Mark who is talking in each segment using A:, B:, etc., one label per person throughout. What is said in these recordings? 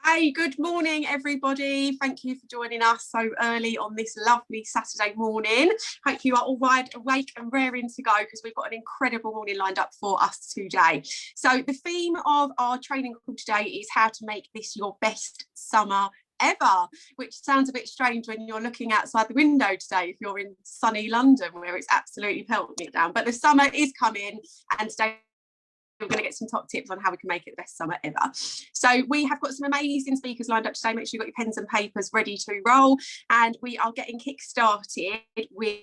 A: Hey, good morning, everybody. Thank you for joining us so early on this lovely Saturday morning. Hope you are all wide awake and raring to go because we've got an incredible morning lined up for us today. So the theme of our training call today is how to make this your best summer ever, which sounds a bit strange when you're looking outside the window today if you're in sunny London where it's absolutely pelting it down. But the summer is coming, and today we're going to get some top tips on how we can make it the best summer ever. So we have got some amazing speakers lined up today. Make sure you've got your pens and papers ready to roll, and we are getting kick-started with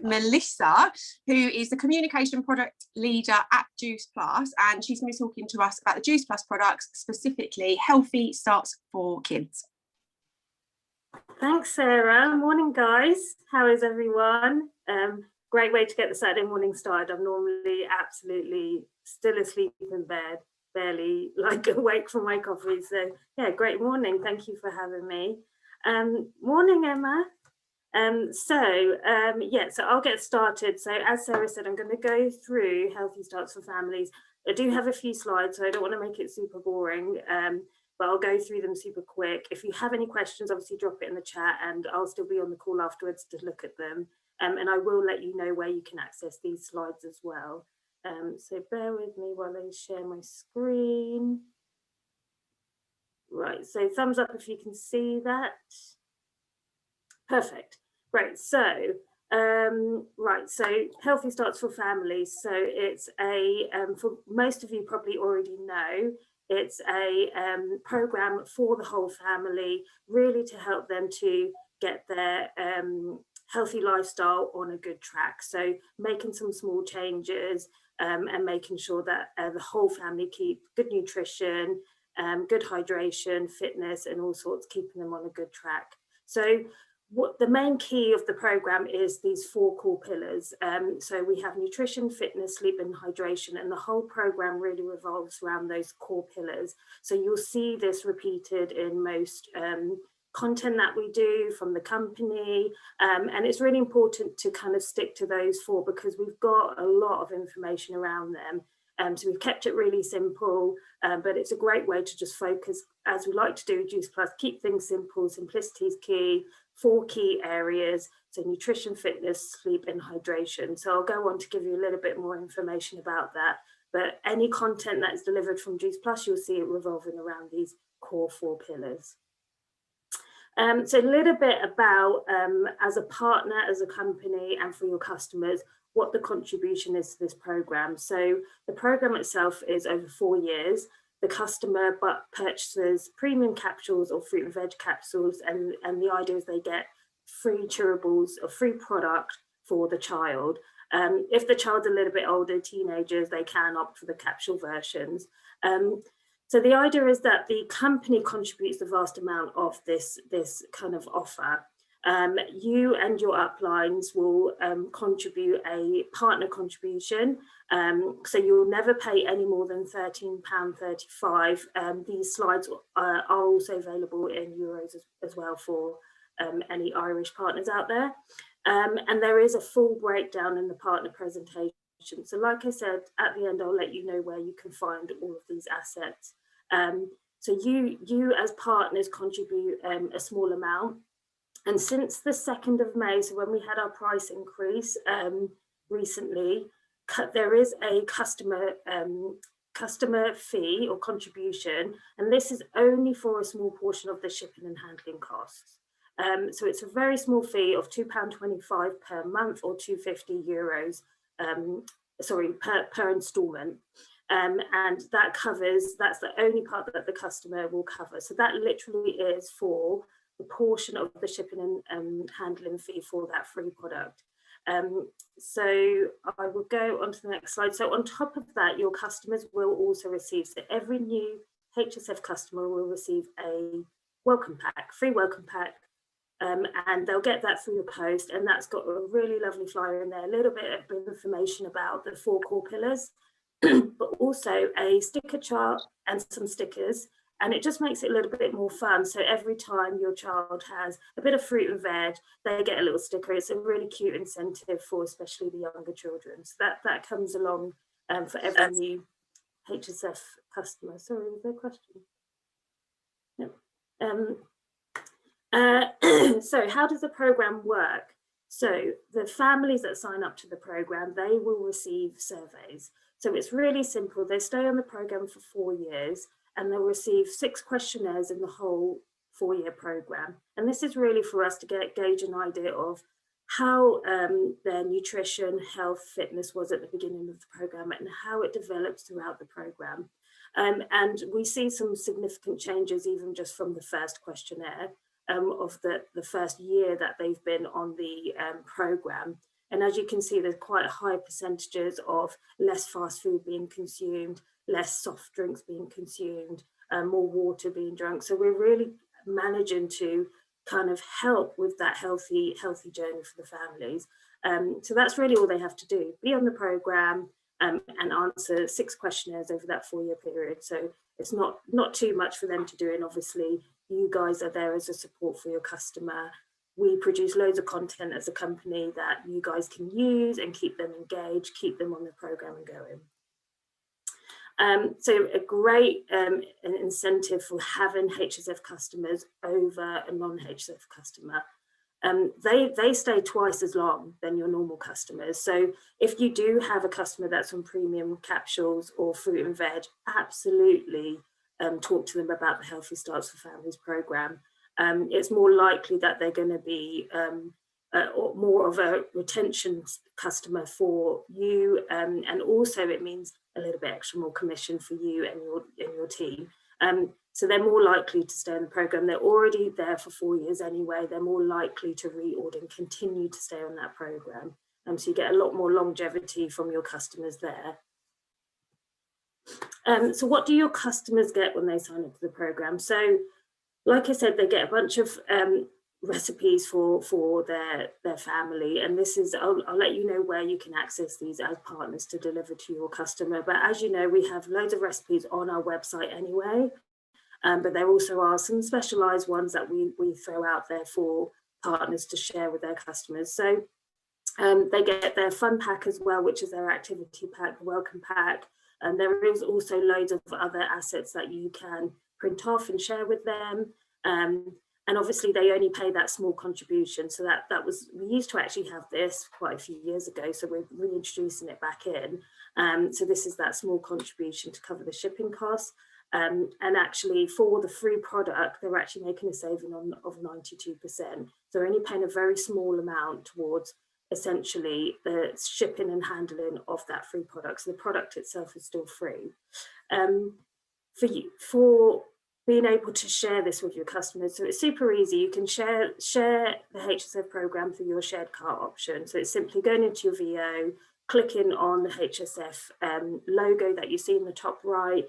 A: Melissa, who is the communication product leader at Juice Plus, and she's going to be talking to us about the Juice Plus products, specifically healthy starts for kids.
B: Thanks, Sarah. Morning, guys. How is everyone? Great way to get the Saturday morning started. I'm normally absolutely still asleep in bed, barely like awake from my coffee. So yeah, great morning. Thank you for having me. Morning, Emma. So I'll get started. So as Sarah said, I'm going to go through healthy starts for families. I do have a few slides, so I don't want to make it super boring, but I'll go through them super quick. If you have any questions, obviously drop it in the chat, and I'll still be on the call afterwards to look at them. And I will let you know where you can access these slides as well. So bear with me while I share my screen. Right, so thumbs up if you can see that. Perfect. Right, so healthy starts for families. So it's a for most of you probably already know, it's a program for the whole family, really to help them to get their healthy lifestyle on a good track. So making some small changes and making sure that the whole family keep good nutrition, good hydration, fitness, and all sorts, keeping them on a good track. So what the main key of the program is these 4 core pillars. So we have nutrition, fitness, sleep, and hydration, and the whole program really revolves around those core pillars. So you'll see this repeated in most content that we do from the company, and it's really important to kind of stick to those 4 because we've got a lot of information around them. So we've kept it really simple, but it's a great way to just focus, as we like to do with Juice Plus, keep things simple. Simplicity is key. 4 key areas, so nutrition, fitness, sleep, and hydration. So I'll go on to give you a little bit more information about that, but any content that is delivered from Juice Plus, you'll see it revolving around these core 4 pillars. So a little bit about, as a partner, as a company, and for your customers, what the contribution is to this program. So the program itself is over 4 years. The customer purchases premium capsules or fruit and veg capsules, and the idea is they get free chewables or free product for the child. If the child's a little bit older, teenagers, they can opt for the capsule versions. So the idea is that the company contributes the vast amount of this kind of offer. You and your uplines will contribute a partner contribution. So you'll never pay any more than £13.35. These slides are also available in euros as well for any Irish partners out there. And there is a full breakdown in the partner presentation. So like I said, at the end, I'll let you know where you can find all of these assets. So you as partners contribute a small amount. And since the 2nd of May, so when we had our price increase recently, there is a customer fee or contribution, and this is only for a small portion of the shipping and handling costs. So it's a very small fee of £2.25 per month or €250, per instalment. And that that's the only part that the customer will cover. So that literally is for the portion of the shipping and handling fee for that free product. So I will go on to the next slide. So on top of that, your customers will also receive, so every new HSF customer will receive a welcome pack, free welcome pack, and they'll get that through the post, and that's got a really lovely flyer in there, a little bit of information about the 4 core pillars, but also a sticker chart and some stickers. And it just makes it a little bit more fun. So every time your child has a bit of fruit and veg, they get a little sticker. It's a really cute incentive for especially the younger children. So that comes along for every new HSF customer. Sorry, was there a question? Yep. So how does the program work? So the families that sign up to the program, they will receive surveys. So it's really simple. They stay on the program for 4 years and they'll receive 6 questionnaires in the whole 4-year program. And this is really for us to gauge an idea of how their nutrition, health, fitness was at the beginning of the program and how it develops throughout the program. And we see some significant changes even just from the first questionnaire of the first year that they've been on the program. And as you can see, there's quite high percentages of less fast food being consumed, less soft drinks being consumed, more water being drunk. So we're really managing to kind of help with that healthy journey for the families. So that's really all they have to do, be on the program and answer 6 questionnaires over that 4-year period. So it's not too much for them to do. And obviously you guys are there as a support for your customer. We produce loads of content as a company that you guys can use and keep them engaged, keep them on the program and going. So a great incentive for having HSF customers over a non-HSF customer. They stay twice as long than your normal customers. So if you do have a customer that's on premium capsules or fruit and veg, absolutely talk to them about the Healthy Starts for Families program. It's more likely that they're going to be more of a retention customer for you, and also it means a little bit extra more commission for you and your team. So they're more likely to stay in the program. They're already there for 4 years anyway. They're more likely to reorder and continue to stay on that program. So you get a lot more longevity from your customers there. So what do your customers get when they sign up to the program? So like I said, they get a bunch of recipes for their family, and this is I'll let you know where you can access these as partners to deliver to your customer. But as you know, we have loads of recipes on our website anyway, but there also are some specialized ones that we throw out there for partners to share with their customers. So they get their fun pack as well, which is their activity pack, the welcome pack, and there is also loads of other assets that you can print off and share with them. And obviously they only pay that small contribution. So that was, we used to actually have this quite a few years ago, so we're reintroducing it back in. So this is that small contribution to cover the shipping costs. And actually for the free product, they're actually making a saving of 92%. So they're only paying a very small amount towards essentially the shipping and handling of that free product. So the product itself is still free. For being able to share this with your customers, so it's super easy. You can share the HSF program through your shared cart option. So it's simply going into your VO, clicking on the HSF logo that you see in the top right.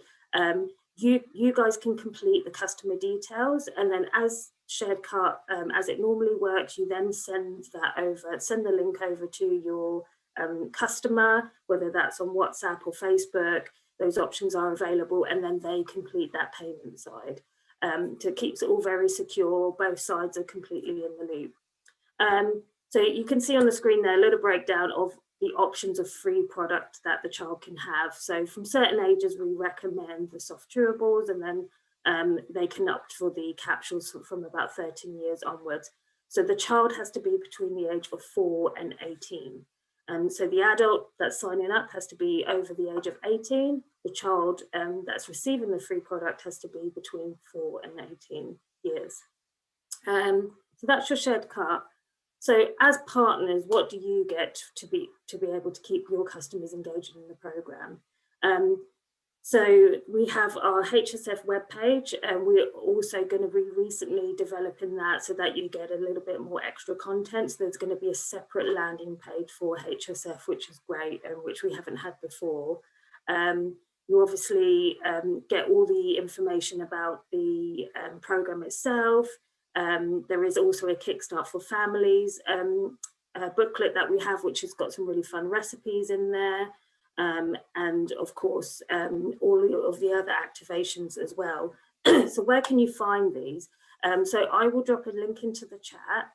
B: You guys can complete the customer details, and then as shared cart, as it normally works, you then send the link over to your customer, whether that's on WhatsApp or Facebook. Those options are available, and then they complete that payment side. So it keeps it all very secure. Both sides are completely in the loop. So you can see on the screen there a little breakdown of the options of free product that the child can have. So from certain ages, we recommend the soft chewables, and then they can opt for the capsules from about 13 years onwards. So the child has to be between the age of 4 and 18. So the adult that's signing up has to be over the age of 18. The child that's receiving the free product has to be between 4 and 18 years. So that's your shared cart. So as partners, what do you get to be able to keep your customers engaged in the program? So we have our HSF webpage, and we're also going to be recently developing that so that you get a little bit more extra content. So there's going to be a separate landing page for HSF, which is great, and which we haven't had before. You obviously get all the information about the program itself. There is also a Kickstart for Families booklet that we have, which has got some really fun recipes in there. And of course, all of the other activations as well. So where can you find these? So I will drop a link into the chat.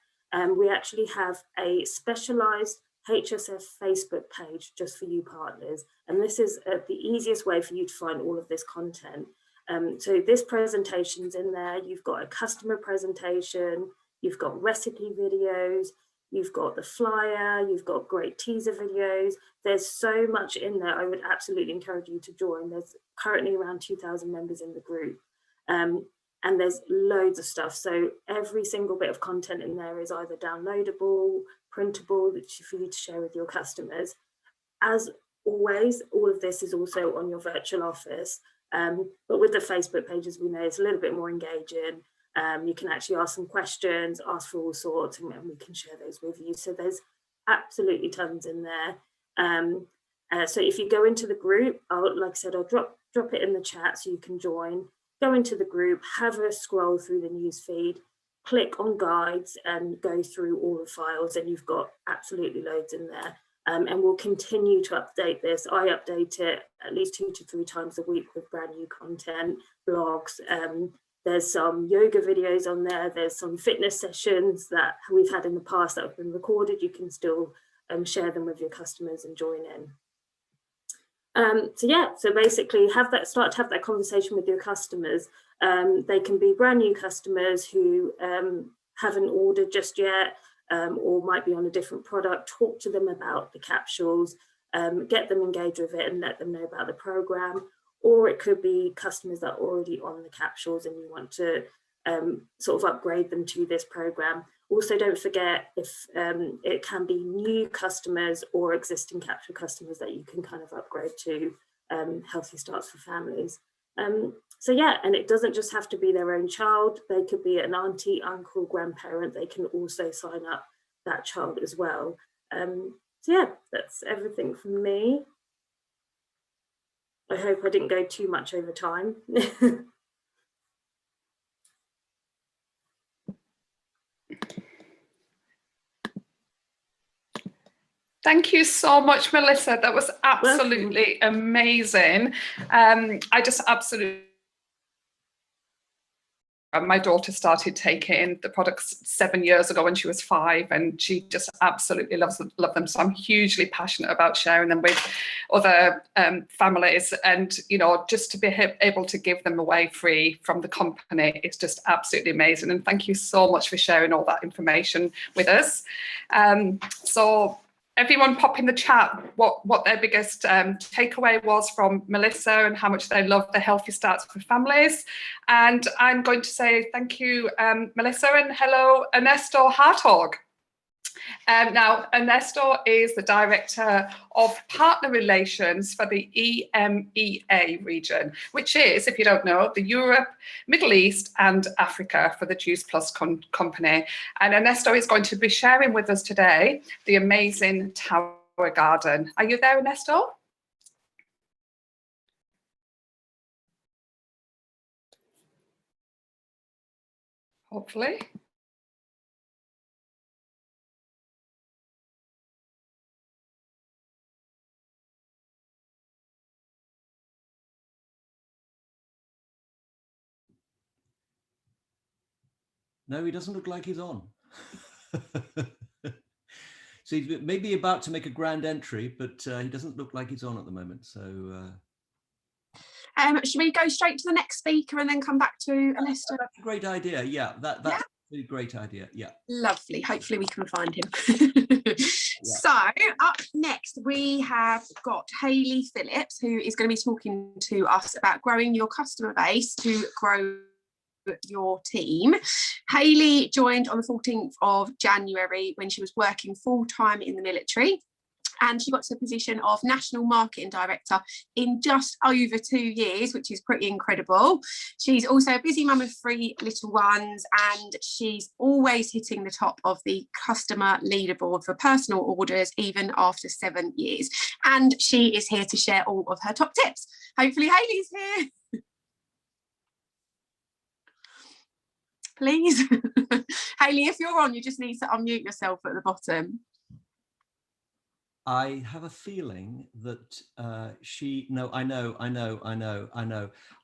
B: We actually have a specialized HSF Facebook page just for you partners. And this is the easiest way for you to find all of this content. So this presentation's in there. You've got a customer presentation, you've got recipe videos, you've got the flyer, you've got great teaser videos. There's so much in there. I would absolutely encourage you to join. There's currently around 2,000 members in the group. And there's loads of stuff. So every single bit of content in there is either downloadable, printable, for you to share with your customers. As always, all of this is also on your virtual office. But with the Facebook pages, we know it's a little bit more engaging. You can actually ask some questions, ask for all sorts, and we can share those with you. So there's absolutely tons in there. So if you go into the group, like I said, I'll drop it in the chat so you can join. Go into the group, have a scroll through the news feed, click on guides and go through all the files, and you've got absolutely loads in there. And we'll continue to update this. I update it at least 2 to 3 times a week with brand new content, blogs. There's some yoga videos on there. There's some fitness sessions that we've had in the past that have been recorded. You can still share them with your customers and join in. So basically start to have that conversation with your customers. They can be brand new customers who haven't ordered just yet, or might be on a different product. Talk to them about the capsules, get them engaged with it and let them know about the program. Or it could be customers that are already on the capsules and you want to sort of upgrade them to this program. Also, don't forget if it can be new customers or existing capsule customers that you can kind of upgrade to Healthy Starts for Families. So yeah, and it doesn't just have to be their own child. They could be an auntie, uncle, grandparent. They can also sign up that child as well. So yeah, that's everything from me. I hope I didn't go too much over time.
C: Thank you so much, Melissa. That was absolutely amazing. I just absolutely... My daughter started taking the products 7 years ago when she was 5, and she just absolutely loves them. So I'm hugely passionate about sharing them with other families, and just to be able to give them away free from the company, it's just absolutely amazing. And thank you so much for sharing all that information with us. So everyone pop in the chat what their biggest takeaway was from Melissa and how much they love the Healthy Starts for Families. And I'm going to say thank you, Melissa, and hello, Ernesto Hartog. Now, Ernesto is the Director of Partner Relations for the EMEA region, which is, if you don't know, the Europe, Middle East and Africa for the Juice Plus company. And Ernesto is going to be sharing with us today the amazing Tower Garden. Are you there, Ernesto? Hopefully.
D: No, he doesn't look like he's on. So he's maybe about to make a grand entry, but he doesn't look like he's on at the moment. So
A: should we go straight to the next speaker and then come back to Ernesto?
D: That's a great idea. Yeah, that's a great idea. Yeah.
A: Lovely. Hopefully we can find him. So up next we have got Hayley Phillips, who is going to be talking to us about growing your customer base to grow your team. Hayley joined on the 14th of January when she was working full-time in the military, and she got to the position of National Marketing Director in just over 2 years, which is pretty incredible. She's also a busy mum of 3 little ones, and she's always hitting the top of the customer leaderboard for personal orders, even after 7 years. And she is here to share all of her top tips. Hopefully Hayley's here. Please. Hayley, if you're on, you just need to unmute yourself at the bottom.
D: I have a feeling that I know.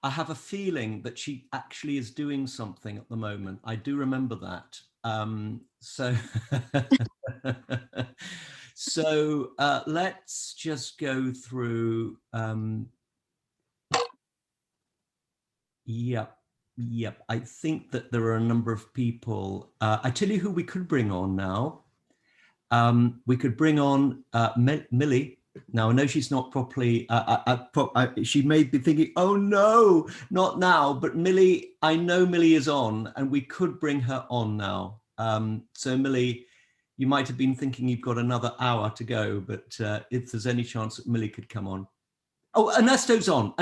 D: I have a feeling that she actually is doing something at the moment. I do remember that. So let's just go through. Yep. I think that there are a number of people. I tell you who we could bring on now. We could bring on Millie. Now, I know she's not properly, she may be thinking, oh no, not now, but Millie, I know Millie is on and we could bring her on now. So Millie, you might have been thinking you've got another hour to go, but if there's any chance that Millie could come on. Oh, Ernesto's on.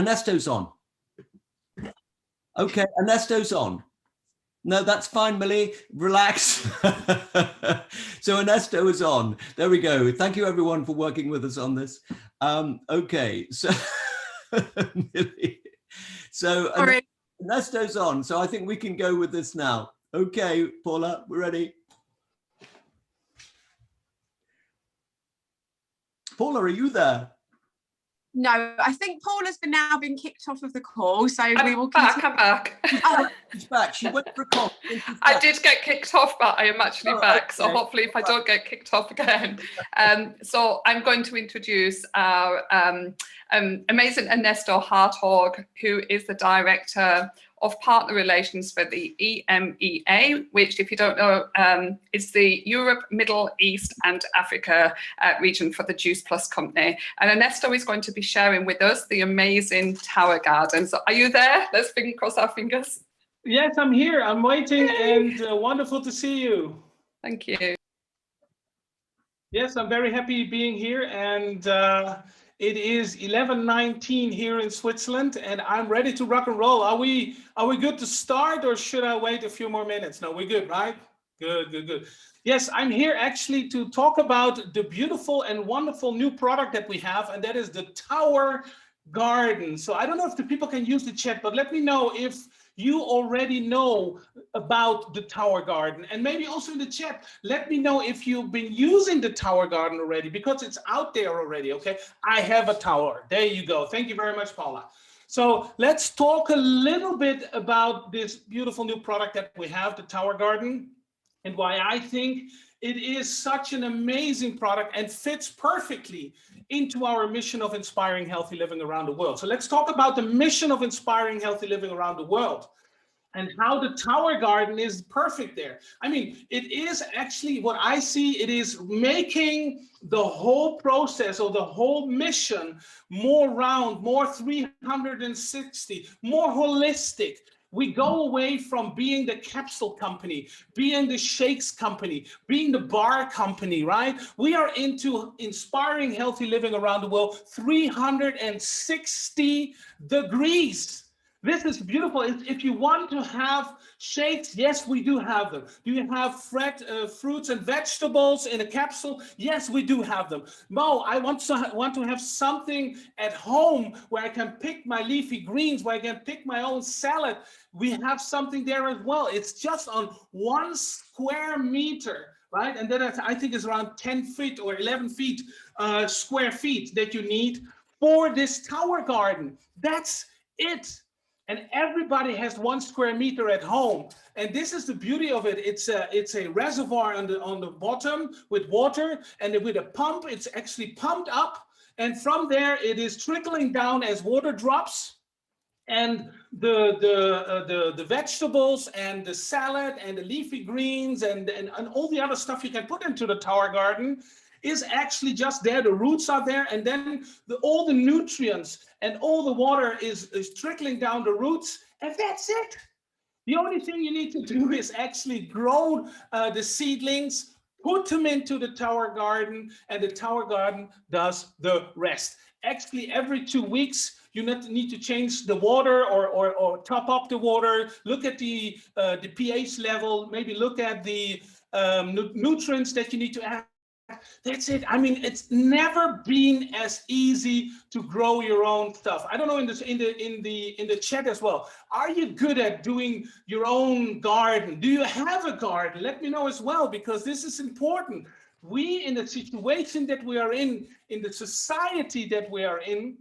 D: Okay, Ernesto's on. No, that's fine, Millie. Relax. So Ernesto is on. There we go. Thank you, everyone, for working with us on this. Okay, so Millie. So Ernesto's on. So I think we can go with this now. Okay, Paula, we're ready. Paula, are you there?
A: No, I think Paula's now been kicked off of the call, so we will
C: continue. I'm back.
A: Oh.
D: She's back. She went for a call.
C: I did get kicked off, but I am actually back. Okay. So hopefully if I don't get kicked off again. So I'm going to introduce our amazing Ernesto Hartog, who is the Director of Partner Relations for the EMEA, which, if you don't know, is the Europe, Middle East and Africa region for the Juice Plus company. And Ernesto is going to be sharing with us the amazing Tower Garden. So are you there? Let's cross our fingers.
E: Yes, I'm here. I'm waiting. Yay. And wonderful to see you.
C: Thank you.
E: Yes, I'm very happy being here. And it is 11:19 here in Switzerland, and I'm ready to rock and roll. Are we good to start, or should I wait a few more minutes? No, we're good, right? Good. Yes, I'm here actually to talk about the beautiful and wonderful new product that we have, and that is the Tower Garden. So I don't know if the people can use the chat, but let me know if you already know about the Tower Garden, and maybe also in the chat, let me know if you've been using the Tower Garden already, because it's out there already. Okay, I have a tower. There you go. Thank you very much, Paula. So let's talk a little bit about this beautiful new product that we have, the Tower Garden, and why I think it is such an amazing product and fits perfectly into our mission of inspiring healthy living around the world. So let's talk about the mission of inspiring healthy living around the world and how the Tower Garden is perfect there. I mean, it is actually what I see, it is making the whole process or the whole mission more round, more 360, more holistic. We go away from being the capsule company, being the shakes company, being the bar company, right? We are into inspiring healthy living around the world, 360 degrees. This is beautiful. If you want to have shakes, yes, we do have them. Do you have fruits and vegetables in a capsule? Yes, we do have them. No, I want to have something at home where I can pick my leafy greens, where I can pick my own salad. We have something there as well. It's just on 1 square meter, right? And then I think it's around 10 feet or 11 feet, square feet that you need for this Tower Garden. That's it. And everybody has 1 square meter at home. And this is the beauty of it. It's a reservoir on the bottom with water, and with a pump, it's actually pumped up. And from there, it is trickling down as water drops. And the vegetables and the salad and the leafy greens and all the other stuff you can put into the Tower Garden is actually just there. The roots are there, and then all the nutrients and all the water is trickling down the roots, and that's it. The only thing you need to do is actually grow the seedlings, put them into the Tower Garden, and the Tower Garden does the rest. Actually, every 2 weeks, you need to change the water or top up the water, look at the pH level, maybe look at the nutrients that you need to add. That's it. I mean, it's never been as easy to grow your own stuff. I don't know in the chat as well. Are you good at doing your own garden? Do you have a garden? Let me know as well, because this is important. We, in the situation that we are in the society that we are in,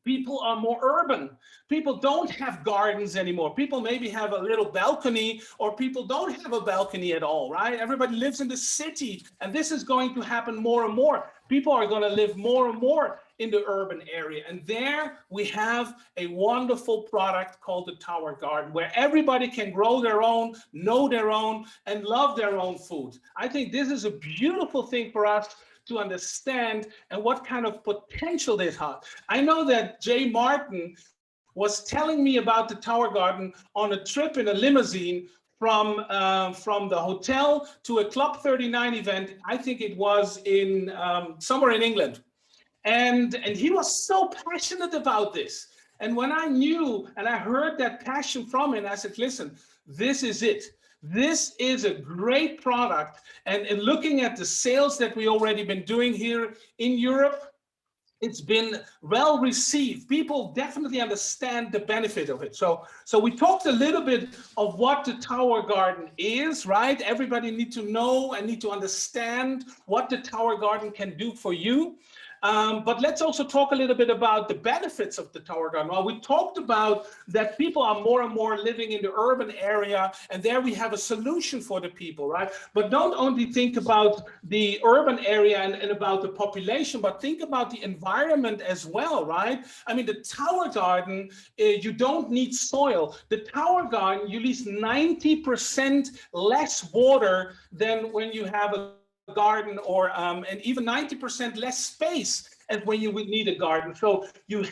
E: people are more urban. People don't have gardens anymore. People maybe have a little balcony, or people don't have a balcony at all, right? Everybody lives in the city, and this is going to happen more and more. People are going to live more and more in the urban area. And there we have a wonderful product called the Tower Garden, where everybody can grow their own, know their own, and love their own food. I think this is a beautiful thing for us to understand and what kind of potential this has. I know that Jay Martin was telling me about the Tower Garden on a trip in a limousine from the hotel to a Club 39 event. I think it was in somewhere in England. And he was so passionate about this. And when I knew and I heard that passion from him, I said, listen, this is it. This is a great product. And looking at the sales that we already been doing here in Europe, it's been well received. People definitely understand the benefit of it. So we talked a little bit of what the Tower Garden is, right? Everybody need to know and need to understand what the Tower Garden can do for you. But let's also talk a little bit about the benefits of the Tower Garden. Well, we talked about that people are more and more living in the urban area, and there we have a solution for the people, right? But don't only think about the urban area and about the population, but think about the environment as well, right? I mean, the Tower Garden, you don't need soil. The Tower Garden, you use 90% less water than when you have a garden, or and even 90% less space as when you would need a garden. So you're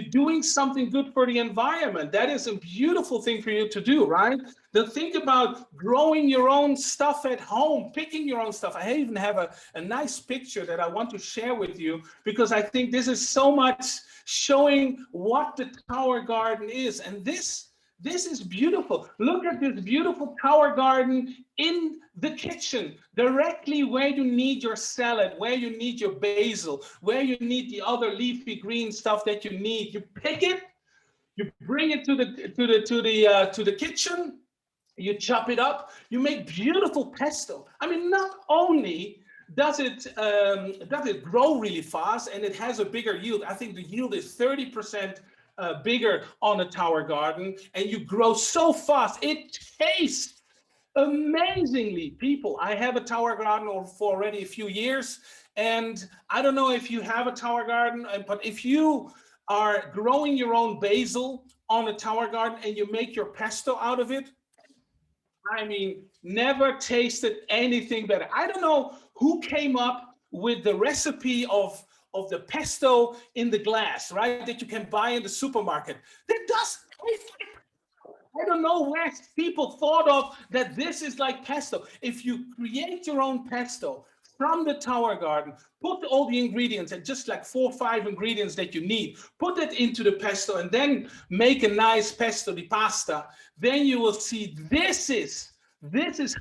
E: doing something good for the environment. That is a beautiful thing for you to do, right? Then think about growing your own stuff at home, picking your own stuff. I even have a nice picture that I want to share with you, because I think this is so much showing what the Tower Garden is. And this is beautiful. Look at this beautiful Tower Garden in the kitchen, directly where you need your salad, where you need your basil, where you need the other leafy green stuff that you need. You pick it, you bring it to the kitchen, you chop it up, you make beautiful pesto. I mean, not only does it grow really fast and it has a bigger yield. I think the yield is 30% bigger on a Tower Garden, and you grow so fast. It tastes amazingly. People, I have a Tower Garden for already a few years, and I don't know if you have a Tower Garden, but if you are growing your own basil on a Tower Garden and you make your pesto out of it, I mean, never tasted anything better. I don't know who came up with the recipe of the pesto in the glass, right? That you can buy in the supermarket. That does taste like, I don't know where people thought of that this is like pesto. If you create your own pesto from the Tower Garden, put all the ingredients, and just like 4 or 5 ingredients that you need, put it into the pesto and then make a nice pesto di pasta, then you will see this is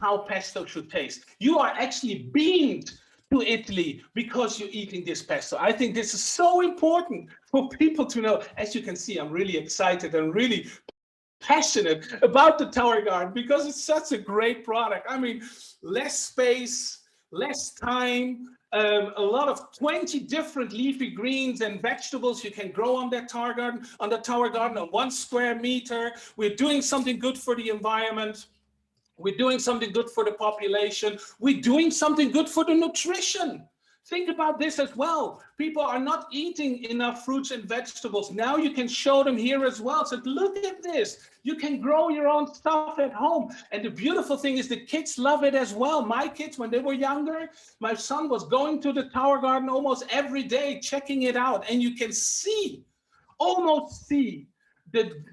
E: how pesto should taste. You are actually beamed to Italy because you're eating this pesto. I think this is so important for people to know. As you can see, I'm really excited and really passionate about the Tower Garden because it's such a great product. I mean, less space, less time, a lot of 20 different leafy greens and vegetables you can grow on that Tower Garden, on 1 square meter. We're doing something good for the environment. We're doing something good for the population. We're doing something good for the nutrition. Think about this as well. People are not eating enough fruits and vegetables. Now you can show them here as well. So look at this. You can grow your own stuff at home. And the beautiful thing is the kids love it as well. My kids, when they were younger, my son was going to the Tower Garden almost every day, checking it out. And you can almost see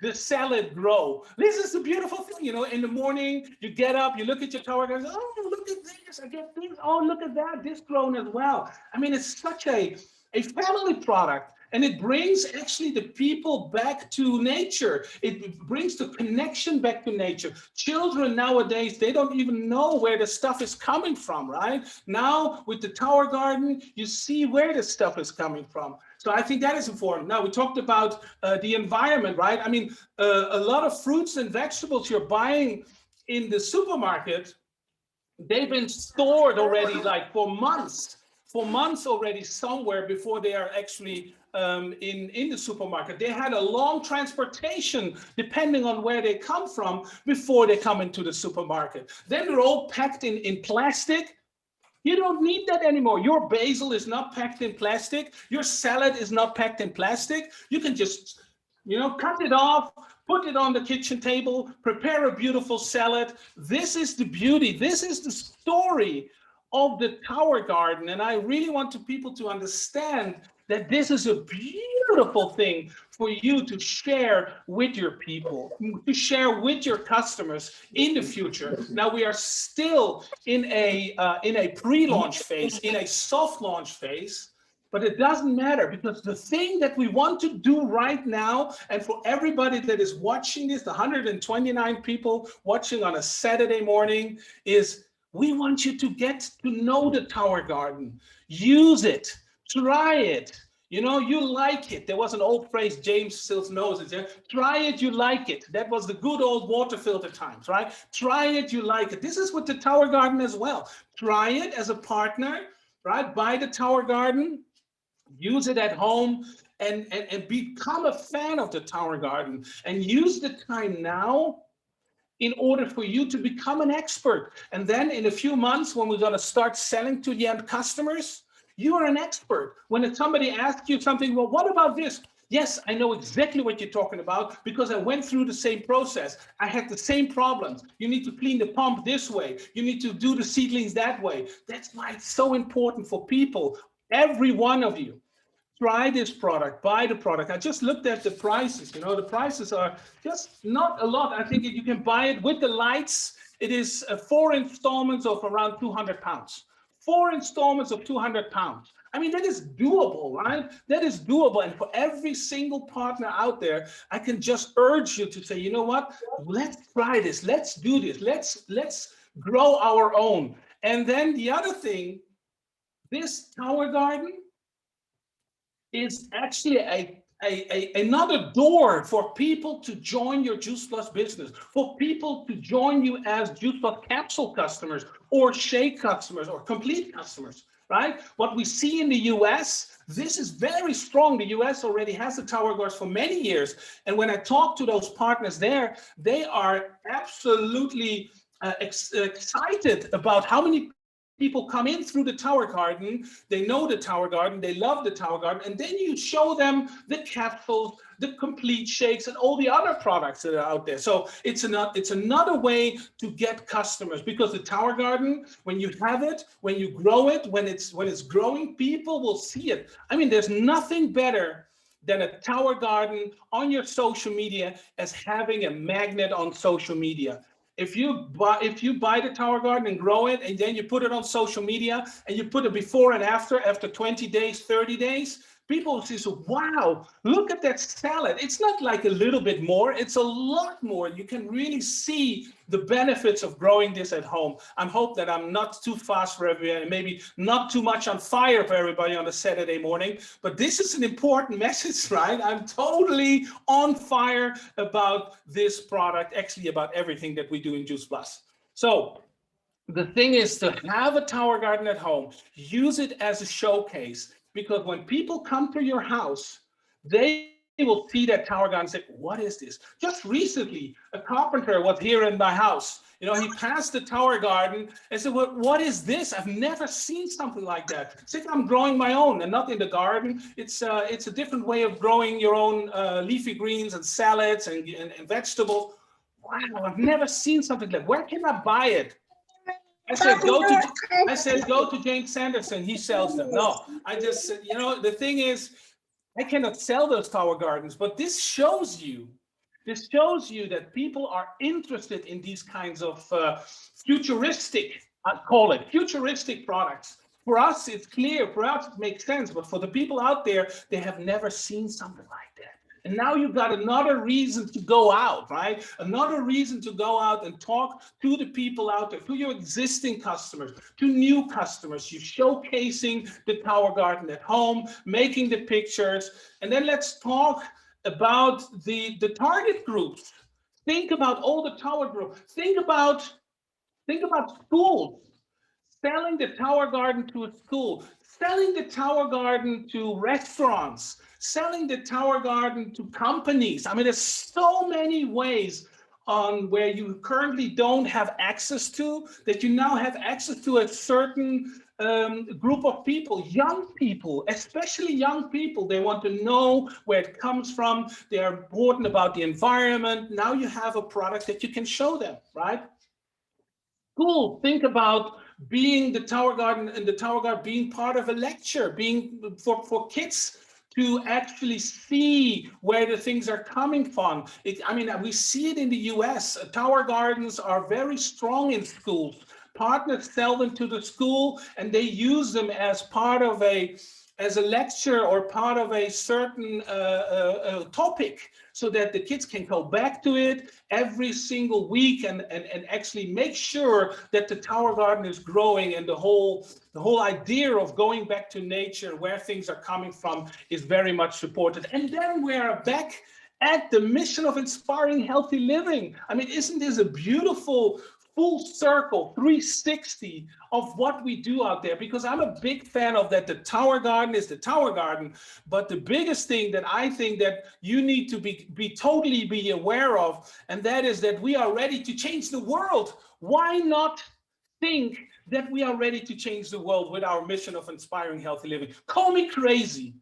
E: the salad grow. This is the beautiful thing, you know, in the morning, you get up, you look at your Tower Garden, oh, look at this, I get this, oh, look at that, this grown as well. I mean, it's such a family product, and it brings actually the people back to nature. It brings the connection back to nature. Children nowadays, they don't even know where the stuff is coming from, right? Now with the Tower Garden, you see where the stuff is coming from. So I think that is important. Now we talked about the environment, right? I mean, a lot of fruits and vegetables you're buying in the supermarket, they've been stored already like for months already somewhere before they are actually in the supermarket. They had a long transportation depending on where they come from before they come into the supermarket. Then they're all packed in plastic. You don't need that anymore. Your basil is not packed in plastic. Your salad is not packed in plastic. You can just, cut it off, put it on the kitchen table, prepare a beautiful salad. This is the beauty. This is the story of the Tower Garden. And I really want people to understand that this is a beautiful thing for you to share with your people, to share with your customers in the future. Now we are still in a pre-launch phase, in a soft launch phase, but it doesn't matter, because the thing that we want to do right now, and for everybody that is watching this, the 129 people watching on a Saturday morning, is we want you to get to know the Tower Garden. Use it, try it. You like it. There was an old phrase, James still knows it. Yeah? Try it, you like it. That was the good old water filter times, right? Try it, you like it. This is with the Tower Garden as well. Try it as a partner, right? Buy the Tower Garden, use it at home, and become a fan of the Tower Garden, and use the time now in order for you to become an expert. And then in a few months, when we're going to start selling to the end customers, you are an expert. When somebody asks you something, well, what about this? Yes, I know exactly what you're talking about, because I went through the same process. I had the same problems. You need to clean the pump this way. You need to do the seedlings that way. That's why it's so important for people, every one of you. Try this product, buy the product. I just looked at the prices. The prices are just not a lot. I think you can buy it with the lights. It is 4 installments of around 200 pounds. 4 installments of 200 pounds. I mean, that is doable, right? That is doable. And for every single partner out there, I can just urge you to say, you know what? Let's try this. Let's do this. Let's grow our own. And then the other thing, this Tower Garden is actually another door for people to join your Juice Plus business, for people to join you as Juice Plus capsule customers or shake customers or complete customers, right? What we see in the US, this is very strong. The US already has the Tower Gardens for many years. And when I talk to those partners there, they are absolutely excited about how many people come in through the Tower Garden. They know the Tower Garden, they love the Tower Garden, and then you show them the capsules, the complete shakes, and all the other products that are out there. So it's another way to get customers, because the Tower Garden, when you have it, when you grow it, when it's growing, people will see it. I mean, there's nothing better than a Tower Garden on your social media as having a magnet on social media. If you buy the Tower Garden and grow it, and then you put it on social media, and you put it before and after 20 days, 30 days, people will say, wow, look at that salad. It's not like a little bit more, it's a lot more. You can really see the benefits of growing this at home. I hope that I'm not too fast for everybody, and maybe not too much on fire for everybody on a Saturday morning, but this is an important message, right? I'm totally on fire about this product, actually about everything that we do in Juice Plus. So the thing is to have a Tower Garden at home, use it as a showcase, because when people come to your house, they will see that Tower Garden and say, what is this? Just recently, a carpenter was here in my house. He passed the Tower Garden and said, what is this? I've never seen something like that. It's like I'm growing my own, and not in the garden. It's a different way of growing your own leafy greens and salads and vegetables. Wow, I've never seen something like that. Where can I buy it? I said, go to James Sanderson. He sells them. No, I just said, the thing is, I cannot sell those Tower Gardens, but this shows you that people are interested in these kinds of futuristic, I call it futuristic products. For us, it's clear. For us, it makes sense. But for the people out there, they have never seen something like that. And now you've got another reason to go out, right? Another reason to go out and talk to the people out there, to your existing customers, to new customers. You're showcasing the Tower Garden at home, making the pictures. And then let's talk about the target groups. Think about all the Tower groups. Think about schools. Selling the Tower Garden to a school, selling the Tower Garden to restaurants, selling the Tower Garden to companies. I mean, there's so many ways on where you currently don't have access to, that you now have access to at certain group of people, young people, especially young people. They want to know where it comes from. They are important about the environment. Now you have a product that you can show them, right? Cool. Think about being the Tower Garden and the Tower Garden being part of a lecture, being for kids to actually see where the things are coming from. I mean, we see it in the US. Tower Gardens are very strong in schools. Partners sell them to the school and they use them as part of as a lecture or part of a certain topic, so that the kids can go back to it every single week and actually make sure that the Tower Garden is growing, and the whole idea of going back to nature, where things are coming from, is very much supported. And then we're back at the mission of inspiring healthy living. I mean, isn't this a beautiful full circle 360 of what we do out there? Because I'm a big fan of that. The Tower Garden is the Tower Garden, but the biggest thing that I think that you need to totally be aware of, and that is that we are ready to change the world. Why not think that we are ready to change the world with our mission of inspiring healthy living? Call me crazy.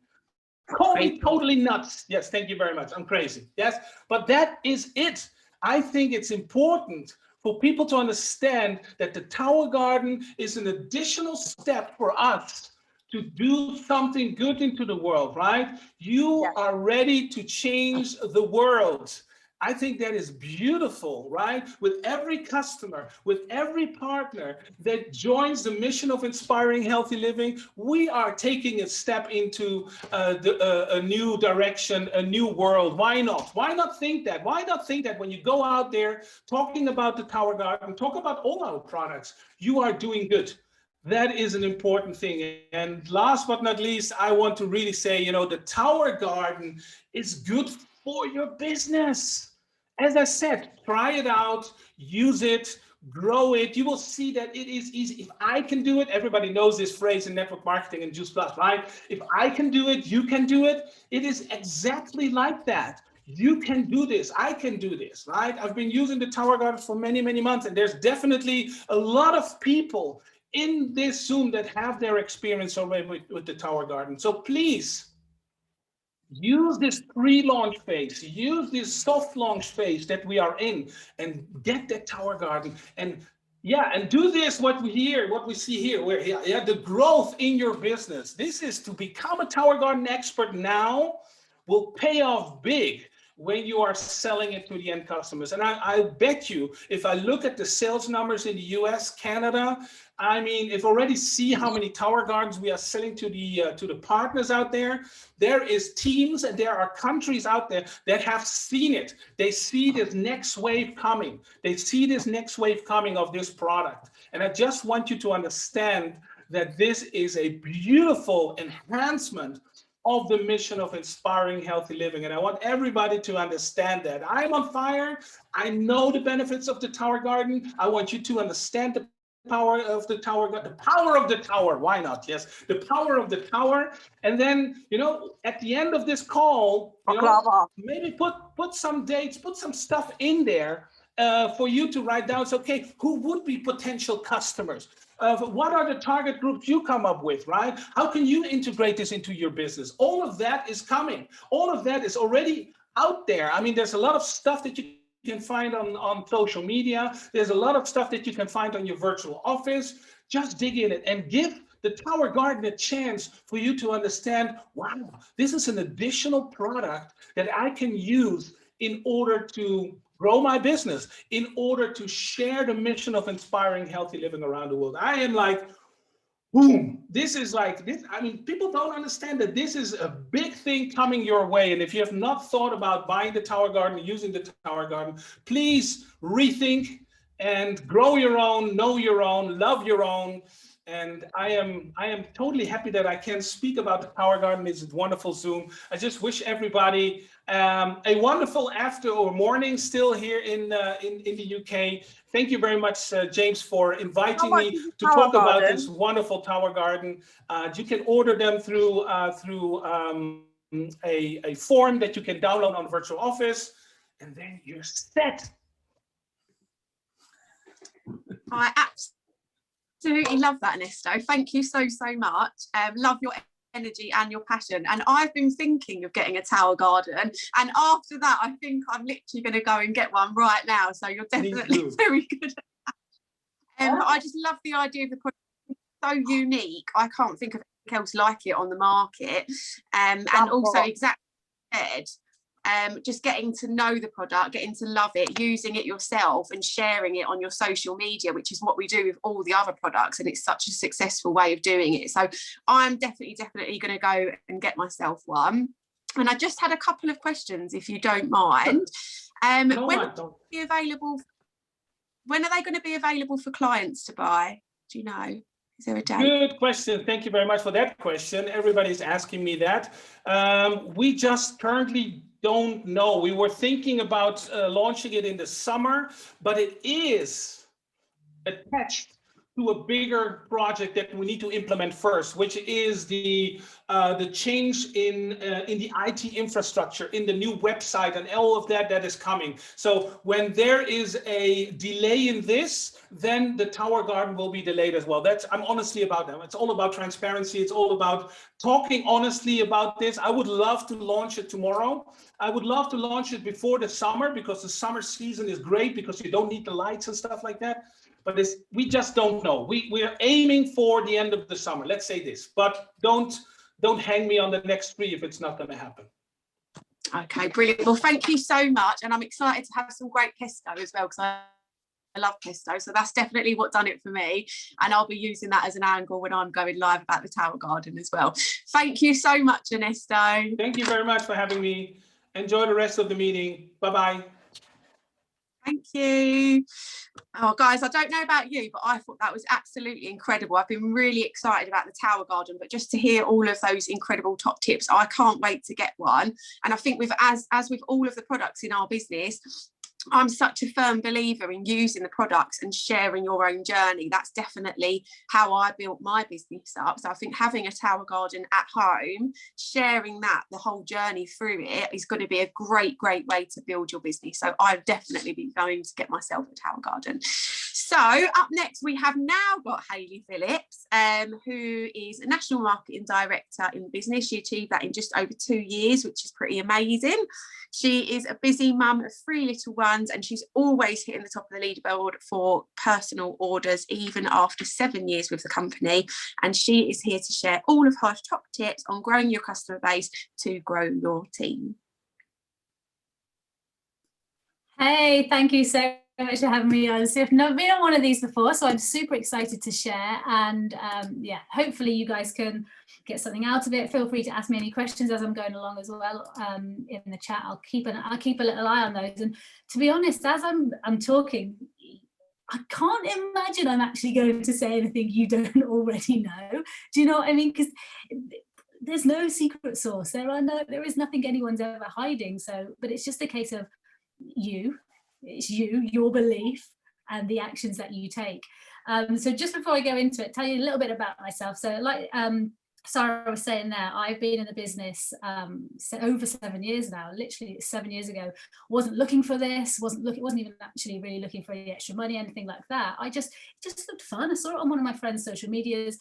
E: Call me totally nuts. Yes, thank you very much. I'm crazy. Yes, but that is it. I think it's important for people to understand that the Tower Garden is an additional step for us to do something good into the world, right? You are ready to change the world. I think that is beautiful, right? With every customer, with every partner that joins the mission of inspiring healthy living, we are taking a step into a new direction, a new world. Why not? Why not think that? Why not think that when you go out there talking about the Tower Garden, talk about all our products, you are doing good? That is an important thing. And last but not least, I want to really say, you know, the Tower Garden is good for your business. As I said, try it out, use it, grow it. You will see that it is easy. If I can do it, everybody knows this phrase in network marketing and Juice Plus, right? If I can do it, you can do it. It is exactly like that. You can do this. I can do this, right? I've been using the Tower Garden for many, many months, and there's definitely a lot of people in this Zoom that have their experience already with the Tower Garden. So please, use this pre-launch phase, use this soft launch phase that we are in, and get that Tower Garden. And and do this, what we see here, where the growth in your business. This is to become a Tower Garden expert now will pay off big when you are selling it to the end customers. And I bet you, if I look at the sales numbers in the US, Canada, I mean, if already see how many Tower Gardens we are selling to the partners out there, there is teams and there are countries out there that have seen it. They see this next wave coming. They see this next wave coming of this product. And I just want you to understand that this is a beautiful enhancement of the mission of inspiring healthy living. And I want everybody to understand that. I'm on fire. I know the benefits of the Tower Garden. I want you to understand the power of the Tower, the power of the Tower. Why not? Yes, the power of the Tower. And then, you know, at the end of this call, you know, maybe put some dates, put some stuff in there for you to write down. It's okay, who would be potential customers? What are the target groups you come up with, right? How can you integrate this into your business? All of that is coming. All of that is already out there. I mean, there's a lot of stuff that you can find on social media. There's a lot of stuff that you can find on your virtual office. Just dig in it and give the Tower Garden a chance for you to understand, wow, this is an additional product that I can use in order to grow my business, in order to share the mission of inspiring healthy living around the world. I am like, boom, this is like this. I mean, people don't understand that this is a big thing coming your way. And if you have not thought about buying the Tower Garden, using the Tower Garden, please rethink and grow your own, know your own, love your own. And I am totally happy that I can speak about the Tower Garden. It's a wonderful Zoom. I just wish everybody a wonderful after or morning still here in the UK. Thank you very much, James, for inviting me to talk about this wonderful Tower Garden. You can order them through a form that you can download on Virtual Office, and then you're set.
A: I absolutely love that, Ernesto. Thank you so much. Love your energy and your passion. And I've been thinking of getting a tower garden. And after that, I think I'm literally going to go and get one right now. So you're definitely very good at that. I just love the idea of the product. It's so unique. I can't think of anything else like it on the market. And also, exactly said, just getting to know the product, getting to love it, using it yourself and sharing it on your social media, which is what we do with all the other products, and it's such a successful way of doing it. So I'm definitely going to go and get myself one. And I just had a couple of questions, if you don't mind. When are they going to be available for clients to buy? Do you know? Is there a date?
E: Good question. Thank you very much for that question. Everybody's asking me that. We just currently don't know. We were thinking about launching it in the summer, but it is attached to a bigger project that we need to implement first, which is the change in the IT infrastructure, in the new website and all of that is coming. So when there is a delay in this, then the tower garden will be delayed as well. I'm honestly about that. It's all about transparency. It's all about talking honestly about this. I would love to launch it tomorrow. I would love to launch it before the summer, because the summer season is great because you don't need the lights and stuff like that. But we just don't know. We are aiming for the end of the summer. Let's say this, but don't hang me on the next tree if it's not going to happen.
A: Okay, brilliant. Well, thank you so much, and I'm excited to have some great pesto as well, because I love pesto. So that's definitely what done it for me, and I'll be using that as an angle when I'm going live about the tower garden as well. Thank you so much, Ernesto.
E: Thank you very much for having me. Enjoy the rest of the meeting. Bye-bye.
A: Thank you. Oh, guys, I don't know about you, but I thought that was absolutely incredible. I've been really excited about the tower garden, but just to hear all of those incredible top tips, I can't wait to get one. And I think as with all of the products in our business, I'm such a firm believer in using the products and sharing your own journey. That's definitely how I built my business up. So I think having a tower garden at home, sharing that, the whole journey through it, is going to be a great way to build your business. So I've definitely been going to get myself a tower garden. So up next, we have now got Hayley Phillips, who is a National Marketing Director in business. She achieved that in just over 2 years, which is pretty amazing. She is a busy mum of 3 little ones, and she's always hitting the top of the leaderboard for personal orders, even after 7 years with the company. And she is here to share all of her top tips on growing your customer base to grow your team.
F: Hey, thank you so much for having me on. So I've never been on one of these before, so I'm super excited to share. And yeah, hopefully you guys can get something out of it. Feel free to ask me any questions as I'm going along as well in the chat. I'll keep a little eye on those. And to be honest, as I'm talking, I can't imagine I'm actually going to say anything you don't already know. Do you know what I mean? Because there's no secret sauce. There is nothing anyone's ever hiding. So, but it's just a case of your belief and the actions that you take. So just before I go into it, tell you a little bit about myself. So like Sara was saying there, I've been in the business over 7 years now. Literally 7 years ago, wasn't looking for this, wasn't even actually really looking for any extra money, anything like that. It just looked fun. I saw it on one of my friends' social medias,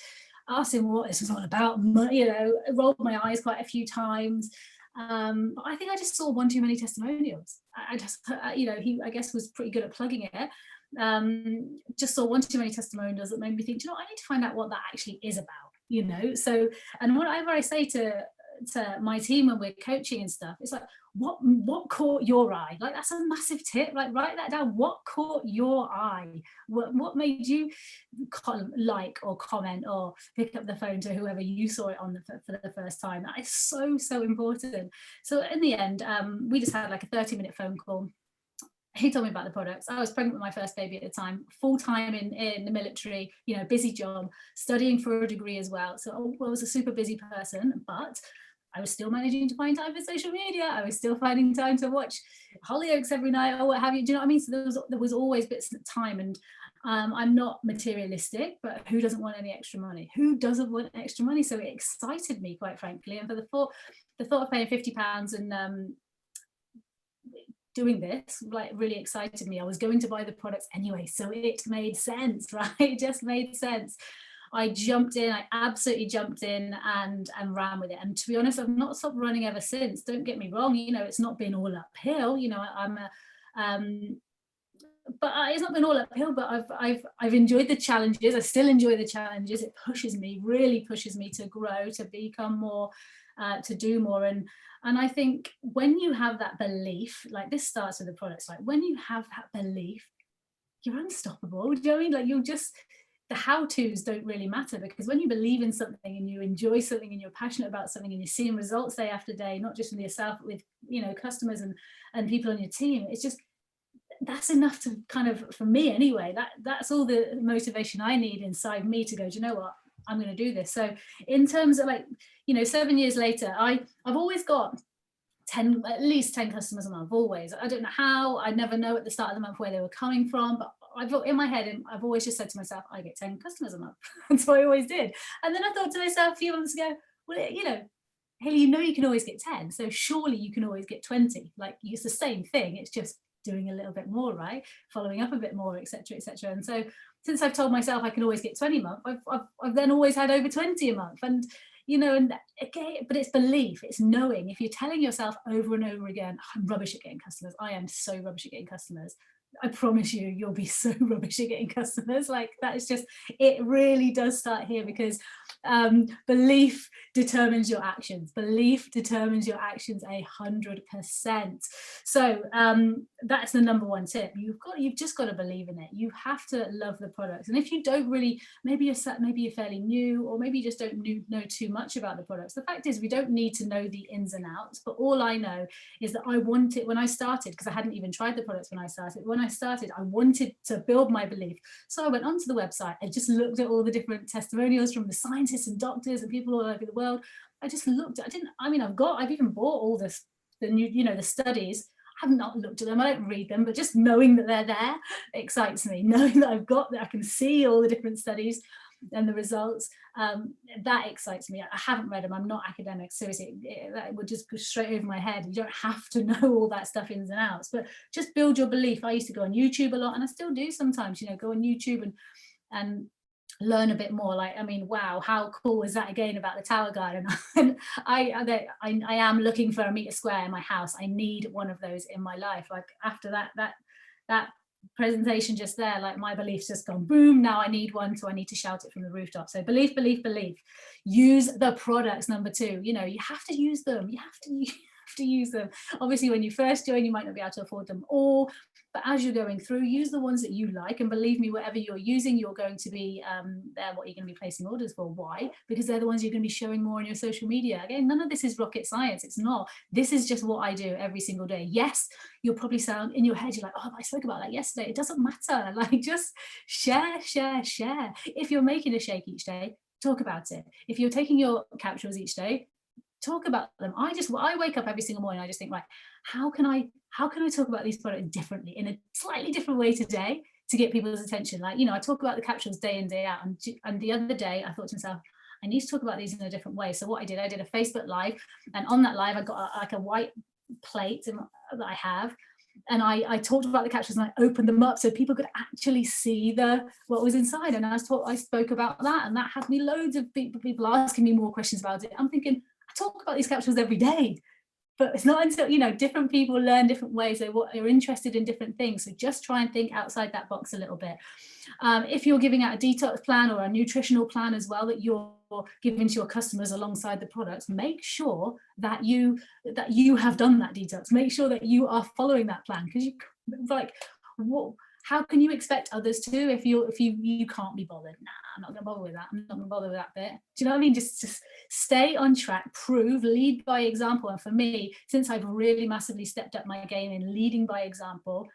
F: asked him what this was all about, rolled my eyes quite a few times. But I think I just saw one too many testimonials. I just, I guess was pretty good at plugging it. Just saw one too many testimonials that made me think, I need to find out what that actually is about, So, and whatever I say to my team when we're coaching and stuff, it's like, what caught your eye? Like, that's a massive tip. Like, write that down. What caught your eye? What made you like or comment or pick up the phone to whoever you saw it on for the first time? That is so important. So in the end, we just had like a 30-minute phone call. He told me about the products. I was pregnant with my first baby at the time, full-time in the military, busy job, studying for a degree as well. So I was a super busy person, but I was still managing to find time for social media. I was still finding time to watch Hollyoaks every night or what have you. Do you know what I mean? So there was always bits of time. And I'm not materialistic, but who doesn't want any extra money? Who doesn't want extra money? So it excited me, quite frankly. And for the thought of paying £50 and doing this like really excited me. I was going to buy the products anyway, so it made sense, right? It just made sense. I jumped in, I absolutely jumped in and ran with it. And to be honest, I've not stopped running ever since. Don't get me wrong, you know, it's not been all uphill, you know, it's not been all uphill, but I've enjoyed the challenges. I still enjoy the challenges. It pushes me, really pushes me to grow, to become more, to do more. And I think when you have that belief, like this starts with the products, like when you have that belief, you're unstoppable. Do you know what I mean? Like you'll just, the how-tos don't really matter, because when you believe in something and you enjoy something and you're passionate about something and you're seeing results day after day, not just from yourself, but with, you know, customers and people on your team, it's just, that's enough to kind of, for me anyway, that's all the motivation I need inside me to go, do you know what, I'm going to do this. So in terms of like, you know, 7 years later, I've always got at least 10 customers a month, always. I don't know how, I never know at the start of the month where they were coming from, but I've in my head, and I've always just said to myself, I get 10 customers a month. That's what I always did. And then I thought to myself a few months ago, well, you know, Hayley, you know, you can always get 10. So surely you can always get 20. Like it's the same thing. It's just doing a little bit more, right? Following up a bit more, etc., etc. And so since I've told myself I can always get 20 a month, I've then always had over 20 a month. And, you know, and again, but it's belief, it's knowing. If you're telling yourself over and over again, I'm rubbish at getting customers, I am so rubbish at getting customers, I promise you, you'll be so rubbish at getting customers. Like that is just, it really does start here, because belief determines your actions. Belief determines your actions 100%. So that's the number one tip. You've just got to believe in it. You have to love the products. And if you don't really, maybe you're fairly new, or maybe you just don't know too much about the products. The fact is, we don't need to know the ins and outs. But all I know is that I wanted, when I started, because I hadn't even tried the products when I started, I wanted to build my belief. So I went onto the website and just looked at all the different testimonials from the scientists and doctors and people all over the world. I just looked, I've even bought all the new, you know, the studies. I have not looked at them, I don't read them, but just knowing that they're there excites me. Knowing that I've got that, I can see all the different studies and the results, that excites me. I haven't read them, I'm not academic, seriously, that would just go straight over my head. You don't have to know all that stuff ins and outs, but just build your belief. I used to go on YouTube a lot, and I still do sometimes, you know, go on YouTube and learn a bit more. Like, I mean, wow, how cool was that again about the tower garden? And I am looking for a meter square in my house. I need one of those in my life. Like after that presentation just there, like my belief's just gone boom. Now I need one, so I need to shout it from the rooftop. So belief, belief, belief. Use the products. Number 2, you know, you have to use them. You have to use them. Obviously, when you first join, you might not be able to afford them all, but as you're going through, use the ones that you like. And believe me, whatever you're using, you're going to be they're what you're going to be placing orders for. Why? Because they're the ones you're going to be showing more on your social media. Again, none of this is rocket science. It's not. This is just what I do every single day. Yes, you'll probably sound in your head, you're like, oh, I spoke about that yesterday. It doesn't matter. Like, just share. If you're making a shake each day, talk about it. If you're taking your capsules each day, talk about them. I wake up every single morning, I just think, right, how can I talk about these products differently, in a slightly different way today, to get people's attention? Like, you know, I talk about the capsules day in, day out, and the other day I thought to myself, I need to talk about these in a different way. So what I did a Facebook live, and on that live I got like a white plate that I have, and I talked about the capsules, and I opened them up so people could actually see what was inside. And I spoke about that, and that had me loads of people asking me more questions about it. I'm thinking, I talk about these capsules every day, but it's not until, you know, different people learn different ways. They're interested in different things. So just try and think outside that box a little bit. If you're giving out a detox plan or a nutritional plan as well that you're giving to your customers alongside the products, make sure that you have done that detox. Make sure that you are following that plan, because how can you expect others to if you can't be bothered? Nah, I'm not gonna bother with that. I'm not gonna bother with that bit. Do you know what I mean? Just stay on track, prove, lead by example. And for me, since I've really massively stepped up my game in leading by example,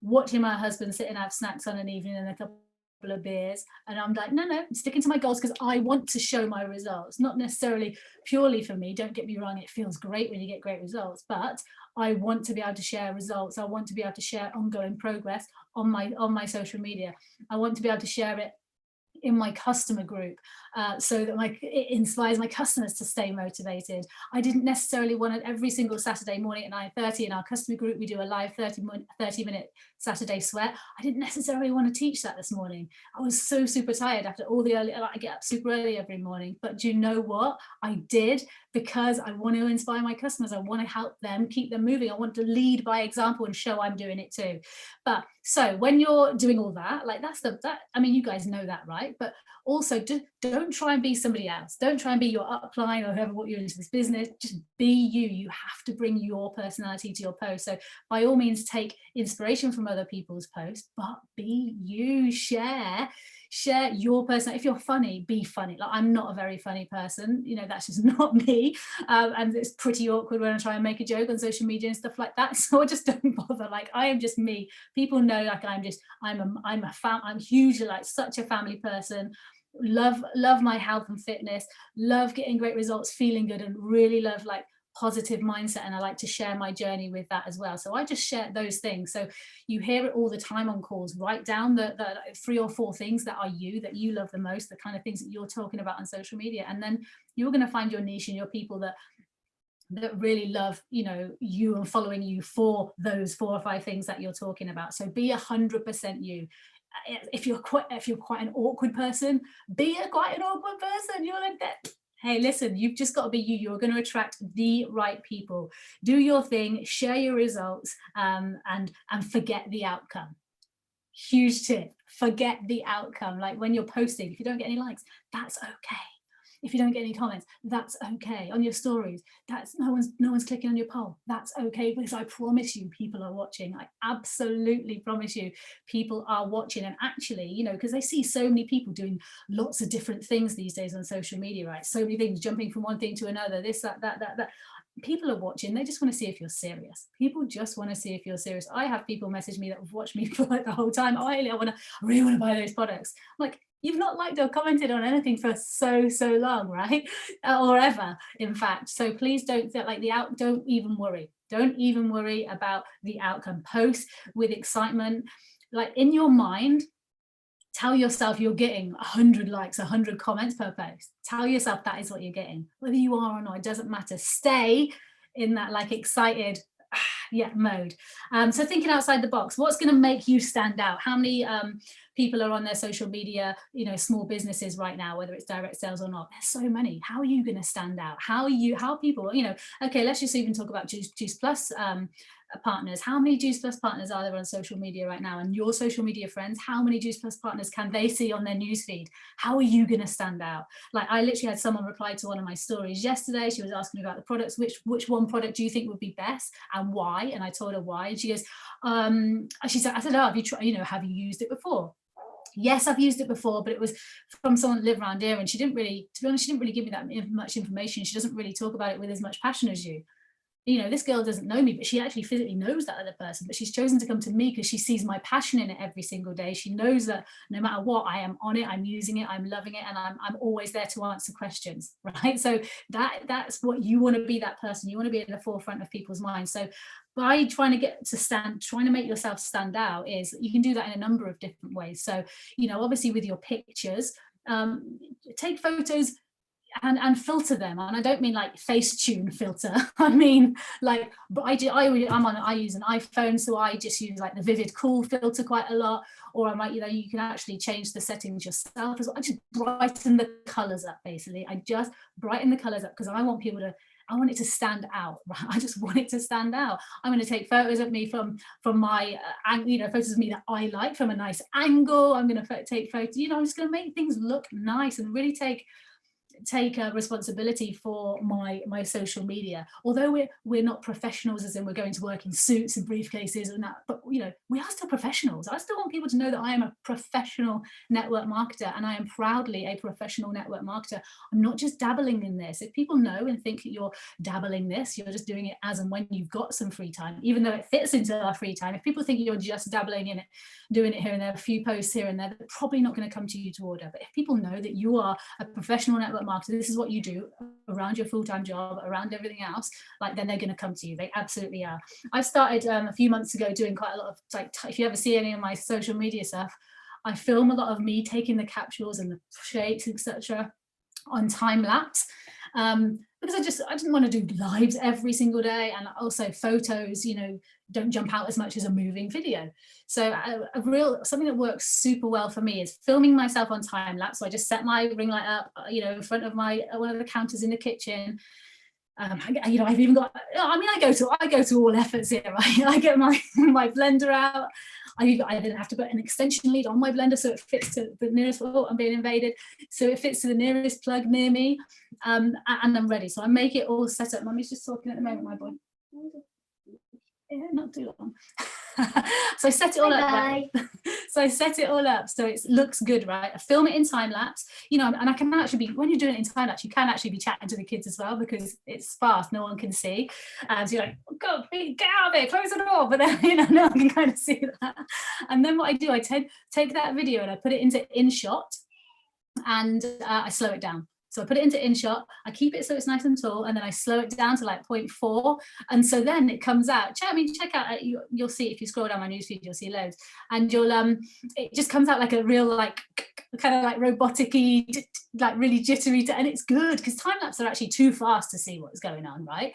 F: watching my husband sit and have snacks on an evening and a couple of beers, and I'm like, no, I'm sticking to my goals because I want to show my results, not necessarily purely for me. Don't get me wrong, it feels great when you get great results, but I want to be able to share results. I want to be able to share ongoing progress on my social media. I want to be able to share it in my customer group, so that it inspires my customers to stay motivated. I didn't necessarily want it every single Saturday morning at 9:30 in our customer group. We do a live 30-minute Saturday sweat. I didn't necessarily want to teach that this morning. I was so super tired after all the early, I get up super early every morning. But do you know what? I did, because I want to inspire my customers. I want to help them, keep them moving. I want to lead by example and show I'm doing it too. But so when you're doing all that, like I mean, you guys know that, right? But also don't try and be somebody else. Don't try and be your upline or whoever brought you into this business. Just be you. You have to bring your personality to your post. So by all means, take inspiration from other people's posts, but be you. Share your person. If you're funny, be funny. Like, I'm not a very funny person, you know, that's just not me, and it's pretty awkward when I try and make a joke on social media and stuff like that, so I just don't bother. Like, I am just me. People know, like, I'm hugely, like, such a family person. Love my health and fitness, love getting great results, feeling good, and really love, like, positive mindset, and I like to share my journey with that as well. So I just share those things. So you hear it all the time on calls. Write down the 3 or 4 things that you love the most, the kind of things that you're talking about on social media, and then you're going to find your niche and your people that really love, you know, you and following you for those 4 or 5 things that you're talking about. So be 100% you. If you're quite an awkward person, be quite an awkward person. You're like that. Hey, listen, you've just got to be you. You're going to attract the right people. Do your thing, share your results, and forget the outcome. Huge tip, forget the outcome. Like, when you're posting, if you don't get any likes, that's okay. If you don't get any comments, that's okay. On your stories, that's no one's clicking on your poll, that's okay, because I promise you people are watching. I absolutely promise you people are watching. And actually, you know, because I see so many people doing lots of different things these days on social media, right? So many things, jumping from one thing to another, this, that. People are watching. They just want to see if you're serious. People just want to see if you're serious. I have people message me that have watched me for like the whole time. Oh, Hayley, I really want to buy those products. I'm like, you've not liked or commented on anything for so long, right? Or ever, in fact. So please don't even worry. Don't even worry about the outcome. Post with excitement. Like, in your mind, tell yourself you're getting 100 likes, 100 comments per post. Tell yourself that is what you're getting. Whether you are or not, it doesn't matter. Stay in that, like, excited mode. So thinking outside the box, what's going to make you stand out? How many people are on their social media, you know, small businesses right now, whether it's direct sales or not? There's so many. How are you going to stand out? How people, you know, okay, let's just even talk about Juice Plus partners. How many Juice Plus partners are there on social media right now? And your social media friends, how many Juice Plus partners can they see on their newsfeed? How are you going to stand out? Like, I literally had someone reply to one of my stories yesterday. She was asking me about the products. Which one product do you think would be best and why? And I told her why. And she goes, I said, oh, have you tried, you know, have you used it before? Yes, I've used it before, but it was from someone that lived around here, and she didn't really, to be honest, she didn't really give me that much information. She doesn't really talk about it with as much passion as you. You know, this girl doesn't know me, but she actually physically knows that other person, but she's chosen to come to me because she sees my passion in it every single day. She knows that no matter what, I am on it, I'm using it, I'm loving it, and I'm always there to answer questions, right? So that's what you want to be, that person. You want to be at the forefront of people's minds. So by trying to make yourself stand out, is you can do that in a number of different ways. So, you know, obviously with your pictures, take photos and filter them. And I don't mean like Facetune filter. I mean, like, but I use an iPhone, so I just use like the Vivid Cool filter quite a lot. Or I might, you know, you can actually change the settings yourself as well. I just brighten the colors up, basically. I just brighten the colors up because I want it to stand out, right? I just want it to stand out. I'm going to take photos of me from my, you know, photos of me that I like from a nice angle. I'm going to take photos, you know, I'm just going to make things look nice and really take responsibility for my social media. Although we're not professionals, as in we're going to work in suits and briefcases and that, but you know, we are still professionals. I still want people to know that I am a professional network marketer, and I am proudly a professional network marketer. I'm not just dabbling in this. If people know and think that you're dabbling this, you're just doing it as and when you've got some free time, even though it fits into our free time. If people think you're just dabbling in it, doing it here and there, a few posts here and there, they're probably not going to come to you to order. But if people know that you are a professional network marketer, this is what you do around your full-time job, around everything else, like, then they're going to come to you. They absolutely are. I started a few months ago doing quite a lot of, like, if you ever see any of my social media stuff, I film a lot of me taking the capsules and the shakes, etc., on time lapse, because I didn't want to do lives every single day, and also photos, you know, don't jump out as much as a moving video. So something that works super well for me is filming myself on time lapse. So I just set my ring light up, you know, in front of one of the counters in the kitchen. You know, I've even got, I mean, I go to all efforts here, right? I get my blender out. I then have to put an extension lead on my blender so it fits to the nearest, oh, I'm being invaded. So it fits to the nearest plug near me, and I'm ready. So I make it all set up. Mummy's just talking at the moment, my boy. Yeah, not too long. So I set it all up. Right? So I set it all up so it looks good, right? I film it in time lapse, you know, and I can actually be, when you're doing it in time lapse, you can actually be chatting to the kids as well because it's fast, no one can see. So you're like, go, get out of there, close the door. But then, you know, no one can kind of see that. And then what I do, I take that video and I put it into InShot, and I slow it down. So I put it into InShot, I keep it so it's nice and tall, and then I slow it down to like 0.4. And so then it comes out, check out, you'll see, if you scroll down my newsfeed, you'll see loads. And it just comes out like a real, like, kind of like robotic-y, like really jittery, and it's good because time-lapse are actually too fast to see what's going on, right?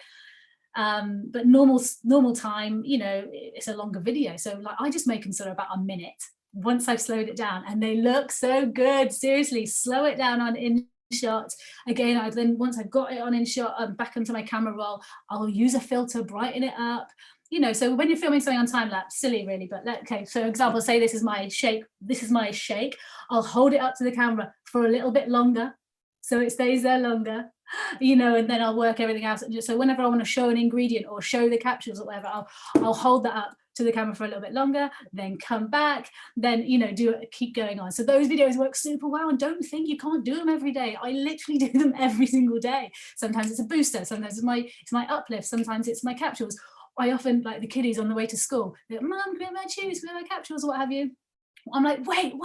F: But normal time, you know, it's a longer video. So like I just make them sort of about a minute once I've slowed it down, and they look so good. Seriously, slow it down on InShot. Again, once I've got it on InShot, back onto my camera roll, I'll use a filter, brighten it up. You know, so when you're filming something on time lapse, silly really, but okay, so example, say this is my shake, I'll hold it up to the camera for a little bit longer so it stays there longer, you know, and then I'll work everything else. So whenever I want to show an ingredient or show the capsules or whatever, I'll hold that up to the camera for a little bit longer, then come back, then, you know, keep going on. So those videos work super well, and don't think you can't do them every day. I literally do them every single day. Sometimes it's a booster, sometimes it's my uplift, sometimes it's my capsules. I often, like the kiddies on the way to school, they're like, Mum, can we have my chews, can we have my capsules, what have you? I'm like, wait,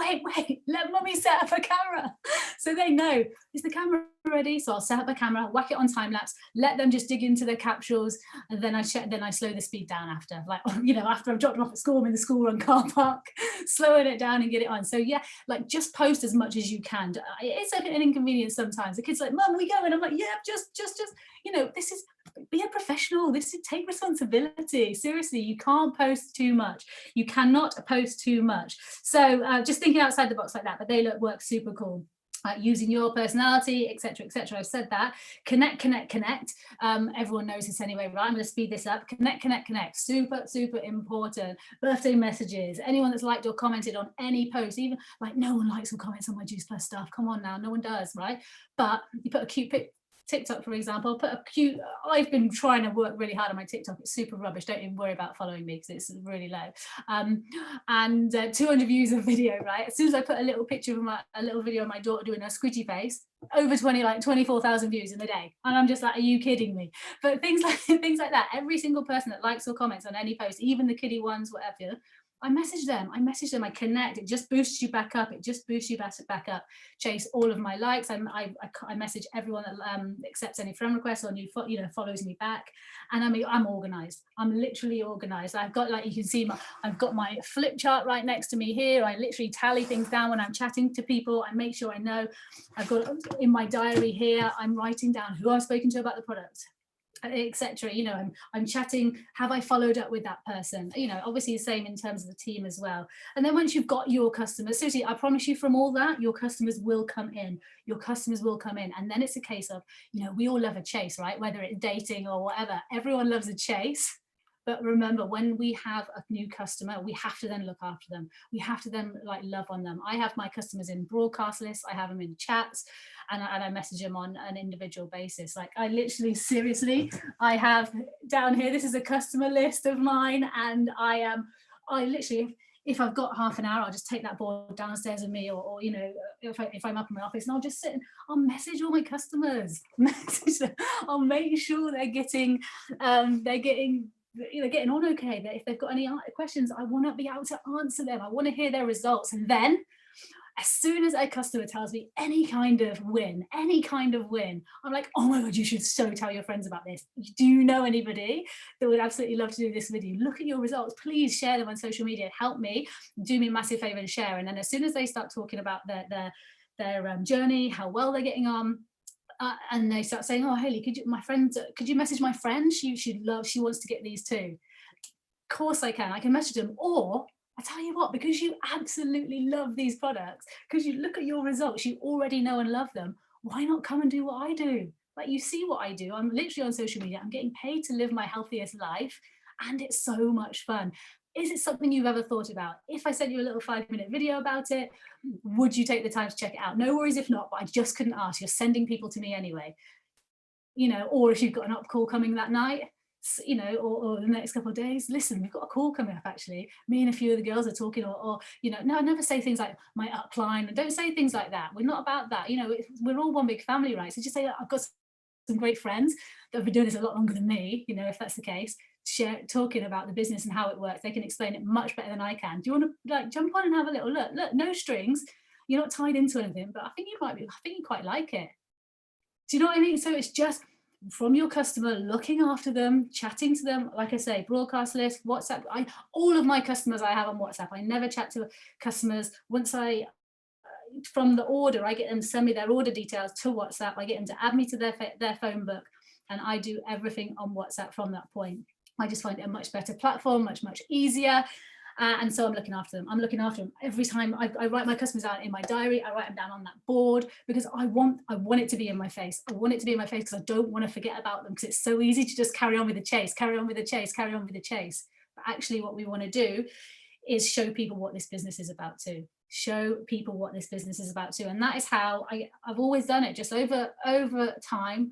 F: let Mummy set up a camera. So they know, is the camera ready? So I'll set up a camera, whack it on time lapse, let them just dig into their capsules, and then I slow the speed down after, like, you know, after I've dropped them off at school, I'm in the school run car park, slowing it down and get it on. So yeah, like just post as much as you can. It's an inconvenience sometimes. The kids are like, Mum, we go, and I'm like, yeah, just, you know, this is, be a professional, this is, take responsibility. Seriously, you can't post too much. You cannot post too much. So just thinking outside the box like that, but they work super cool. Using your personality, etc., etc. I've said that. Connect. Everyone knows this anyway, right? I'm going to speed this up. Connect. Super important. Birthday messages. Anyone that's liked or commented on any post, even like no one likes or comments on my Juice Plus stuff. Come on now, no one does, right? But you put a cute pic. TikTok, for example, I've been trying to work really hard on my TikTok. It's super rubbish. Don't even worry about following me because it's really low. And 200 views of video, right? As soon as I put a little picture of a little video of my daughter doing her squidgy face, over 24,000 views in a day. And I'm just like, are you kidding me? But things like that, every single person that likes or comments on any post, even the kiddie ones, whatever, I message them, I connect. It just boosts you back up. Back up. Chase all of my likes. I message everyone that accepts any friend requests or follows me back. And I'm organized. I'm literally organized. I've got, like you can see, I've got my flip chart right next to me here. I literally tally things down when I'm chatting to people. I make sure I know. I've got in my diary here, I'm writing down who I've spoken to about the product, etc. You know, I'm chatting, have I followed up with that person? You know, obviously the same in terms of the team as well. And then once you've got your customers, seriously, I promise you, from all that, your customers will come in. And then it's a case of, you know, we all love a chase, right? Whether it's dating or whatever, everyone loves a chase. But remember, when we have a new customer, we have to then look after them. We have to then like love on them. I have my customers in broadcast lists. I have them in chats, and I message them on an individual basis. Like I literally, seriously, I have down here, this is a customer list of mine. And I literally, if I've got half an hour, I'll just take that board downstairs with me, or you know, if I'm up in my office, and I'll just sit and I'll message all my customers. I'll make sure they're getting on okay, that if they've got any questions, I want to be able to answer them. I want to hear their results. And then As soon as a customer tells me any kind of win, I'm like, oh my God, you should so tell your friends about this. Do you know anybody that would absolutely love to do this with you? Look at your results. Please share them on social media. Help me. Do me a massive favor and share. And then as soon as they start talking about their journey, how well they're getting on, and they start saying, oh, Hayley, could you message my friend? She wants to get these too. Of course I can message them. Or I tell you what, because you absolutely love these products, because you look at your results, you already know and love them, why not come and do what I do? Like, you see what I do. I'm literally on social media. I'm getting paid to live my healthiest life, and it's so much fun. Is it something you've ever thought about? If I sent you a little 5-minute video about it, would you take the time to check it out? No worries if not, but I just couldn't ask. You're sending people to me anyway. You know, or if you've got an up call coming that night, you know, or the next couple of days, listen, we've got a call coming up actually. Me and a few of the girls are talking, or you know, no, never say things like my upline, and don't say things like that. We're not about that. You know, we're all one big family, right? So just say, I've got some great friends that have been doing this a lot longer than me, you know, if that's the case, talking about the business and how it works. They can explain it much better than I can. Do you want to like jump on and have a little look? Look, no strings. You're not tied into anything, but I think you quite like it. Do you know what I mean? So it's just from your customer, looking after them, chatting to them, like I say, broadcast list, WhatsApp. All of my customers I have on WhatsApp. I never chat to customers. Once from the order, I get them to send me their order details to WhatsApp. I get them to add me to their phone book, and I do everything on WhatsApp from that point. I just find it a much better platform, much easier. And so I'm looking after them. I'm looking after them every time. I write my customers out in my diary. I write them down on that board because I want it to be in my face. I want it to be in my face because I don't want to forget about them, because it's so easy to just carry on with the chase. But actually what we want to do is show people what this business is about too. And that is how I've always done it, just over time.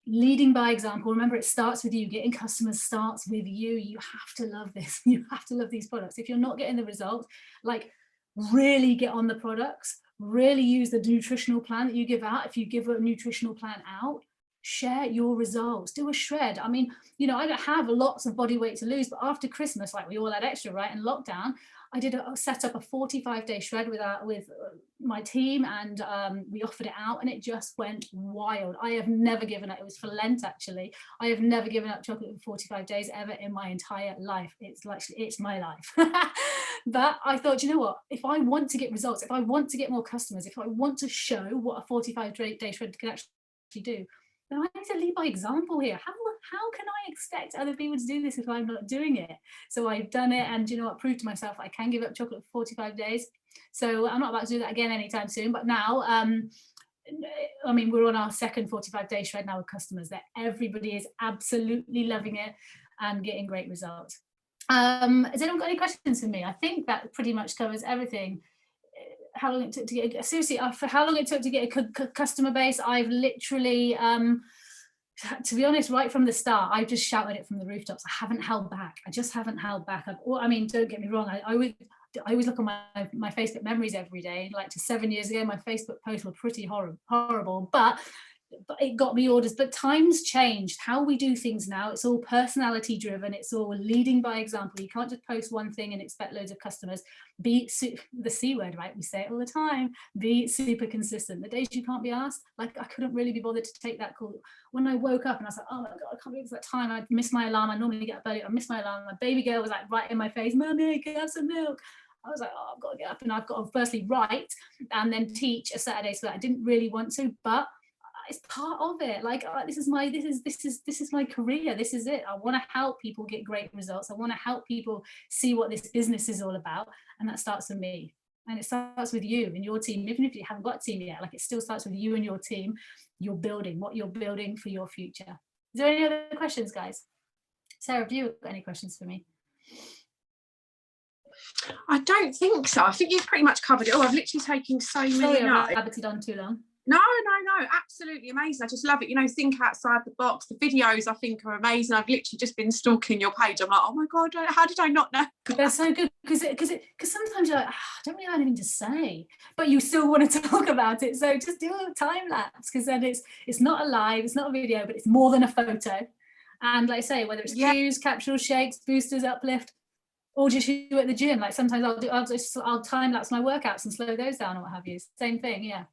F: Leading by example. Remember, it starts with you. Getting customers starts with you. You have to love this. You have to love these products. If you're not getting the results, like, really get on the products, really use the nutritional plan that you give out. If you give a nutritional plan out, share your results, do a shred. I mean, you know, I don't have lots of body weight to lose, but after Christmas, like we all had extra, right, and lockdown, I set up a 45-day shred with my team, and we offered it out, and it just went wild. I have never given up. It was for Lent, actually. I have never given up chocolate for 45 days ever in my entire life. It's my life. But I thought, you know what? If I want to get results, if I want to get more customers, if I want to show what a 45-day shred can actually do, then I need to lead by example here. How can I expect other people to do this if I'm not doing it? So I've done it, and you know what, proved to myself I can give up chocolate for 45 days. So I'm not about to do that again anytime soon, but now, I mean, we're on our second 45-day shred now with customers that everybody is absolutely loving it and getting great results. Has anyone got any questions for me? I think that pretty much covers everything. How long it took to get, seriously, for how long it took to get a customer base, I've literally, to be honest, right from the start, I just shouted it from the rooftops. I haven't held back. I just haven't held back. I mean, don't get me wrong. I always look on my Facebook memories every day. Like, to 7 years ago, my Facebook posts were pretty horrible, but it got me orders. But times changed. How we do things now, it's all personality driven. It's all leading by example. You can't just post one thing and expect loads of customers. Be the C word, right? We say it all the time. Be super consistent. The days you can't be asked, like, I couldn't really be bothered to take that call. When I woke up and I was like, oh my God, I can't believe it's that time. I missed my alarm. I normally get up early. I missed my alarm. My baby girl was like right in my face. Mummy, can I have some milk? I was like, oh, I've got to get up, and I've got to firstly write and then teach a Saturday, so that I didn't really want to, but it's part of it. Like, this is my career. This is it. I want to help people get great results. I want to help people see what this business is all about, and that starts with me. And it starts with you and your team. Even if you haven't got a team yet, like, it still starts with you and your team. You're building what you're building for your future. Is there any other questions, guys? Sarah, have you got any questions for me?
A: I don't think so. I think you've pretty much covered it all. I've literally taken so many notes.
F: Sorry, I've rabbited on too long.
A: No, absolutely amazing. I just love it. You know, think outside the box. The videos, I think, are amazing. I've literally just been stalking your page. I'm like, oh my God, how did I not know?
F: They're so good, because sometimes you're like, I don't really have anything to say, but you still want to talk about it. So just do a time lapse, because then it's not a live, it's not a video, but it's more than a photo. And like I say, whether it's cues, capsules, shakes, boosters, uplift, or just you at the gym. Like sometimes I'll time lapse my workouts and slow those down or what have you. Same thing, yeah.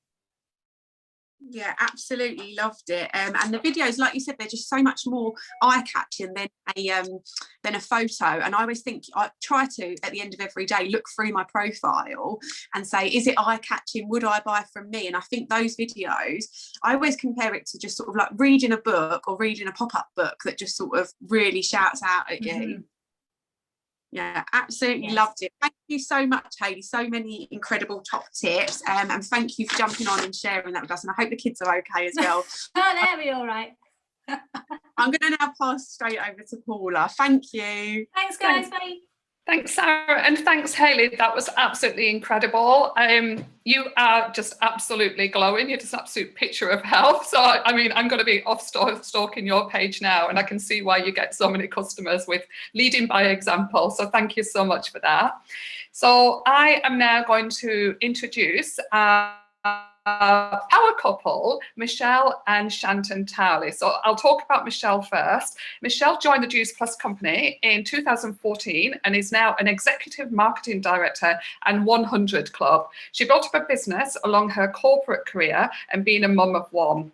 A: Yeah, absolutely loved it. And the videos, like you said, they're just so much more eye-catching than a photo. And I always think, I try to, at the end of every day, look through my profile and say, is it eye-catching? Would I buy from me? And I think those videos, I always compare it to just sort of like reading a book or reading a pop-up book that just sort of really shouts out at you. Yeah, absolutely loved it. Thank you so much, Hayley. So many incredible top tips. And thank you for jumping on and sharing that with us. And I hope the kids are okay as well.
F: Oh, they'll be all right.
A: I'm going to now pass straight over to Paula. Thank you.
F: Thanks, guys. Bye.
C: Thanks, Sarah, and thanks, Hayley. That was absolutely incredible. You are just absolutely glowing. You're just an absolute picture of health. So, I mean, I'm going to be off stalking your page now, and I can see why you get so many customers with leading by example. So thank you so much for that. So I am now going to introduce our couple, Michelle and Shanton Towley. So I'll talk about Michelle first. Michelle joined the Juice Plus company in 2014 and is now an executive marketing director and 100 Club. She built up a business along her corporate career and being a mum of one.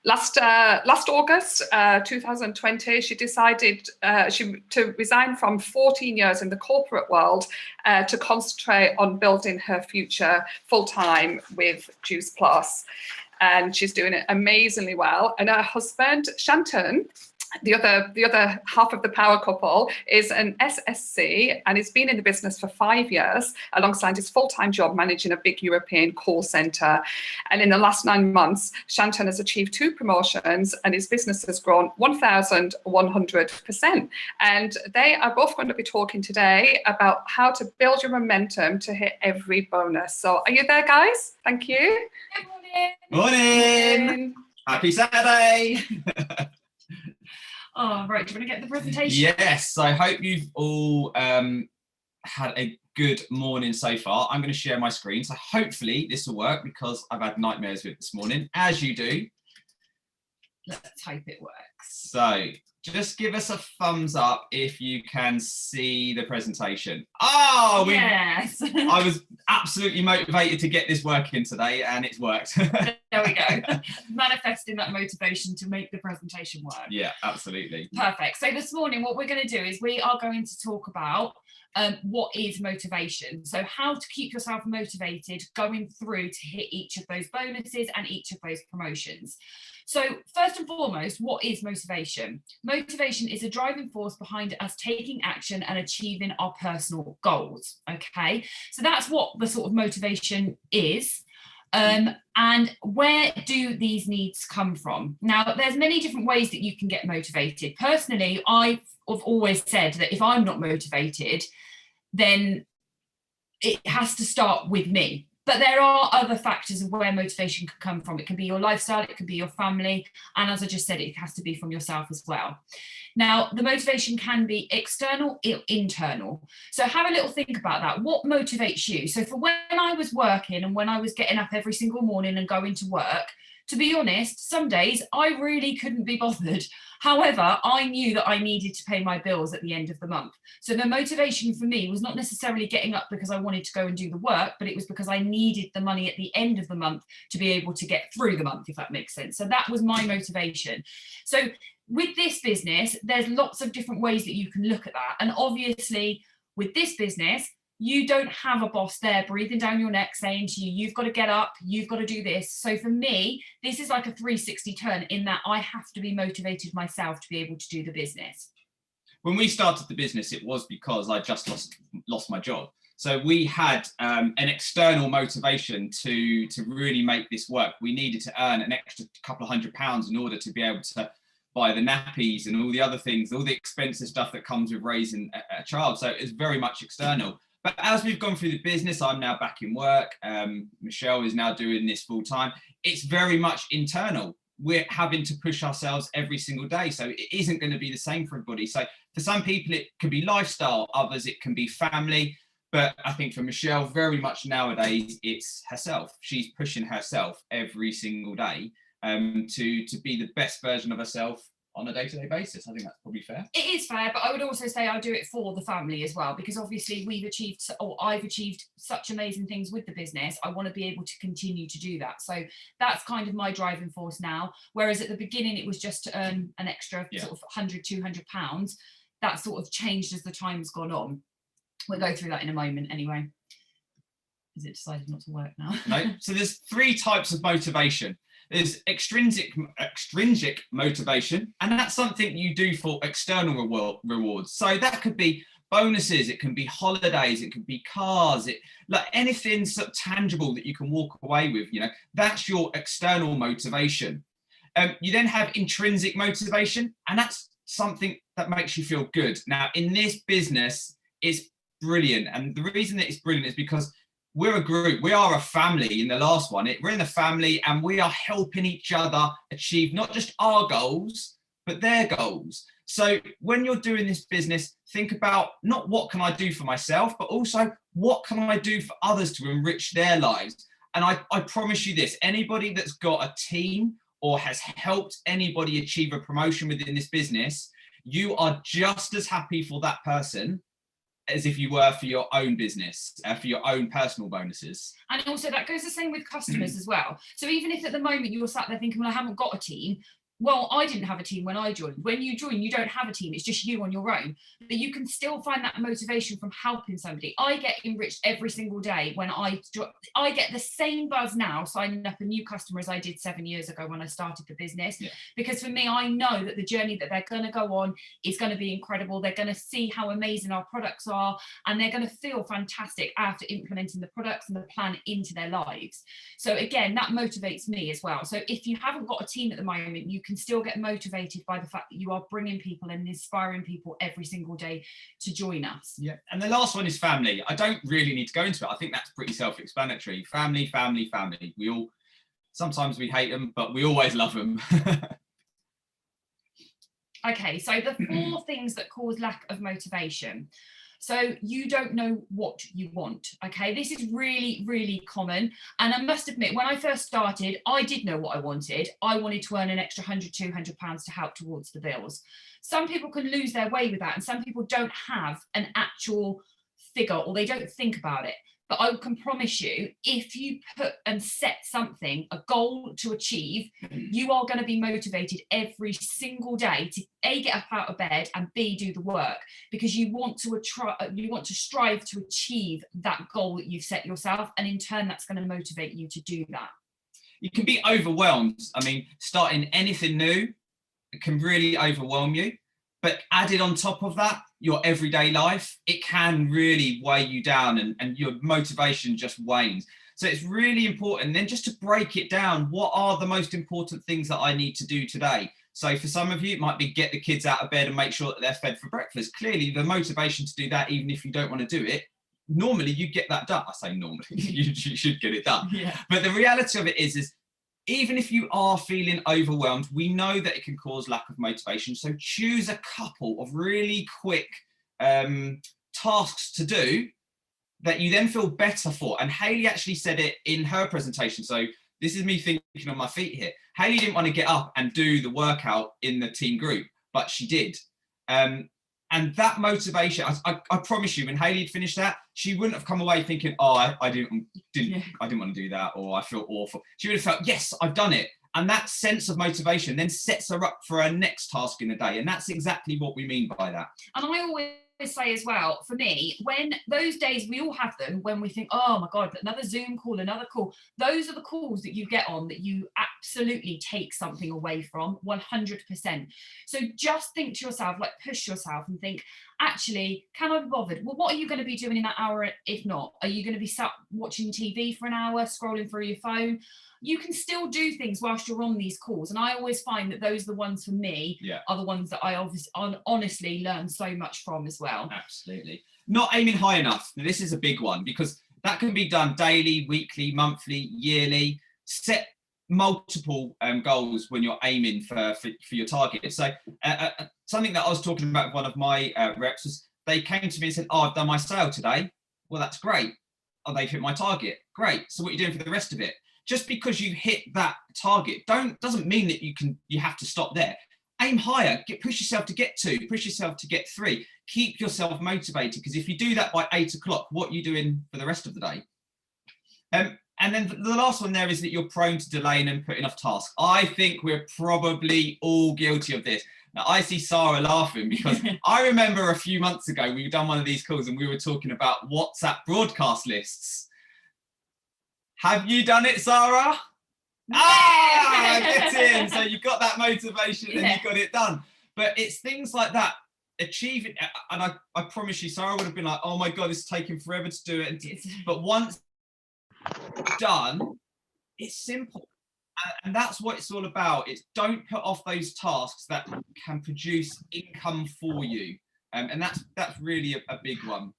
C: Last August 2020, she decided to resign from 14 years in the corporate world to concentrate on building her future full-time with Juice Plus. And she's doing it amazingly well. And her husband, Shanton, the other half of the power couple, is an SSC and he's been in the business for 5 years alongside his full-time job managing a big European call centre. And in the last 9 months, Shanton has achieved 2 promotions and his business has grown 1,100%. And they are both going to be talking today about how to build your momentum to hit every bonus. So are you there, guys? Thank you.
F: Good morning.
G: Morning. Happy Saturday.
H: Oh, right. Do you want to get the presentation?
G: Yes, I hope you've all had a good morning so far. I'm going to share my screen, so hopefully this will work because I've had nightmares with it this morning, as you do.
H: Let's hope it works.
G: So just give us a thumbs up if you can see the presentation. Oh,
H: yes.
G: I was absolutely motivated to get this working today and it's worked.
H: There we go. Manifesting that motivation to make the presentation work.
G: Yeah, absolutely.
H: Perfect. So this morning, what we're going to do is we are going to talk about what is motivation. So how to keep yourself motivated going through to hit each of those bonuses and each of those promotions. So first and foremost, what is motivation? Motivation is a driving force behind us taking action and achieving our personal goals. Okay, so that's what the sort of motivation is. And where do these needs come from? Now, there's many different ways that you can get motivated. Personally, I've always said that if I'm not motivated, then it has to start with me. But there are other factors of where motivation can come from. It can be your lifestyle, it can be your family, and as I just said, it has to be from yourself as well. Now, the motivation can be external or internal. So have a little think about that. What motivates you? So for when I was working and when I was getting up every single morning and going to work, to be honest, some days I really couldn't be bothered. However, I knew that I needed to pay my bills at the end of the month. So the motivation for me was not necessarily getting up because I wanted to go and do the work, but it was because I needed the money at the end of the month to be able to get through the month, if that makes sense. So that was my motivation. So with this business, there's lots of different ways that you can look at that. And obviously with this business, you don't have a boss there breathing down your neck saying to you, you've got to get up, you've got to do this. So for me, this is like a 360 turn in that I have to be motivated myself to be able to do the business.
G: When we started the business, it was because I just lost my job. So we had an external motivation to really make this work. We needed to earn an extra couple of £100 in order to be able to buy the nappies and all the other things, all the expensive stuff that comes with raising a child. So it's very much external. But as we've gone through the business, I'm now back in work. Michelle is now doing this full time. It's very much internal. We're having to push ourselves every single day. So it isn't going to be the same for everybody. So for some people, it can be lifestyle. Others, it can be family. But I think for Michelle, very much nowadays, it's herself. She's pushing herself every single day to be the best version of herself on a day-to-day basis. I think that's probably fair.
H: It is fair, but I would also say I do it for the family as well, because obviously I've achieved such amazing things with the business. I want to be able to continue to do that. So that's kind of my driving force now. Whereas at the beginning, it was just to earn an extra sort of £100-200. That sort of changed as the time's gone on. We'll go through that in a moment anyway. Is it decided not to work now?
G: No. So there's 3 types of motivation. There's extrinsic motivation, and that's something you do for external rewards. So that could be bonuses, it can be holidays, it could be cars, like anything sort of tangible that you can walk away with. You know, that's your external motivation. You then have intrinsic motivation, and that's something that makes you feel good. Now, in this business, it's brilliant, and the reason that it's brilliant is because we're a group, we are a family. In the last one, we're in a family, and we are helping each other achieve not just our goals, but their goals. So when you're doing this business, think about not what can I do for myself, but also what can I do for others to enrich their lives. And I promise you this, anybody that's got a team or has helped anybody achieve a promotion within this business, you are just as happy for that person as if you were for your own business, for your own personal bonuses.
H: And also that goes the same with customers as well. So even if at the moment you're sat there thinking, well, I haven't got a team. Well, I didn't have a team when I joined. When you join, you don't have a team. It's just you on your own. But you can still find that motivation from helping somebody. I get enriched every single day when I get the same buzz now signing up a new customer as I did 7 years ago when I started the business. Yeah. Because for me, I know that the journey that they're going to go on is going to be incredible. They're going to see how amazing our products are, and they're going to feel fantastic after implementing the products and the plan into their lives. So again, that motivates me as well. So if you haven't got a team at the moment, you can still get motivated by the fact that you are bringing people and inspiring people every single day to join us.
G: Yeah, and the last one is family. I don't really need to go into it. I think that's pretty self-explanatory. Family, family, family. Sometimes we hate them, but we always love them.
H: Okay, so the 4 things that cause lack of motivation. So you don't know what you want, okay? This is really, really common. And I must admit, when I first started, I did know what I wanted. I wanted to earn an extra £100-200 to help towards the bills. Some people can lose their way with that, and some people don't have an actual figure, or they don't think about it. But I can promise you, if you put and set something, a goal to achieve, you are going to be motivated every single day to A, get up out of bed, and B, do the work, because you want to strive to achieve that goal that you've set yourself, and in turn, that's going to motivate you to do that.
G: You can be overwhelmed. I mean, starting anything new can really overwhelm you. But added on top of that, your everyday life, it can really weigh you down, and your motivation just wanes. So it's really important then just to break it down. What are the most important things that I need to do today? So for some of you, it might be get the kids out of bed and make sure that they're fed for breakfast. Clearly, the motivation to do that, even if you don't want to do it, normally you get that done. I say normally, you should get it done. Yeah. But the reality of it is even if you are feeling overwhelmed, we know that it can cause lack of motivation. So choose a couple of really quick tasks to do that you then feel better for. And Hayley actually said it in her presentation. So this is me thinking on my feet here. Hayley didn't want to get up and do the workout in the team group, but she did. And that motivation, I promise you, when Hayley had finished that, she wouldn't have come away thinking, oh, I didn't want to do that, or I feel awful. She would have felt, yes, I've done it. And that sense of motivation then sets her up for her next task in the day. And that's exactly what we mean by that.
H: And I always say as well, for me, when those days, we all have them when we think, oh my God, another Zoom call, another call. Those are the calls that you get on that you absolutely take something away from, 100%. So just think to yourself, like push yourself and think, actually, can I be bothered? Well, what are you going to be doing in that hour? If not, are you going to be sat watching TV for an hour, scrolling through your phone? You can still do things whilst you're on these calls. And I always find that those are the ones for me, are the ones that I honestly learn so much from as well.
G: Absolutely. Not aiming high enough. Now, this is a big one, because that can be done daily, weekly, monthly, yearly. Set multiple goals when you're aiming for your target. So something that I was talking about with one of my reps was, they came to me and said, oh, I've done my sale today. Well, that's great. Oh, they've hit my target. Great. So what are you doing for the rest of it? Just because you hit that target doesn't mean that you have to stop there. aim higher, push yourself to get 2, push yourself to get 3, keep yourself motivated, because if you do that by 8 o'clock, what are you doing for the rest of the day? And then the last one there is that you're prone to delaying and putting off tasks. I think we're probably all guilty of this. Now, I see Sara laughing because I remember a few months ago, we've done one of these calls and we were talking about WhatsApp broadcast lists. Have you done it, Sara? Ah, get in. So you've got that motivation and you got it done. But it's things like that, achieving, and I promise you, Sara would have been like, oh my God, it's taking forever to do it. But once done, it's simple. And that's what it's all about. It's don't put off those tasks that can produce income for you. And that's really a big one.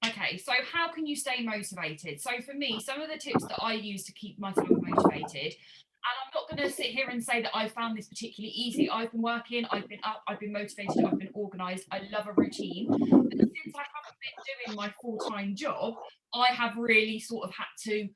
H: Okay, so how can you stay motivated? So for me, some of the tips that I use to keep myself motivated, and I'm not going to sit here and say that I found this particularly easy. I've been working, I've been up, I've been motivated, I've been organised. I love a routine. But since I haven't been doing my full-time job, I have really sort of had to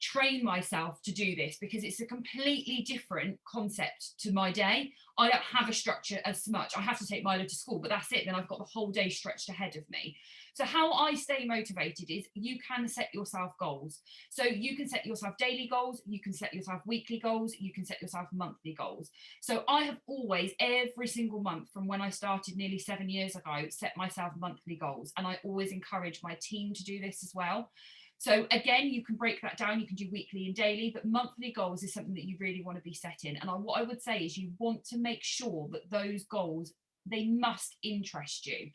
H: train myself to do this because it's a completely different concept to my day. I don't have a structure as much. I have to take Milo to school, but that's it. Then I've got the whole day stretched ahead of me. So how I stay motivated is you can set yourself goals. So you can set yourself daily goals, you can set yourself weekly goals, you can set yourself monthly goals. So I have always, every single month from when I started nearly 7 years ago, set myself monthly goals. And I always encourage my team to do this as well. So again, you can break that down. You can do weekly and daily, but monthly goals is something that you really want to be setting. And what I would say is you want to make sure that those goals, they must interest you.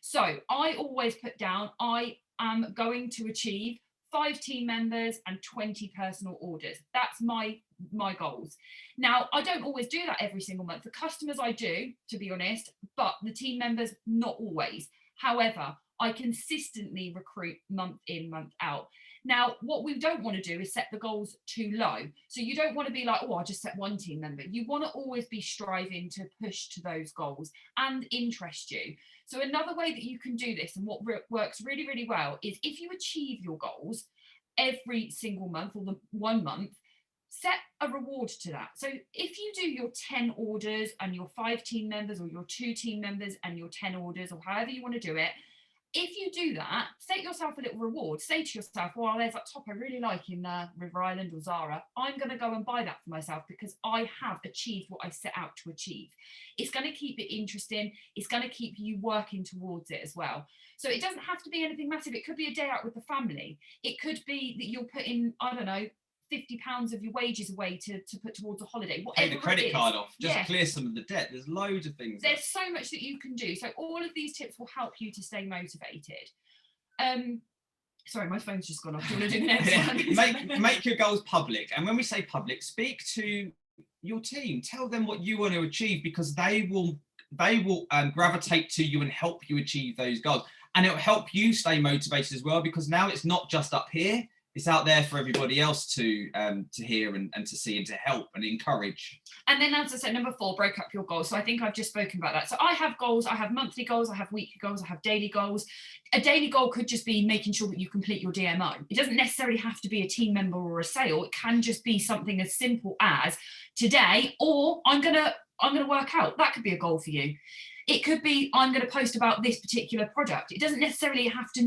H: So I always put down, I am going to achieve 5 team members and 20 personal orders. That's my goals. Now, I don't always do that every single month. The customers I do, to be honest, but the team members, not always. However, I consistently recruit month in, month out. Now, what we don't want to do is set the goals too low. So you don't want to be like, oh, I'll just set 1 team member. You want to always be striving to push to those goals and interest you. So another way that you can do this and what works really, really well is if you achieve your goals every single month or the 1 month, set a reward to that. So if you do your 10 orders and your 5 team members or your 2 team members and your 10 orders or however you want to do it, if you do that, set yourself a little reward. Say to yourself, well, there's that top I really like in River Island or Zara. I'm going to go and buy that for myself because I have achieved what I set out to achieve. It's going to keep it interesting. It's going to keep you working towards it as well. So it doesn't have to be anything massive. It could be a day out with the family. It could be that you're putting, I don't know, £50 of your wages away to put towards a holiday. Whatever
G: Pay the credit card off, just clear some of the debt. There's loads of things.
H: There's so much that you can do. So all of these tips will help you to stay motivated. Sorry, my phone's just gone off. Do you want to do the next one?
G: Make your goals public. And when we say public, speak to your team. Tell them what you want to achieve because they will gravitate to you and help you achieve those goals. And it'll help you stay motivated as well because now it's not just up here. It's out there for everybody else to hear and to see and to help and encourage. And
H: then, as I said, number 4, break up your goals. So I think I've just spoken about that. So I have goals. I have monthly goals. I have weekly goals. I have daily goals. A daily goal could just be making sure that you complete your DMO. It doesn't necessarily have to be a team member or a sale. It can just be something as simple as today, or I'm gonna work out. That could be a goal for you. It could be I'm going to post about this particular product. It doesn't necessarily have to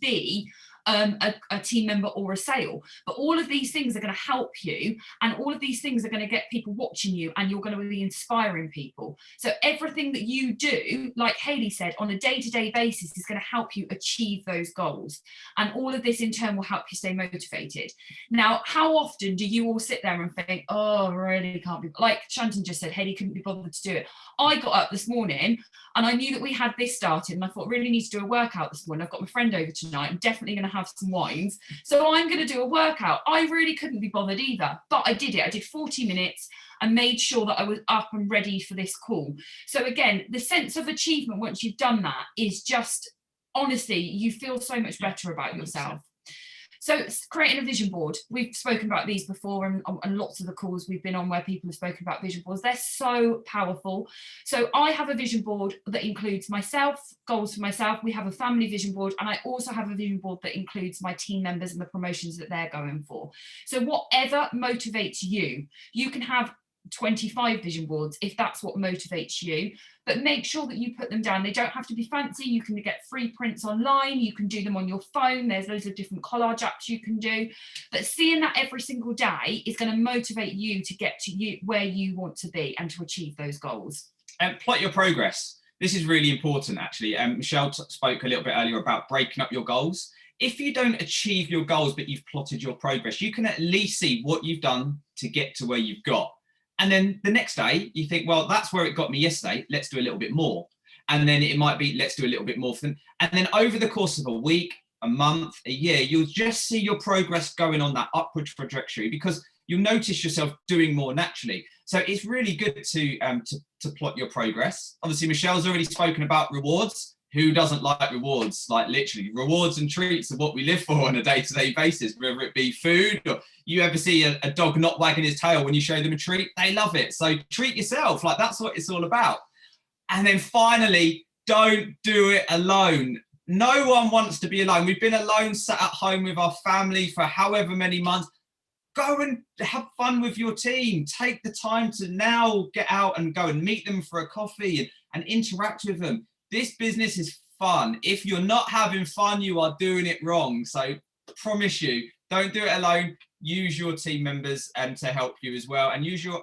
H: be a team member or a sale, but all of these things are going to help you and all of these things are going to get people watching you and you're going to be inspiring people. So everything that you do, like Hayley said, on a day-to-day basis is going to help you achieve those goals, and all of this in turn will help you stay motivated. Now, how often do you all sit there and think, oh, I really can't be, like Shanton just said, Hayley couldn't be bothered to do it. I got up this morning and I knew that we had this started and I thought, really need to do a workout this morning. I've got my friend over tonight. I'm definitely going to have some wines, so I'm going to do a workout. I really couldn't be bothered either, but I did it. I did 40 minutes and made sure that I was up and ready for this call. So again, the sense of achievement once you've done that is just, honestly, you feel so much better about yourself. So creating a vision board, we've spoken about these before, and lots of the calls we've been on where people have spoken about vision boards, they're so powerful. So I have a vision board that includes myself, goals for myself. We have a family vision board, and I also have a vision board that includes my team members and the promotions that they're going for. So whatever motivates you, you can have 25 vision boards if that's what motivates you, but make sure that you put them down. They don't have to be fancy. You can get free prints online, you can do them on your phone, there's loads of different collage apps you can do, but seeing that every single day is going to motivate you to get to you where you want to be and to achieve those goals.
G: And plot your progress. This is really important, actually. Michelle spoke a little bit earlier about breaking up your goals. If you don't achieve your goals but you've plotted your progress, you can at least see what you've done to get to where you've got. And then the next day, you think, well, that's where it got me yesterday. Let's do a little bit more. And then it might be, let's do a little bit more for them. And then over the course of a week, a month, a year, you'll just see your progress going on that upward trajectory, because you'll notice yourself doing more naturally. So it's really good to plot your progress. Obviously, Michelle's already spoken about rewards. Who doesn't like rewards? Like, literally, rewards and treats are what we live for on a day-to-day basis, whether it be food, or you ever see a dog not wagging his tail when you show them a treat, they love it. So treat yourself, like that's what it's all about. And then finally, don't do it alone. No one wants to be alone. We've been alone, sat at home with our family for however many months. Go and have fun with your team. Take the time to now get out and go and meet them for a coffee and interact with them. This business is fun. If you're not having fun, you are doing it wrong. So I promise you, don't do it alone. Use your team members to help you as well, and use your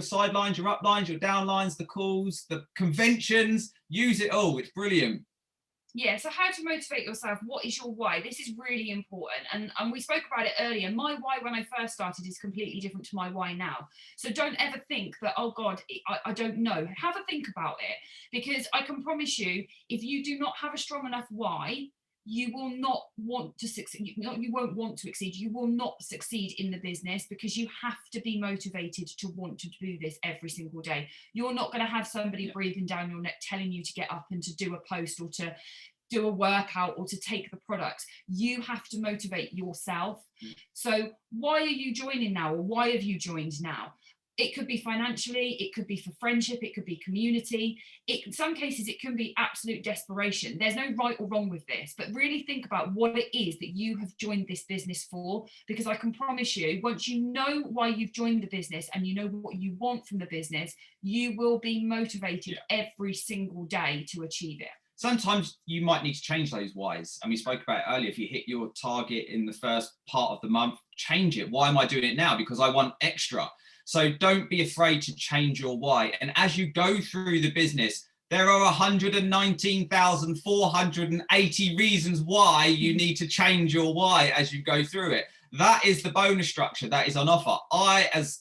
G: sidelines, your uplines, your downlines, the calls, the conventions. Use it all. It's brilliant.
H: Yeah, so how to motivate yourself? What is your why? This is really important. And we spoke about it earlier. My why when I first started is completely different to my why now. So don't ever think that, oh God, I don't know. Have a think about it, because I can promise you, if you do not have a strong enough why, you will not want to succeed. You won't want to succeed. You will not succeed in the business, because you have to be motivated to want to do this every single day. You're not going to have somebody breathing down your neck telling you to get up and to do a post or to do a workout or to take the products. You have to motivate yourself. So why are you joining now, or why have you joined now? It could be financially, it could be for friendship, it could be community. In some cases, it can be absolute desperation. There's no right or wrong with this, but really think about what it is that you have joined this business for, because I can promise you, once you know why you've joined the business and you know what you want from the business, you will be motivated every single day to achieve it.
G: Sometimes you might need to change those whys. And we spoke about it earlier. If you hit your target in the first part of the month, change it. Why am I doing it now? Because I want extra. So don't be afraid to change your why. And as you go through the business, there are 119,480 reasons why you need to change your why as you go through it. That is the bonus structure that is on offer. As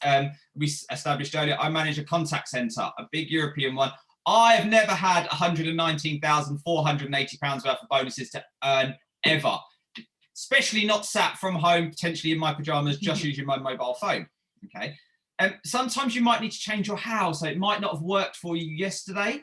G: we established earlier, I manage a contact center, a big European one. I have never had £119,480 worth of bonuses to earn ever, especially not sat from home, potentially in my pajamas, just using my mobile phone. Okay. Sometimes you might need to change your how. So it might not have worked for you yesterday.